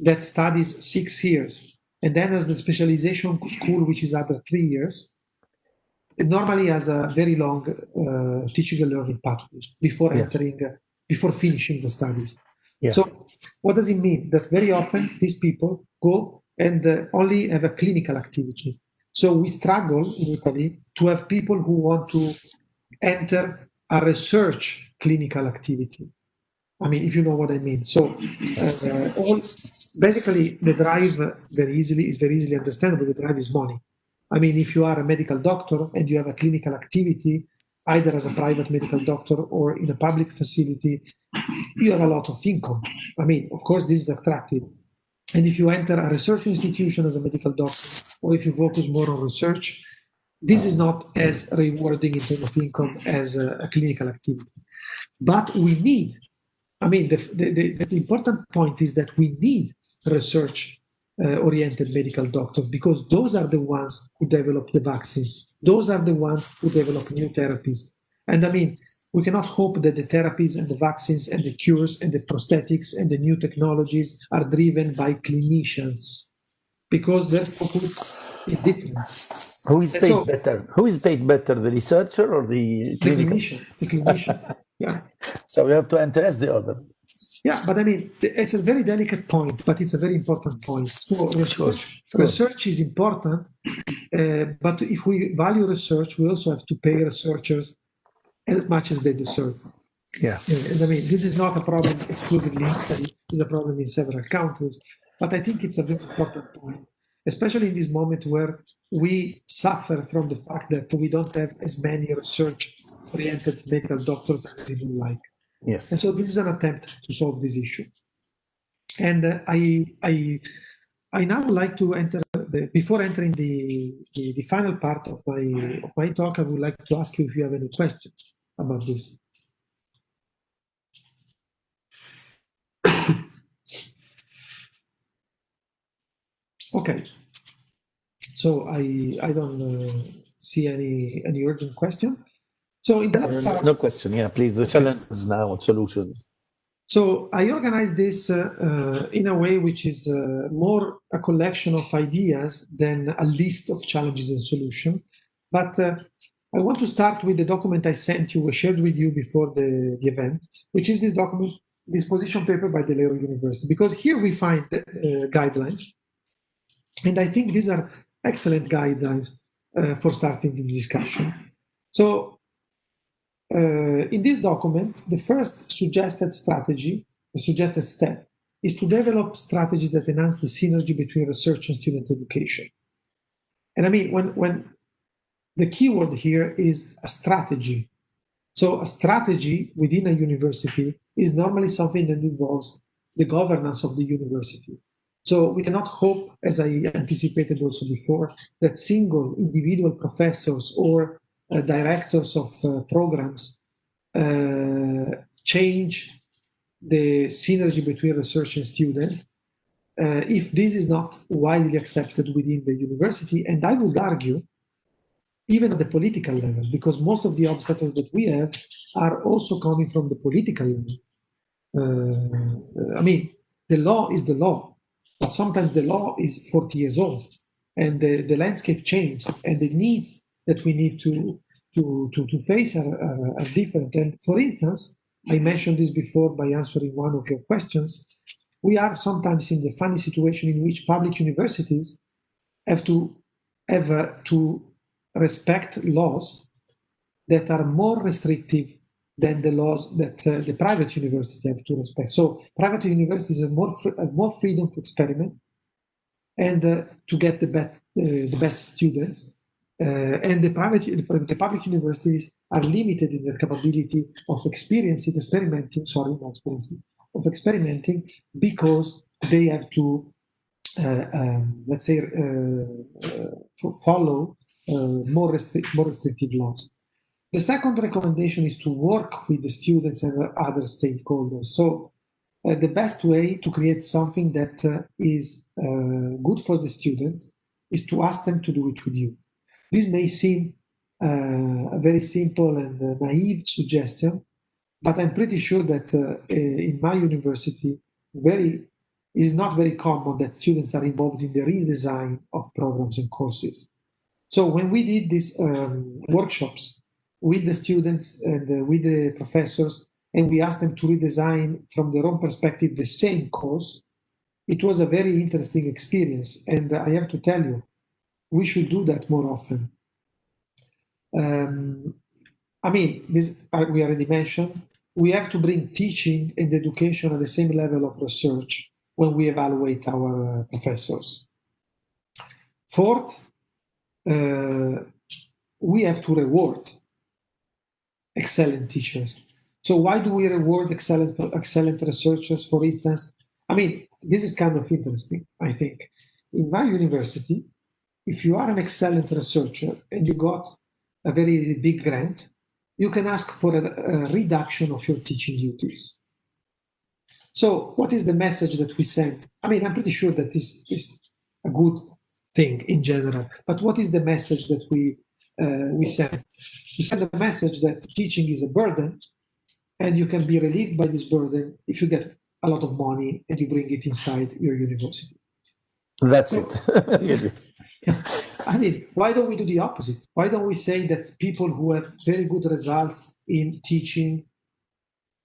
that studies 6 years and then has the specialization school, which is other 3 years, it normally has a very long teaching and learning pathway before entering, before finishing the studies. Yeah. So what does it mean? That very often these people go and only have a clinical activity. So we struggle in Italy to have people who want to enter a research clinical activity. I mean, if you know what I mean. So basically the drive is very easily understandable. The drive is money. I mean, if you are a medical doctor and you have a clinical activity, either as a private medical doctor or in a public facility, you have a lot of income. I mean, of course, this is attractive. And if you enter a research institution as a medical doctor, or if you focus more on research, this is not as rewarding in terms of income as a clinical activity. But we need, I mean, the important point is that we need research oriented medical doctors, because those are the ones who develop the vaccines. Those are the ones who develop new therapies. And I mean, we cannot hope that the therapies and the vaccines and the cures and the prosthetics and the new technologies are driven by clinicians, because their focus is different. Who is paid better? Who is paid better, the researcher or the clinician? The clinician. Yeah. So we have to interest the other. Yeah, but I mean, it's a very delicate point, but it's a very important point. So research is important, but if we value research, we also have to pay researchers as much as they deserve. Yeah. And I mean, this is not a problem exclusively in Italy, it's a problem in several countries. But I think it's a very important point, especially in this moment where we suffer from the fact that we don't have as many research-oriented medical doctors as we would like. Yes. And so this is an attempt to solve this issue. And I now would like to enter before entering the final part of my talk. I would like to ask you if you have any questions about this. Okay, so I don't see any urgent question. So in the last part, No question. Yeah, please. The challenges now and solutions. so I organized this in a way which is more a collection of ideas than a list of challenges and solutions. But I want to start with the document I sent you, shared with you before the event, which is this document, this position paper by the Lehigh University, because here we find guidelines. And I think these are excellent guidelines for starting the discussion. So in this document, the first suggested strategy, the suggested step, is to develop strategies that enhance the synergy between research and student education. And I mean, when the keyword here is a strategy. So a strategy within a university is normally something that involves the governance of the university. So we cannot hope, as I anticipated also before, that single individual professors or directors of programs change the synergy between research and student if this is not widely accepted within the university. And I would argue, even at the political level, because most of the obstacles that we have are also coming from the political level. I mean, the law is the law, but sometimes the law is 40 years old, and the landscape changed, and the needs that we need to face are different. And for instance, I mentioned this before by answering one of your questions. We are sometimes in the funny situation in which public universities have to respect laws that are more restrictive than the laws that the private universities have to respect. So private universities have more freedom to experiment and to get the best students. And the public universities are limited in their capability of experimenting because they have to let's say, follow more restrictive laws. The second recommendation is to work with the students and other stakeholders. So the best way to create something that is good for the students is to ask them to do it with you. This may seem a very simple and naive suggestion, but I'm pretty sure that in my university, it is not very common that students are involved in the redesign of programs and courses. So when we did these workshops with the students and with the professors, and we asked them to redesign from their own perspective the same course, it was a very interesting experience. And I have to tell you, we should do that more often. I mean, this we already mentioned, we have to bring teaching and education at the same level of research when we evaluate our professors. Fourth, we have to reward excellent teachers. So why do we reward excellent researchers, for instance? I mean, this is kind of interesting, I think. In my university, if you are an excellent researcher and you got a very big grant, you can ask for a reduction of your teaching duties. So what is the message that we send? I mean, I'm pretty sure that this is a good thing in general, but what is the message that we send? We send a message that teaching is a burden, and you can be relieved by this burden if you get a lot of money and you bring it inside your university. That's it. Really. I mean, why don't we do the opposite? Why don't we say that people who have very good results in teaching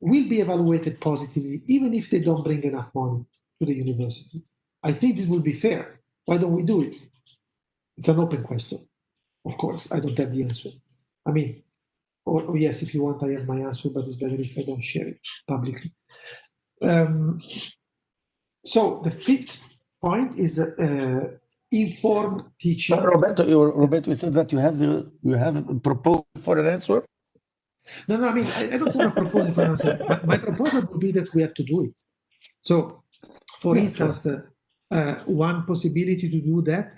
will be evaluated positively, even if they don't bring enough money to the university? I think this will be fair. Why don't we do it? It's an open question. Of course, I don't have the answer. I mean, or yes, if you want, I have my answer, but it's better if I don't share it publicly. So the fifth point is informed teaching. Roberto, you said that you have a proposal for an answer. No, I mean, I don't have a proposal for an answer. My proposal would be that we have to do it. So, for instance, one possibility to do that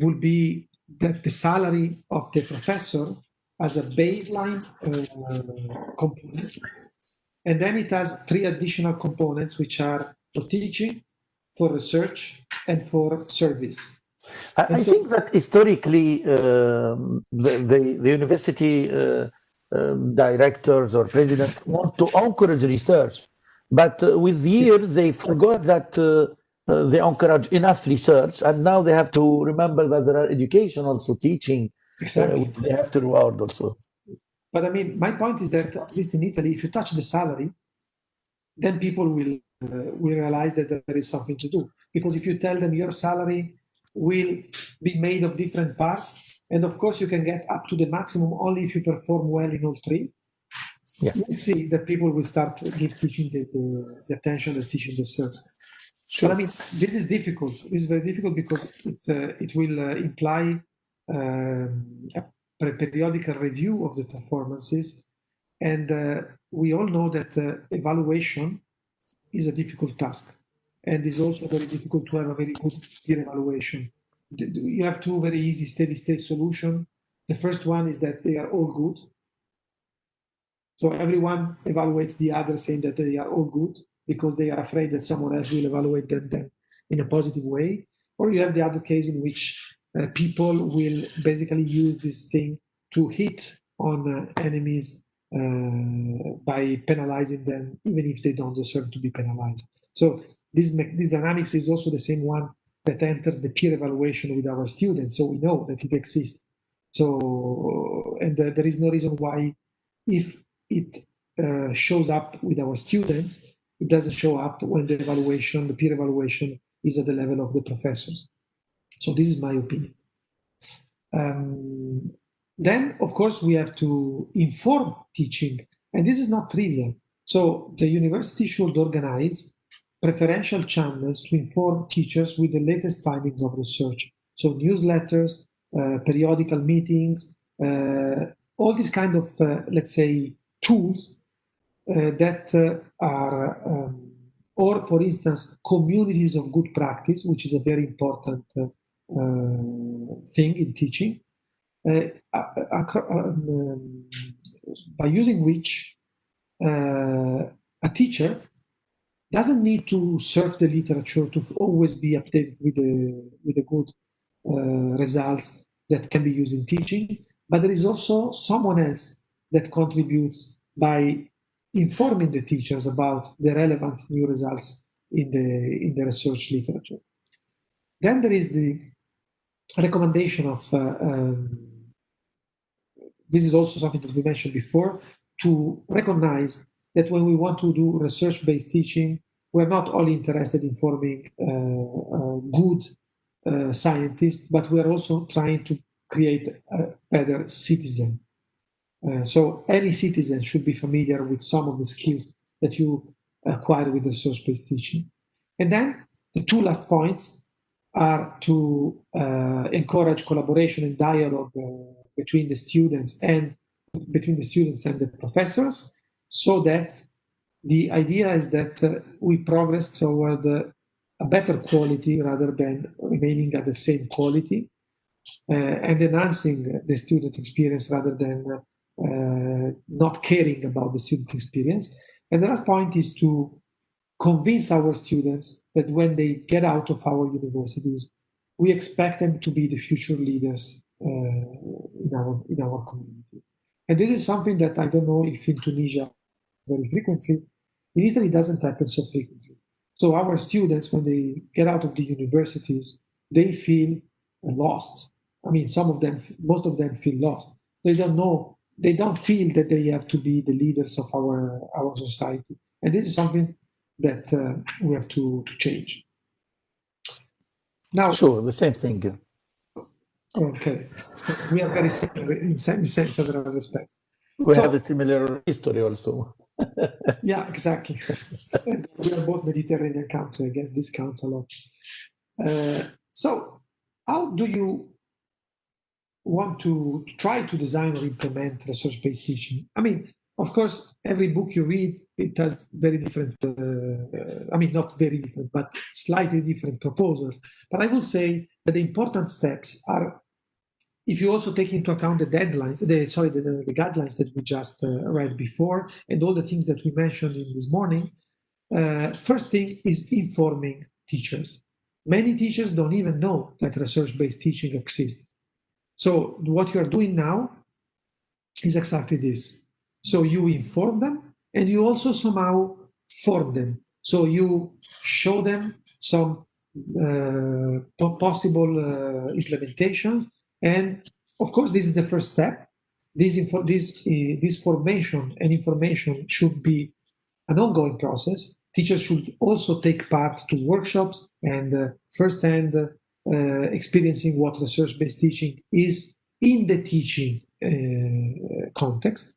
would be that the salary of the professor as a baseline component, and then it has 3 additional components, which are for teaching, for research, and for service. I think that historically, the university directors or presidents want to encourage research, but with years they forgot that they encourage enough research, and now they have to remember that there are education, also teaching. Exactly. They have to reward also. But I mean, my point is that at least in Italy, if you touch the salary, then people will realize that there is something to do. Because if you tell them your salary will be made of different parts, and of course you can get up to the maximum only if you perform well in all 3. Yeah. You see that people will start teaching the attention and teaching the service. Sure. But I mean, this is difficult. This is very difficult because it will imply a periodical review of the performances. And we all know that evaluation is a difficult task. And it's also very difficult to have a very good peer evaluation. You have 2 very easy steady-state solutions. The first one is that they are all good. So everyone evaluates the other saying that they are all good because they are afraid that someone else will evaluate them in a positive way. Or you have the other case in which people will basically use this thing to hit on enemies by penalizing them, even if they don't deserve to be penalized. So this dynamics is also the same one that enters the peer evaluation with our students. So we know that it exists. So, and there is no reason why, if it shows up with our students, it doesn't show up when the peer evaluation is at the level of the professors. So this is my opinion. Then, of course, we have to inform teaching, and this is not trivial. So the university should organize preferential channels to inform teachers with the latest findings of research. So newsletters, periodical meetings, all these kind of, let's say, tools that are, or for instance, communities of good practice, which is a very important thing in teaching, by using which a teacher doesn't need to surf the literature to always be updated with the good results that can be used in teaching, but there is also someone else that contributes by informing the teachers about the relevant new results in the research literature. Then there is the recommendation of, this is also something that we mentioned before, to recognize that when we want to do research-based teaching, we're not only interested in forming good scientists, but we're also trying to create a better citizen. So any citizen should be familiar with some of the skills that you acquire with research-based teaching. And then the 2 last points are to encourage collaboration and dialogue between the students and the professors, so that the idea is that we progress toward a better quality rather than remaining at the same quality, and enhancing the student experience rather than not caring about the student experience. And the last point is to convince our students that when they get out of our universities, we expect them to be the future leaders in our community. And this is something that I don't know if in Tunisia very frequently. In Italy, it doesn't happen so frequently. So our students, when they get out of the universities, they feel lost. I mean, most of them feel lost. They don't know, they don't feel that they have to be the leaders of our society. And this is something that we have to change. Now, sure, the same thing. Okay, we are very similar in several respects. We So- have a similar history also. Yeah, exactly. And we are both Mediterranean countries. I guess this counts a lot. So how do you want to try to design or implement research-based teaching? I mean, of course, every book you read, it has very different, I mean, not very different, but slightly different proposals. But I would say that the important steps are, if you also take into account the deadlines, the guidelines that we just read before, and all the things that we mentioned in this morning, first thing is informing teachers. Many teachers don't even know that research-based teaching exists. So what you are doing now is exactly this. So you inform them and you also somehow form them. So you show them some possible implementations. And of course, this is the first step. This formation and information should be an ongoing process. Teachers should also take part to workshops and firsthand experiencing what research-based teaching is in the teaching context.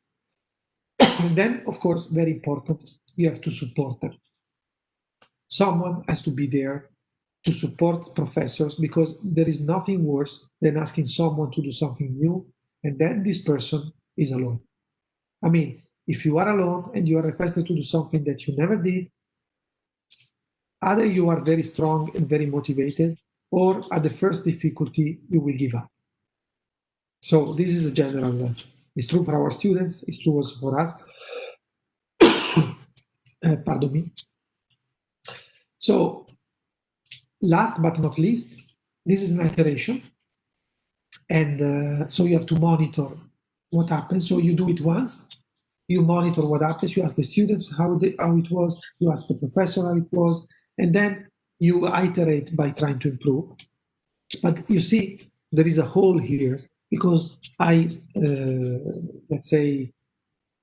And then, of course, very important, you have to support them. Someone has to be there to support professors, because there is nothing worse than asking someone to do something new and then this person is alone. I mean, if you are alone and you are requested to do something that you never did, either you are very strong and very motivated, or at the first difficulty, you will give up. So this is a general, it's true for our students, it's true also for us. Pardon me. So last but not least, this is an iteration. And so you have to monitor what happens. So you do it once, you monitor what happens, you ask the students how it was, you ask the professor how it was, and then you iterate by trying to improve. But you see, there is a hole here, because I, let's say,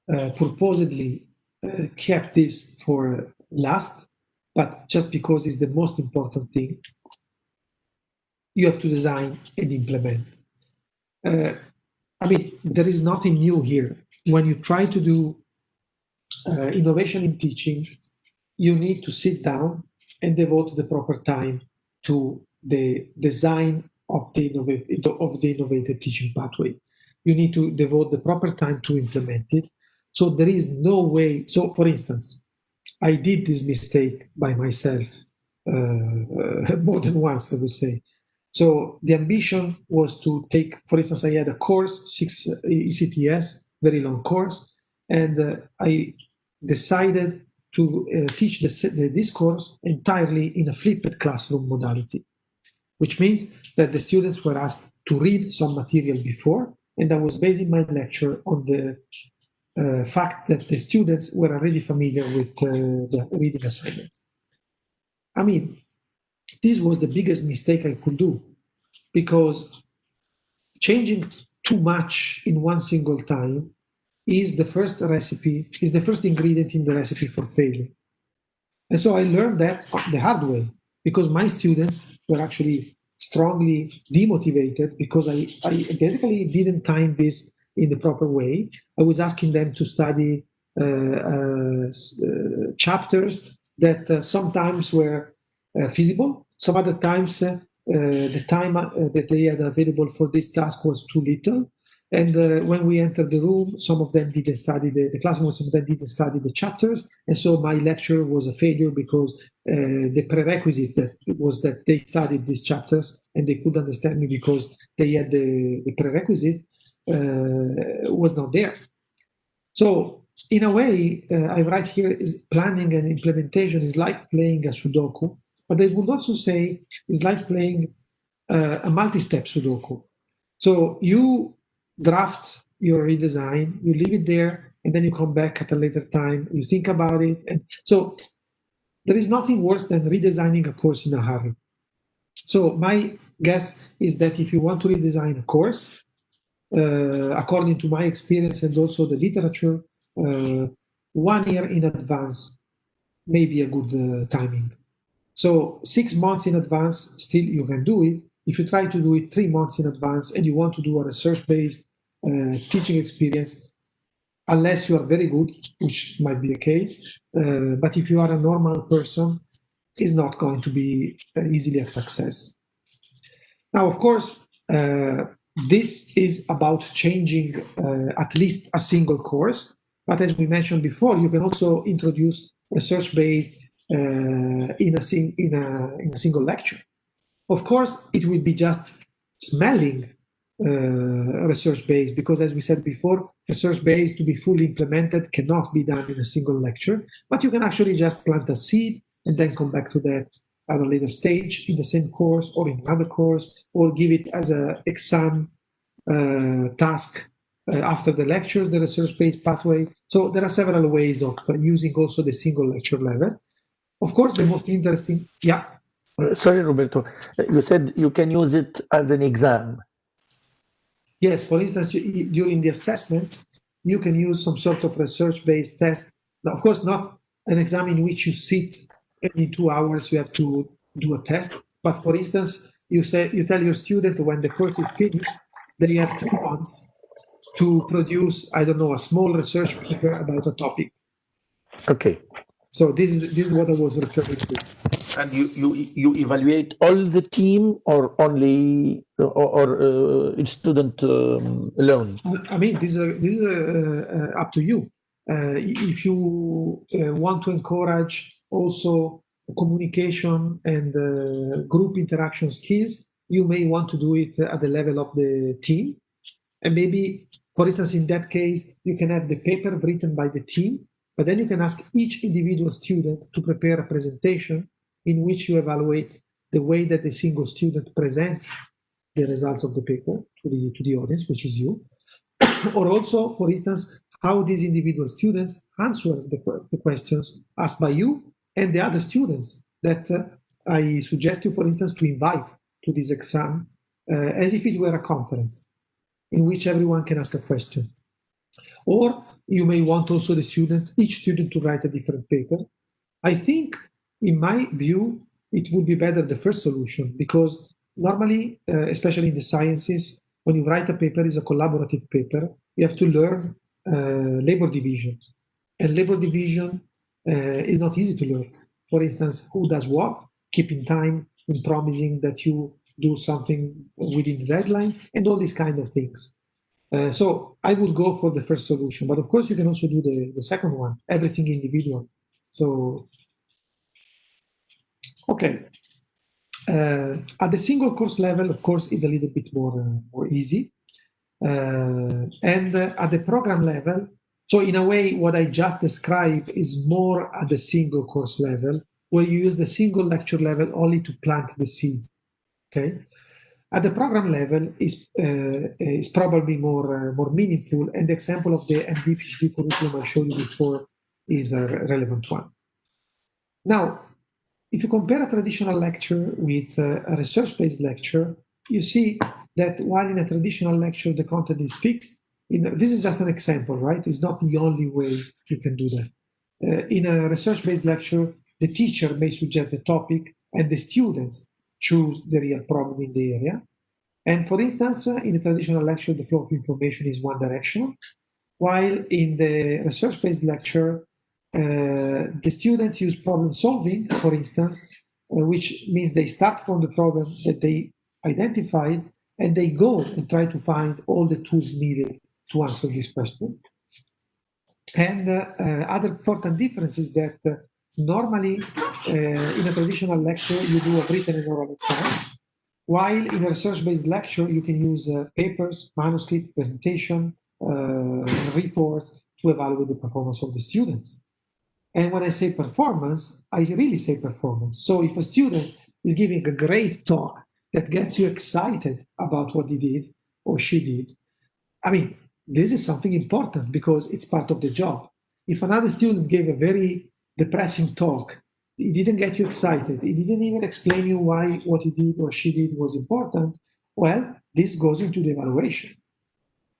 purposely kept this for last, but just because it's the most important thing, you have to design and implement. I mean, there is nothing new here. When you try to do innovation in teaching, you need to sit down and devote the proper time to the design of the innovative teaching pathway. You need to devote the proper time to implement it. So there is no way. So, for instance, I did this mistake by myself more than once, I would say. So the ambition was to take, for instance, I had a course, 6 ECTS, very long course, and I decided to teach this course entirely in a flipped classroom modality, which means that the students were asked to read some material before, and I was basing my lecture on the fact that the students were already familiar with the reading assignments. I mean, this was the biggest mistake I could do, because changing too much in one single time is the first recipe, is the first ingredient in the recipe for failure. And so I learned that the hard way, because my students were actually strongly demotivated, because I basically didn't time this in the proper way. I was asking them to study chapters that sometimes were feasible, some other times the time that they had available for this task was too little. And when we entered the room, some of them didn't study the classroom, some of them didn't study the chapters. And so my lecture was a failure, because the prerequisite that was that they studied these chapters and they could understand me because they had the prerequisite was not there. So in a way, I write here is planning and implementation is like playing a Sudoku, but I would also say it's like playing a multi-step Sudoku. So you draft your redesign, you leave it there, and then you come back at a later time, you think about it. And so there is nothing worse than redesigning a course in a hurry. So my guess is that if you want to redesign a course, according to my experience and also the literature, 1 year in advance may be a good timing. So 6 months in advance, still you can do it. If you try to do it 3 months in advance and you want to do a research-based teaching experience, unless you are very good, which might be the case. But if you are a normal person, it's not going to be easily a success. Now, of course, this is about changing at least a single course. But as we mentioned before, you can also introduce research-based in a single lecture. Of course, it will be just smelling research-based, because as we said before, research-based to be fully implemented cannot be done in a single lecture, but you can actually just plant a seed and then come back to that at a later stage in the same course or in another course, or give it as an exam task after the lectures, the research-based pathway. So there are several ways of using also the single lecture level. Of course, the most interesting, yeah. Sorry, Roberto, you said you can use it as an exam. Yes, for instance, during the assessment, you can use some sort of research-based test. Now, of course, not an exam in which you sit and in 2 hours you have to do a test. But for instance, you tell your student when the course is finished, they have 3 months to produce, I don't know, a small research paper about a topic. Okay. So this is what I was referring to. And you evaluate all the team or only each student alone? I mean, this is up to you. If you want to encourage also communication and group interaction skills, you may want to do it at the level of the team. And maybe, for instance, in that case, you can have the paper written by the team, but then you can ask each individual student to prepare a presentation in which you evaluate the way that the single student presents the results of the paper to the audience, which is you. Or also, for instance, how these individual students answer the questions asked by you and the other students that I suggest you, for instance, to invite to this exam as if it were a conference in which everyone can ask a question. Or you may want also each student to write a different paper. I think, in my view, it would be better the first solution, because normally, especially in the sciences, when you write a paper, it's a collaborative paper, you have to learn labor division. And labor division is not easy to learn. For instance, who does what, keeping time and promising that you do something within the deadline, and all these kind of things. So I would go for the first solution, but of course you can also do the second one, everything individual. So, okay. At the single course level, of course, is a little bit more easy. And at the program level, so in a way, what I just described is more at the single course level, where you use the single lecture level only to plant the seed. Okay. At the program level is probably more meaningful, and the example of the MD PhD curriculum I showed you before is a relevant one. Now, if you compare a traditional lecture with a research-based lecture, you see that while in a traditional lecture the content is fixed, this is just an example, right? It's not the only way you can do that. In a research-based lecture, the teacher may suggest the topic and the students choose the real problem in the area. And for instance, in a traditional lecture, the flow of information is one directional, while in the research-based lecture, the students use problem solving, for instance, which means they start from the problem that they identified and they go and try to find all the tools needed to answer this question. And other important difference is that normally in a traditional lecture, you do a written and oral exam, while in a research-based lecture, you can use papers, manuscript, presentation, reports to evaluate the performance of the students. And when I say performance, I really say performance. So if a student is giving a great talk that gets you excited about what he did or she did, I mean, this is something important because it's part of the job. If another student gave a very depressing talk, he didn't get you excited, he didn't even explain you why what he did or she did was important, well, this goes into the evaluation.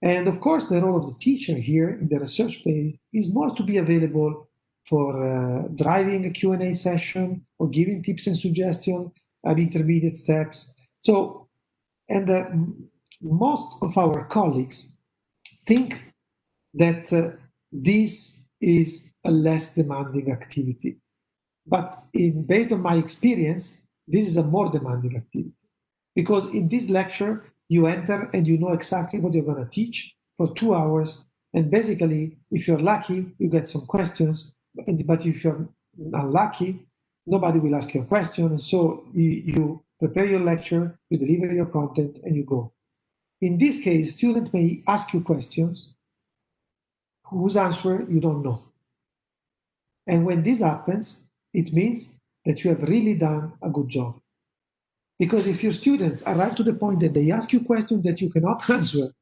And of course, the role of the teacher here in the research phase is more to be available for driving a Q&A session or giving tips and suggestions at intermediate steps. So, and most of our colleagues think that this is a less demanding activity. But based on my experience, this is a more demanding activity. Because in this lecture, you enter and you know exactly what you're going to teach for 2 hours. And basically, if you're lucky, you get some questions. But if you're unlucky, nobody will ask you a question. And so you prepare your lecture, you deliver your content, and you go. In this case, students may ask you questions whose answer you don't know. And when this happens, it means that you have really done a good job. Because if your students arrive to the point that they ask you questions that you cannot answer,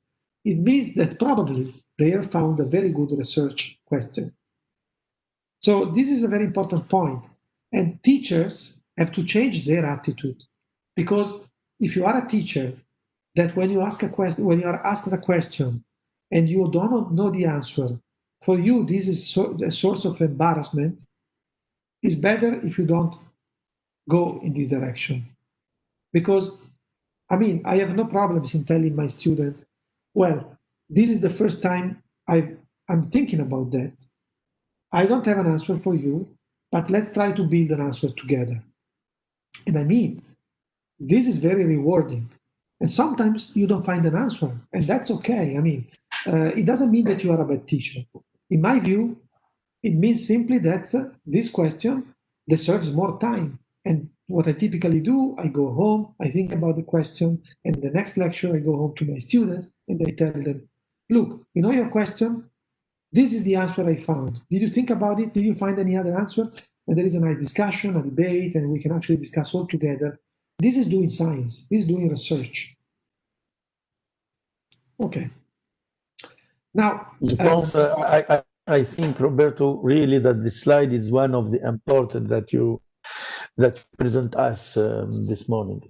it means that probably they have found a very good research question. So this is a very important point. And teachers have to change their attitude. Because if you are a teacher, that when you ask a question, when you are asked a question and you don't know the answer, for you this is a source of embarrassment. It's better if you don't go in this direction. Because, I mean, I have no problems in telling my students, well, this is the first time I'm thinking about that. I don't have an answer for you, but let's try to build an answer together. And I mean, this is very rewarding. And sometimes you don't find an answer, and that's okay. I mean, it doesn't mean that you are a bad teacher. In my view, it means simply that this question deserves more time. And what I typically do, I go home, I think about the question, and the next lecture I go home to my students and I tell them, look, you know your question? This is the answer I found. Did you think about it? Did you find any other answer? And there is a nice discussion, a debate, and we can actually discuss all together. This is doing science. This is doing research. Okay. Now, I think, Roberto, really that the slide is one of the important that you present us this morning,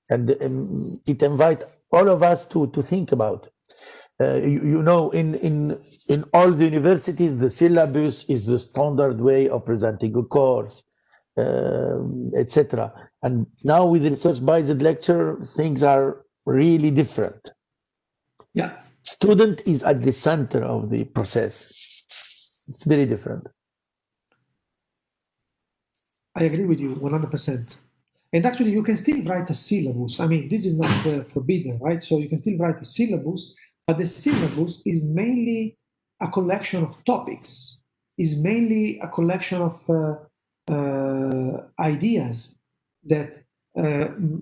and it invites all of us to think about. You know, in all the universities, the syllabus is the standard way of presenting a course, etc. And now with the research-based lecture, things are really different. Yeah. Student is at the center of the process. It's very different. I agree with you 100%. And actually, you can still write a syllabus. I mean, this is not forbidden, right? So you can still write a syllabus, but the syllabus is mainly a collection of topics, is mainly a collection of ideas that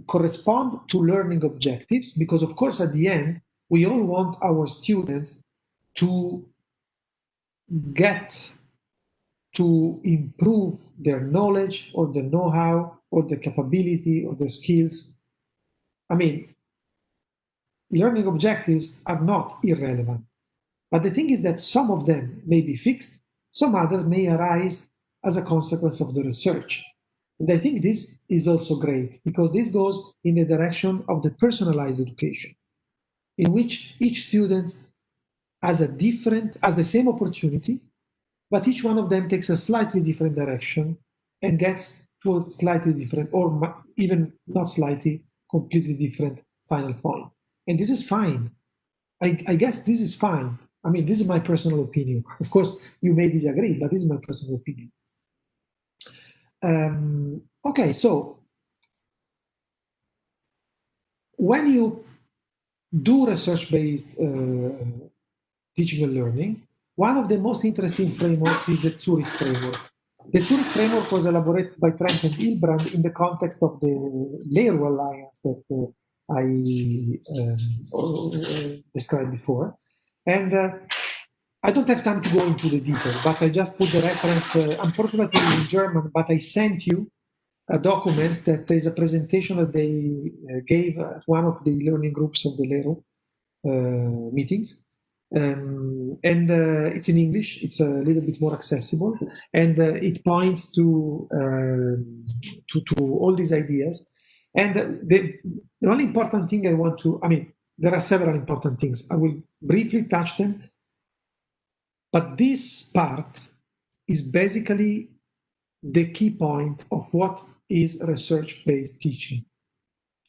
correspond to learning objectives, because of course, at the end, we all want our students to get to improve their knowledge or their know-how or their capability or their skills. I mean, learning objectives are not irrelevant. But the thing is that some of them may be fixed, some others may arise as a consequence of the research. And I think this is also great because this goes in the direction of the personalized education, in which each student has the same opportunity, but each one of them takes a slightly different direction and gets to a slightly different, or even not slightly, completely different final point. And this is fine. I guess this is fine. I mean, this is my personal opinion. Of course, you may disagree, but this is my personal opinion. Okay, so when you do research-based teaching and learning, one of the most interesting frameworks is the Zurich framework. The Zurich framework was elaborated by Trent and Hilbrand in the context of the Leroy Alliance that I described before. And I don't have time to go into the detail, but I just put the reference, unfortunately in German, but I sent you a document that is a presentation that they gave at one of the learning groups of the Lero meetings. And it's in English. It's a little bit more accessible, and it points to all these ideas. And the only important thing I want to, I mean, there are several important things. I will briefly touch them, but this part is basically the key point of what is research-based teaching.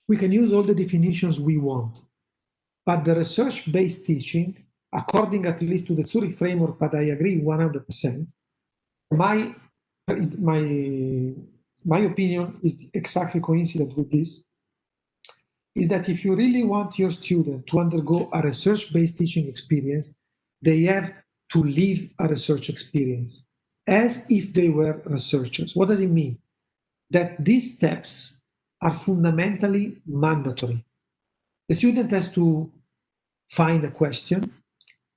We can use all the definitions we want, but the research-based teaching according at least to the Zurich framework, but I agree 100%. My opinion is exactly coincident with this, is that if you really want your student to undergo a research-based teaching experience, they have to live a research experience as if they were researchers. What does it mean? That these steps are fundamentally mandatory. The student has to find a question,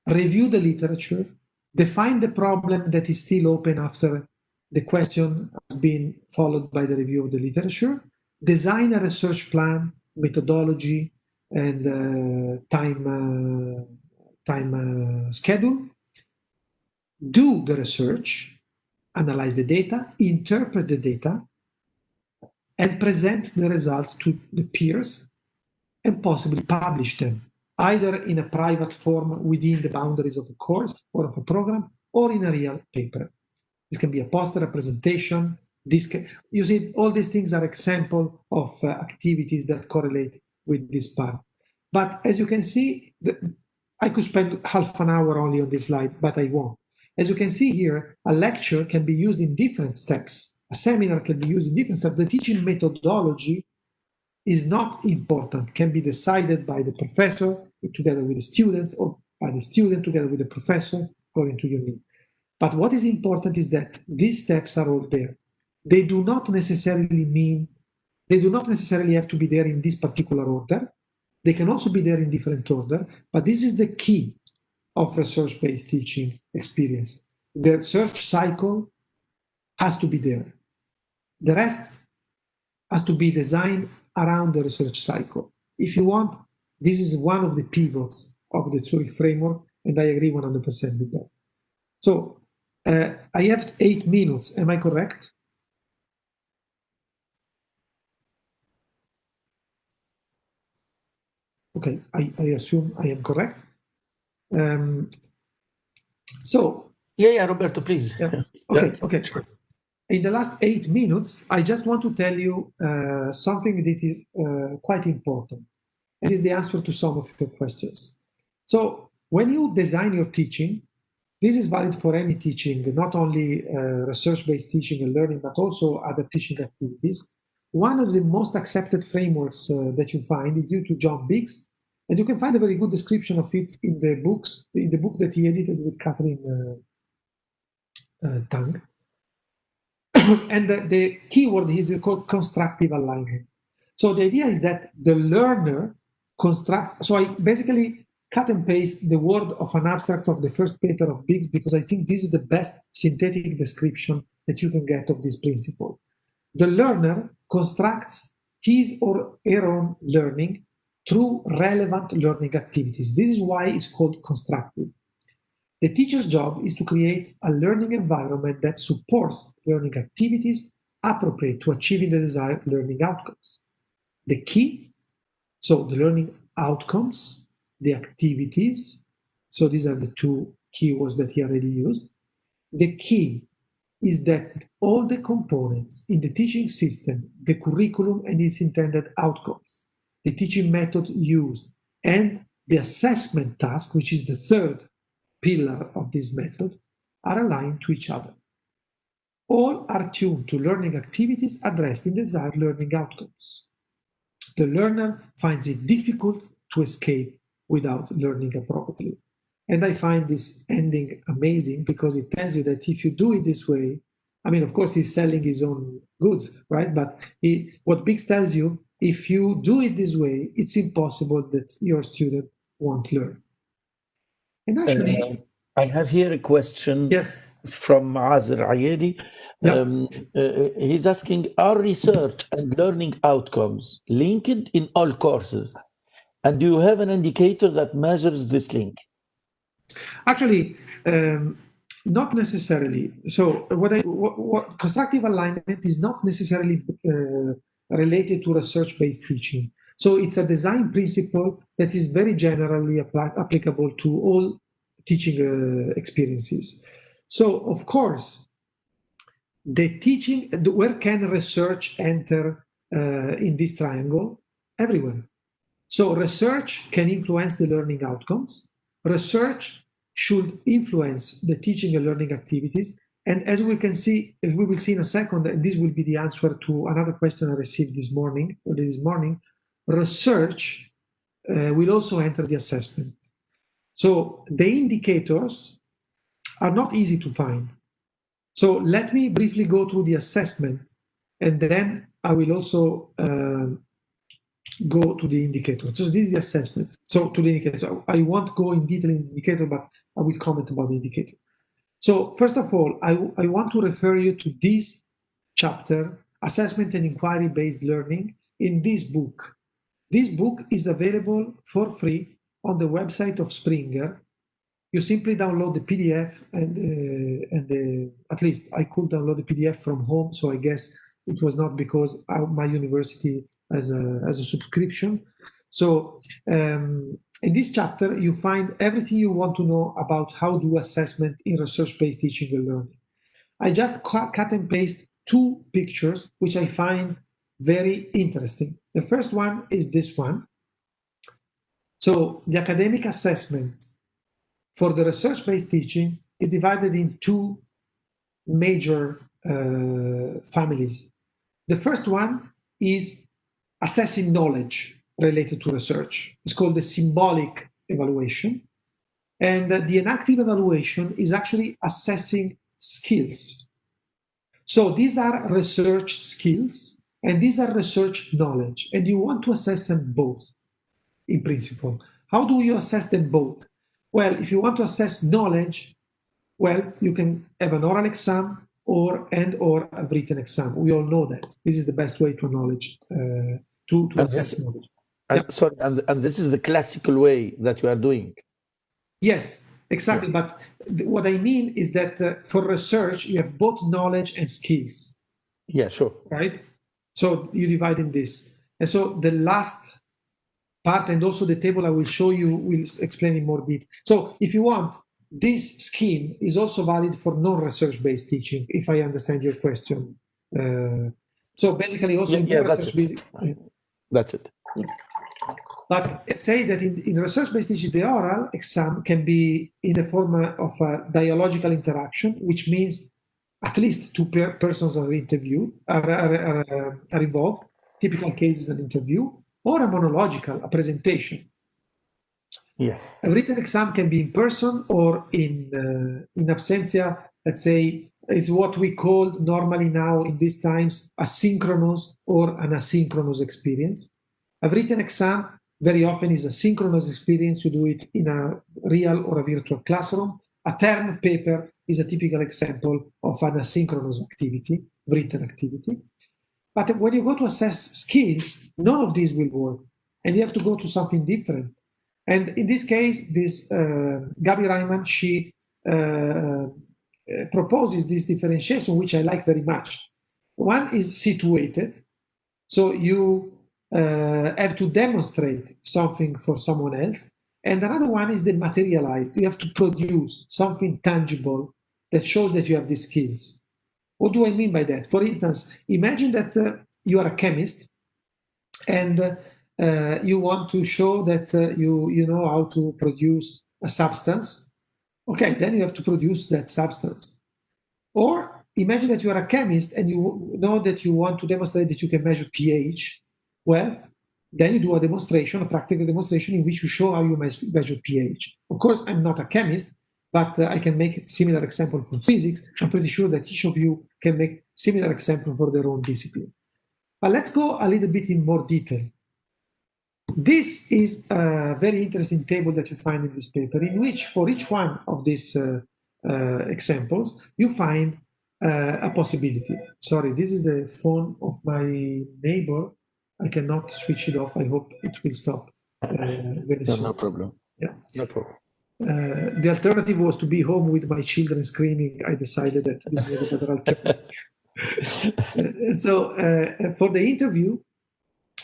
review the literature, define the problem that is still open after the question has been followed by the review of the literature, design a research plan, methodology, and time schedule, do the research, analyze the data, interpret the data, and present the results to the peers and possibly publish them, either in a private form within the boundaries of a course or of a program, or in a real paper. This can be a poster, a presentation. You see, all these things are examples of activities that correlate with this part. But as you can see, I could spend half an hour only on this slide, but I won't. As you can see here, a lecture can be used in different steps. A seminar can be used in different steps. The teaching methodology is not important, can be decided by the professor together with the students, or by the student together with the professor, according to your need. But what is important is that these steps are all there. They do not necessarily have to be there in this particular order. They can also be there in different order, but this is the key of research-based teaching experience. The research cycle has to be there. The rest has to be designed around the research cycle. If you want, this is one of the pivots of the Zurich framework, and I agree 100% with that. So I have 8 minutes, am I correct? Okay, I assume I am correct. So. Yeah, Roberto, please. Yeah. Okay, Yeah, okay. sure. In the last 8 minutes, I just want to tell you something that is quite important. It is the answer to some of your questions. So when you design your teaching, this is valid for any teaching, not only research-based teaching and learning, but also other teaching activities. One of the most accepted frameworks that you find is due to John Biggs, and you can find a very good description of it in the book that he edited with Catherine Tang. And the keyword is called constructive alignment. So the idea is that the learner constructs, so I basically cut and paste the word of an abstract of the first paper of Biggs, because I think this is the best synthetic description that you can get of this principle. The learner constructs his or her own learning through relevant learning activities. This is why it's called constructive. The teacher's job is to create a learning environment that supports learning activities appropriate to achieving the desired learning outcomes. The key, so the learning outcomes, the activities, so these are the two keywords that he already used. The key is that all the components in the teaching system, the curriculum and its intended outcomes, the teaching method used, and the assessment task, which is the third pillar of this method, are aligned to each other. All are tuned to learning activities addressed in desired learning outcomes. The learner finds it difficult to escape without learning appropriately. And I find this ending amazing, because it tells you that if you do it this way, I mean, of course, he's selling his own goods, right? But what Biggs tells you, if you do it this way, it's impossible that your student won't learn. And actually, I have here a question. Yes. From Azir Ayedi. Yeah. He's asking, are research and learning outcomes linked in all courses? And do you have an indicator that measures this link? Actually, not necessarily. So what constructive alignment is not necessarily related to research-based teaching. So it's a design principle that is very generally applicable to all teaching experiences. So of course, the teaching, where can research enter in this triangle? Everywhere. So research can influence the learning outcomes. research should influence the teaching and learning activities. And as we can see, as we will see in a second, and this will be the answer to another question I received this morning, research will also enter the assessment. So the indicators are not easy to find. So let me briefly go through the assessment, and then I will also go to the indicator. So this is the assessment. So to the indicator, I won't go in detail in the indicator, but I will comment about the indicator. So first of all, I want to refer you to this chapter, Assessment and Inquiry-Based Learning, in this book. This book is available for free on the website of Springer. You simply download the PDF, and at least I could download the PDF from home, so I guess it was not because my university has a subscription. So in this chapter, you find everything you want to know about how to do assessment in research-based teaching and learning. I just cut and paste two pictures, which I find very interesting. The first one is this one. So the academic assessment for the research-based teaching is divided in two major families. The first one is assessing knowledge related to research. It's called the symbolic evaluation. And the enactive evaluation is actually assessing skills. So these are research skills and these are research knowledge, and you want to assess them both in principle. How do you assess them both? Well, if you want to assess knowledge, well, you can have an oral exam or a written exam. We all know that. This is the best way to knowledge, to assess knowledge. And, sorry, and this is the classical way that you are doing. Yes, exactly. Yeah. But what I mean is that for research, you have both knowledge and skills. Yeah, sure. Right? So you divide in this. And so the last part and also the table I will show you will explain in more detail. So if you want, this scheme is also valid for non-research-based teaching, if I understand your question. So basically also that's it. But let's say that in research-based teaching, the oral exam can be in the form of a dialogical interaction, which means at least two persons are involved. Typical case is an interview, or a monological, a presentation. Yeah. A written exam can be in person or in absentia. Let's say is what we call normally now in these times a synchronous or an asynchronous experience. A written exam very often is a synchronous experience. You do it in a real or a virtual classroom. A term paper is a typical example of an asynchronous activity, written activity. But when you go to assess skills, none of these will work. And you have to go to something different. And in this case, this Gabi Reimann, she proposes this differentiation, which I like very much. One is situated. So you have to demonstrate something for someone else. And another one is the materialized. You have to produce something tangible that shows that you have these skills. What do I mean by that? For instance, imagine that you are a chemist and you want to show that you know how to produce a substance. Okay, then you have to produce that substance. Or imagine that you are a chemist and you know that you want to demonstrate that you can measure pH. Well, then you do a demonstration, a practical demonstration in which you show how you measure pH. Of course, I'm not a chemist, but I can make a similar example for physics. I'm pretty sure that each of you can make similar example for their own discipline. But let's go a little bit in more detail. This is a very interesting table that you find in this paper, in which for each one of these examples, you find a possibility. Sorry, this is the phone of my neighbor. I cannot switch it off. I hope it will stop very soon. No problem. Yeah. No problem. The alternative was to be home with my children screaming. I decided that this was a better alternative. So for the interview,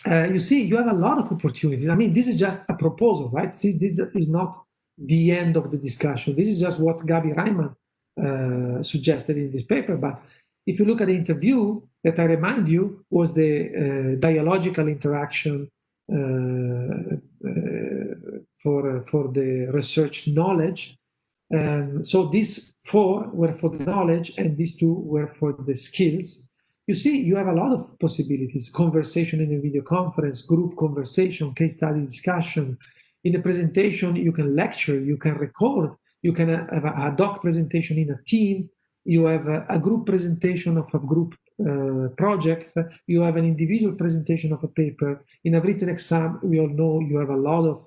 you see, you have a lot of opportunities. I mean, this is just a proposal, right? See, this is not the end of the discussion. This is just what Gabi Reimann suggested in this paper. But if you look at the interview, that I remind you was the dialogical interaction for the research knowledge. So these 4 were for the knowledge, and these 2 were for the skills. You see, you have a lot of possibilities: conversation in a video conference, group conversation, case study discussion. In a presentation, you can lecture, you can record, you can have a doc presentation in a team, you have a group presentation of a group project, you have an individual presentation of a paper. In a written exam, we all know you have a lot of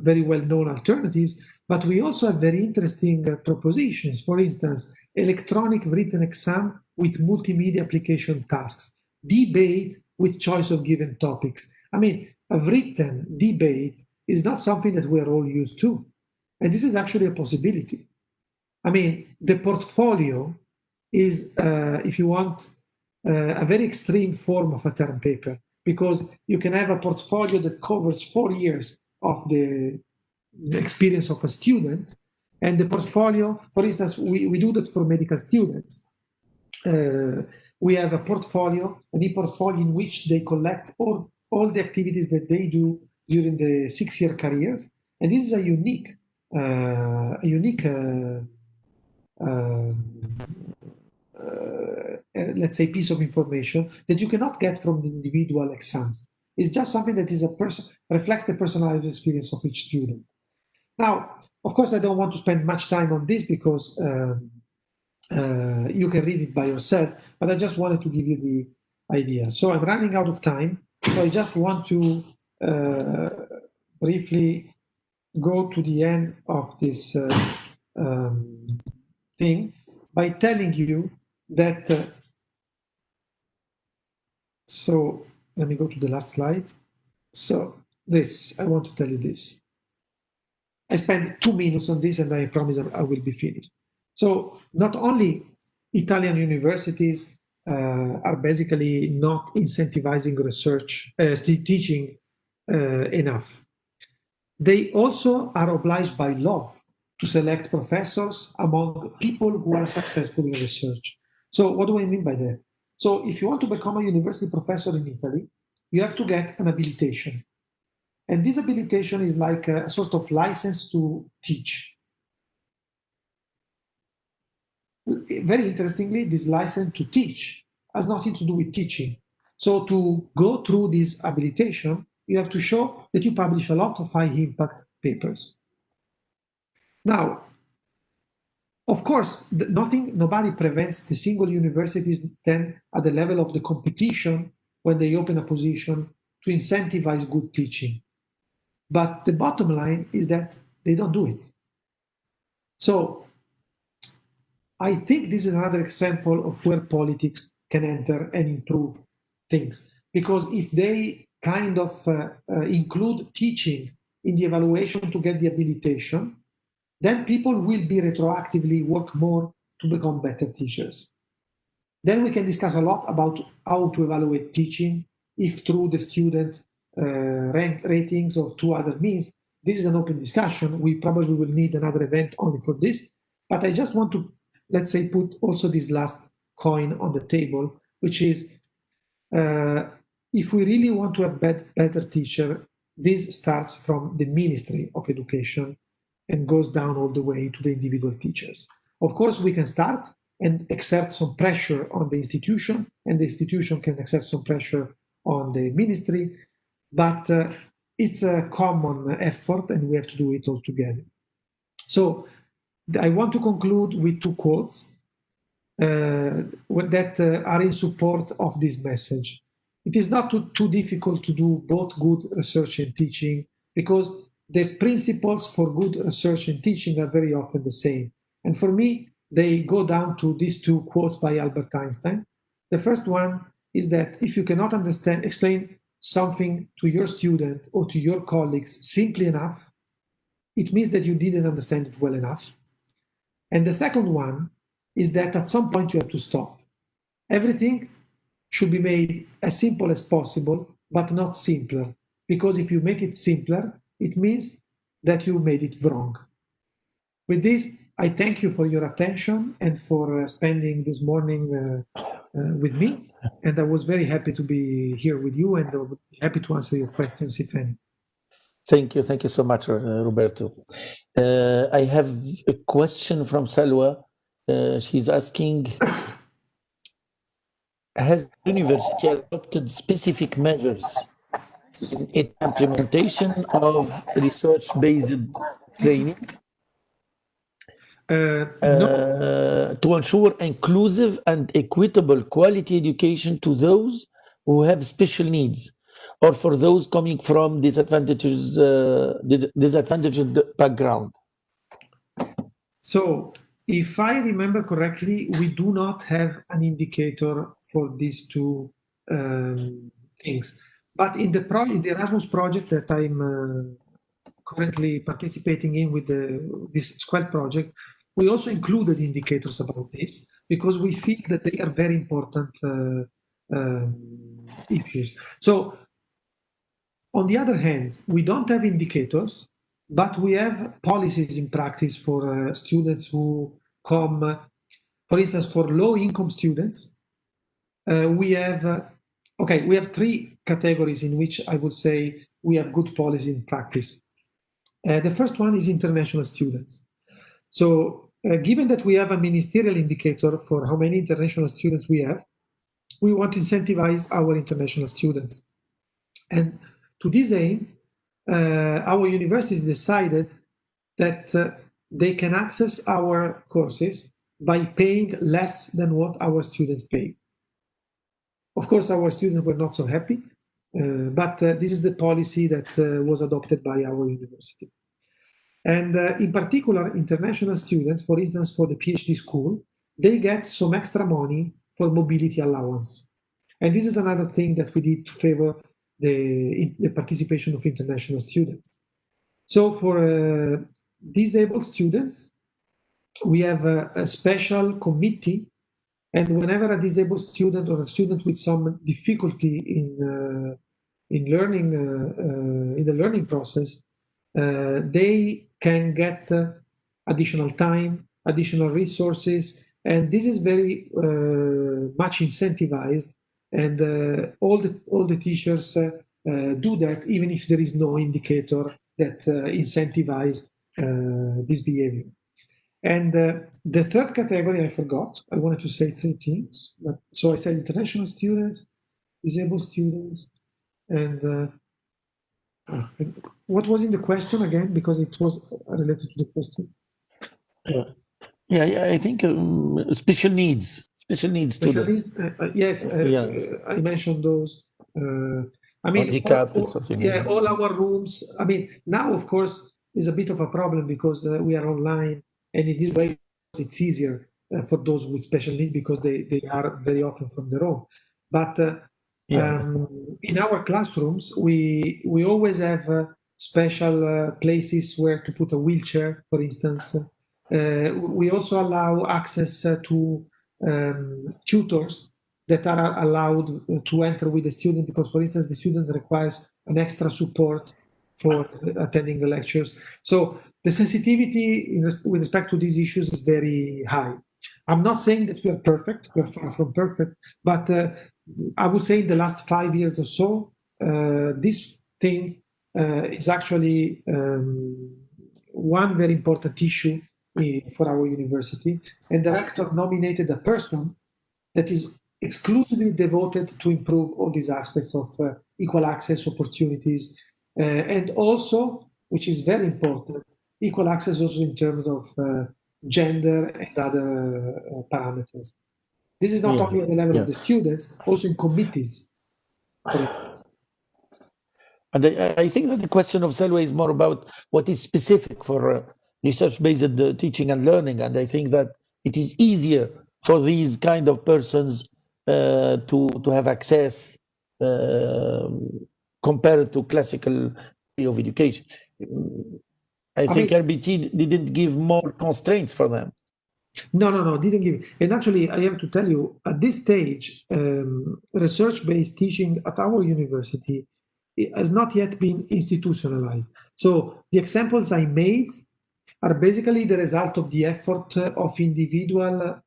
very well-known alternatives, but we also have very interesting propositions. For instance, electronic written exam with multimedia application tasks, debate with choice of given topics. I mean, a written debate is not something that we're all used to, and this is actually a possibility. I mean, the portfolio is, if you want, a very extreme form of a term paper, because you can have a portfolio that covers 4 years of the experience of a student. And the portfolio, for instance, we do that for medical students. We have a portfolio, an e-portfolio in which they collect all the activities that they do during the 6-year careers. And this is a unique let's say, piece of information that you cannot get from the individual exams. It's just something that is reflects the personalized experience of each student. Now, of course, I don't want to spend much time on this because you can read it by yourself, but I just wanted to give you the idea. So I'm running out of time, so I just want to briefly go to the end of this thing by telling you that, so let me go to the last slide. So this, I want to tell you this. I spent 2 minutes on this and I promise I will be finished. So not only Italian universities are basically not incentivizing research, teaching enough. They also are obliged by law to select professors among people who are successful in research. So what do I mean by that? So if you want to become a university professor in Italy, you have to get an habilitation. And this habilitation is like a sort of license to teach. Very interestingly, this license to teach has nothing to do with teaching. So to go through this habilitation, you have to show that you publish a lot of high impact papers. Now, of course, nobody prevents the single universities then at the level of the competition when they open a position to incentivize good teaching. But the bottom line is that they don't do it. So I think this is another example of where politics can enter and improve things. Because if they kind of include teaching in the evaluation to get the habilitation, then people will be retroactively work more to become better teachers. Then we can discuss a lot about how to evaluate teaching, if through the student rank ratings or through other means. This is an open discussion. We probably will need another event only for this. But I just want to, let's say, put also this last coin on the table, which is if we really want to have better teacher, this starts from the Ministry of Education and goes down all the way to the individual teachers. Of course, we can start and exert some pressure on the institution, and the institution can exert some pressure on the ministry, but it's a common effort and we have to do it all together. So I want to conclude with 2 quotes that are in support of this message. It is not too difficult to do both good research and teaching, because the principles for good research and teaching are very often the same. And for me, they go down to these 2 quotes by Albert Einstein. The first one is that if you cannot explain something to your student or to your colleagues simply enough, it means that you didn't understand it well enough. And the second one is that at some point you have to stop. Everything should be made as simple as possible, but not simpler. Because if you make it simpler, it means that you made it wrong. With this, I thank you for your attention and for spending this morning with me. And I was very happy to be here with you, and happy to answer your questions, if any. Thank you so much, Roberto. I have a question from Salwa. She's asking, has the university adopted specific measures in its implementation of research-based training No, to ensure inclusive and equitable quality education to those who have special needs, or for those coming from disadvantaged background? so if I remember correctly, we do not have an indicator for these two things. But in the Erasmus project that I'm currently participating in with this Squad project, we also included indicators about this because we feel that they are very important issues. So on the other hand, we don't have indicators, but we have policies in practice for students who come, for instance, for low-income students. We have three categories in which I would say we have good policy in practice. The first one is international students. So given that we have a ministerial indicator for how many international students we have, we want to incentivize our international students. And to this aim, our university decided that they can access our courses by paying less than what our students pay. Of course, our students were not so happy, but this is the policy that was adopted by our university. And in particular, international students, for instance, for the PhD school, they get some extra money for mobility allowance. And this is another thing that we did to favor the participation of international students. So for disabled students, we have a special committee, and whenever a disabled student or a student with some difficulty in learning in the learning process, they can get additional time, additional resources, and this is very much incentivized. And all the teachers do that, even if there is no indicator that incentivize this behavior. And the third category I forgot. I wanted to say three things. So I said international students, disabled students, and what was in the question again? Because it was related to the question. Yeah, I think special needs students. Yes, I mentioned those. I mean, handicap, all our rooms. I mean, now of course is a bit of a problem because we are online, and in this way it's easier for those with special needs because they are very often from their own. But in our classrooms, we always have special places where to put a wheelchair, for instance. We also allow access to tutors that are allowed to enter with the student because, for instance, the student requires an extra support for attending the lectures. So the sensitivity with respect to these issues is very high. I'm not saying that we are perfect, we're far from perfect, but I would say in the last 5 years or so, this thing is actually one very important issue for our university, and the rector nominated a person that is exclusively devoted to improve all these aspects of equal access opportunities, and also, which is very important, equal access also in terms of gender and other parameters. This is not only at the level of the students, also in committees, for instance. And I think that the question of Selwa is more about what is specific for research-based teaching and learning. And I think that it is easier for these kind of persons to have access compared to classical way of education. I think RBT didn't give more constraints for them. No, didn't give. And actually, I have to tell you, at this stage, research-based teaching at our university has not yet been institutionalized. So the examples I made are basically the result of the effort of individual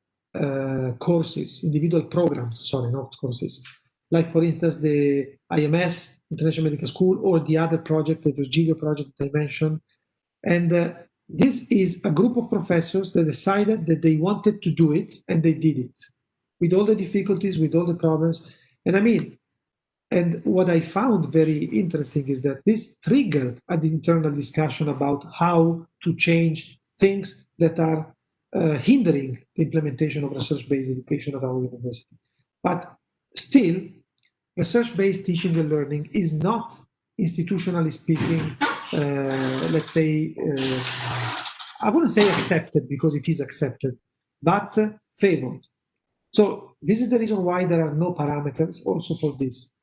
courses, individual programs, sorry, not courses. Like, for instance, the IMS, International Medical School, or the other project, the Virgilio project I mentioned. And this is a group of professors that decided that they wanted to do it, and they did it with all the difficulties, with all the problems. And I mean, and what I found very interesting is that this triggered an internal discussion about how to change things that are hindering the implementation of research-based education at our university. But still, research-based teaching and learning is not, institutionally speaking, let's say, I wouldn't say accepted, because it is accepted, but favored. So this is the reason why there are no parameters also for this.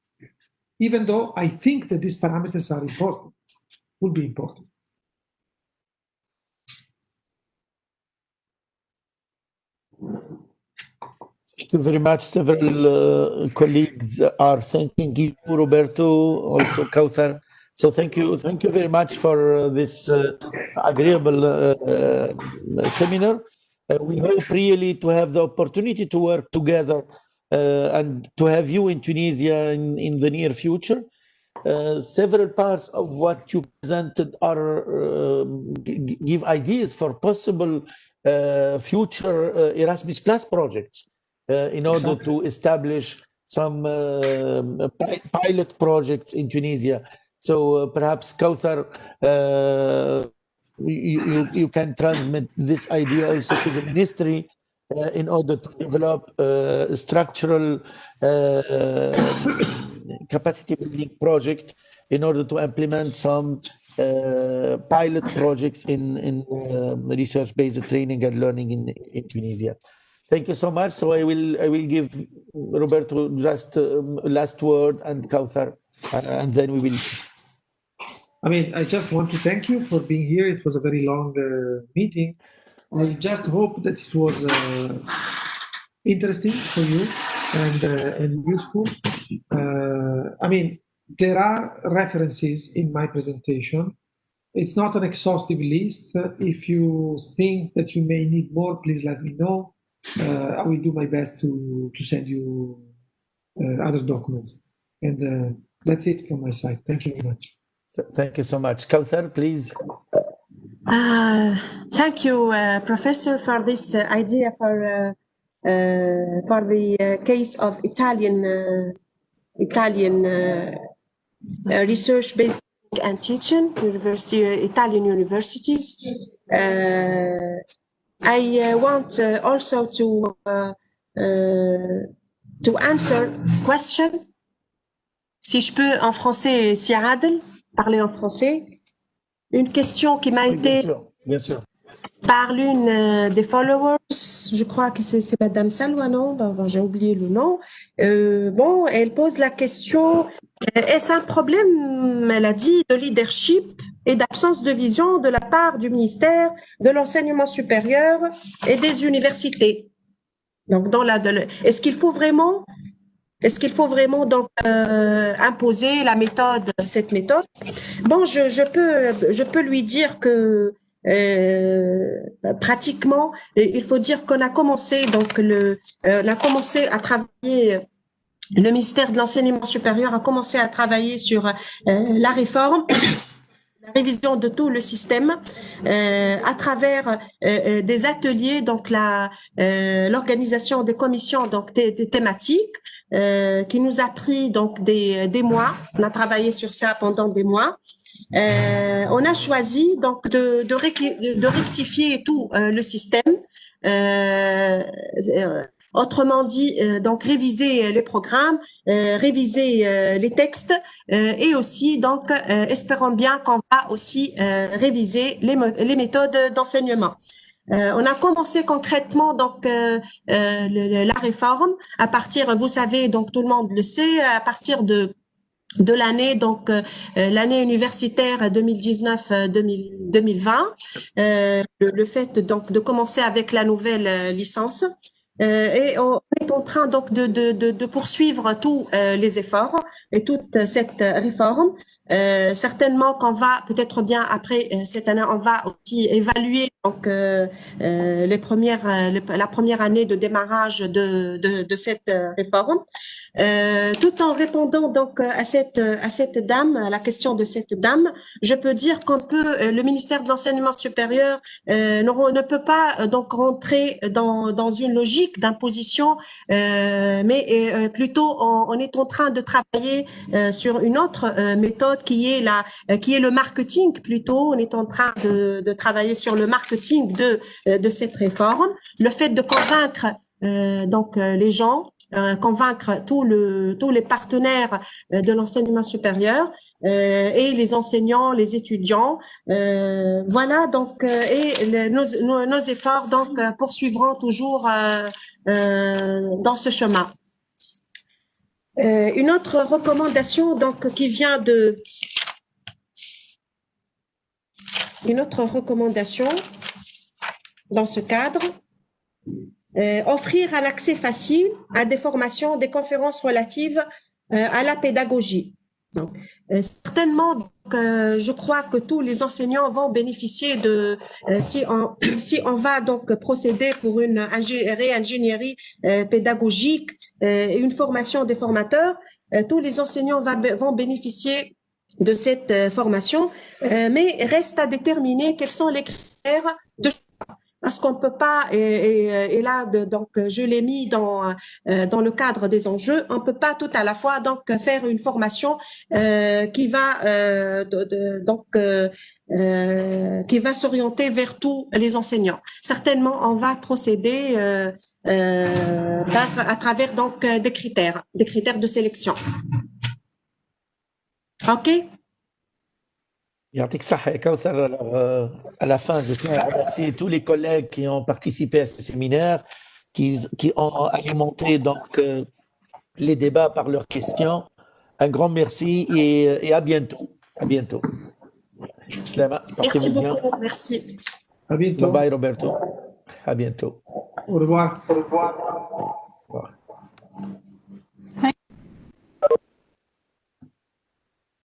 Even though I think that these parameters are important, will be important. Thank you very much. Several colleagues are thanking you, Roberto, also Kauthar. So thank you very much for this agreeable seminar. We hope really to have the opportunity to work together and to have you in Tunisia in the near future. Several parts of what you presented are give ideas for possible future Erasmus Plus projects in order to establish some pilot projects in Tunisia. So perhaps Kauthar, you can transmit this idea also to the ministry in order to develop structural capacity building project in order to implement some pilot projects in research-based training and learning in Tunisia. Thank you so much. So I will give Roberto just last word, and Kauthar, and then we will. I mean, I just want to thank you for being here. It was a very long meeting. I just hope that it was interesting for you and useful. I mean, there are references in my presentation. It's not an exhaustive list. If you think that you may need more, please let me know. I will do my best to send you other documents. And that's it from my side. Thank you very much. Thank you so much. Kauthar, please. Thank you, Professor, for this idea for the case of Italian research-based and teaching Italian universities. I want also to answer question. Si je peux en français, si Adel, parler en français. Une question qui m'a été bien sûr. par l'une des followers, je crois que c'est Madame Salwa, non? J'ai oublié le nom. Bon, elle pose la question, est-ce un problème, elle a dit, de leadership et d'absence de vision de la part du ministère de l'enseignement supérieur et des universités? Donc, est-ce qu'il faut vraiment donc imposer cette méthode? Bon, je peux lui dire que pratiquement, il faut dire qu'on a commencé à travailler. Le ministère de l'enseignement supérieur a commencé à travailler sur la réforme, la révision de tout le système à travers des ateliers, donc l'organisation des commissions, donc des thématiques, qui nous a pris donc des mois. On a travaillé sur ça pendant des mois. On a choisi donc de rectifier tout le système. Autrement dit, donc réviser les programmes, réviser les textes et aussi donc espérons bien qu'on va aussi réviser les méthodes d'enseignement. On a commencé concrètement donc la réforme à partir, vous savez, donc tout le monde le sait, à partir de l'année, donc l'année universitaire 2019-2020, le fait donc de commencer avec la nouvelle licence. Et on est en train donc de poursuivre tous les efforts et toute cette réforme. Certainement qu'on va peut-être bien après cette année, on va aussi évaluer donc la première année de démarrage de cette réforme. Tout en répondant donc à cette dame, à la question de cette dame, je peux dire qu'on peut, le ministère de l'enseignement supérieur ne peut pas donc rentrer dans une logique d'imposition, mais plutôt on est en train de travailler sur une autre méthode qui est le marketing plutôt. On est en train de travailler sur le marketing de cette réforme, le fait de convaincre donc les gens, convaincre tous les partenaires de l'enseignement supérieur et les enseignants, les étudiants. Voilà donc nos efforts donc poursuivront toujours dans ce chemin. Une autre recommandation donc qui vient de une autre recommandation dans ce cadre, offrir un accès facile à des formations, des conférences relatives à la pédagogie. Donc, certainement, je crois que tous les enseignants vont bénéficier de, si on va donc procéder pour une réingénierie pédagogique et une formation des formateurs, tous les enseignants vont bénéficier de cette formation, mais reste à déterminer quels sont les critères de parce qu'on peut pas, et là, donc, je l'ai mis dans le cadre des enjeux, on peut pas tout à la fois donc faire une formation qui va qui va s'orienter vers tous les enseignants. Certainement, on va procéder à travers donc des critères de sélection. Ok. Yatik Sahha, Kauthar. Alors, à la fin, je tiens à remercier tous les collègues qui ont participé à ce séminaire, qui ont alimenté donc les débats par leurs questions. Un grand merci et à bientôt. À bientôt. Slama, Merci portez-vous bien. beaucoup. Merci. À bientôt. Bye bye Roberto. À bientôt. Au revoir. Au revoir.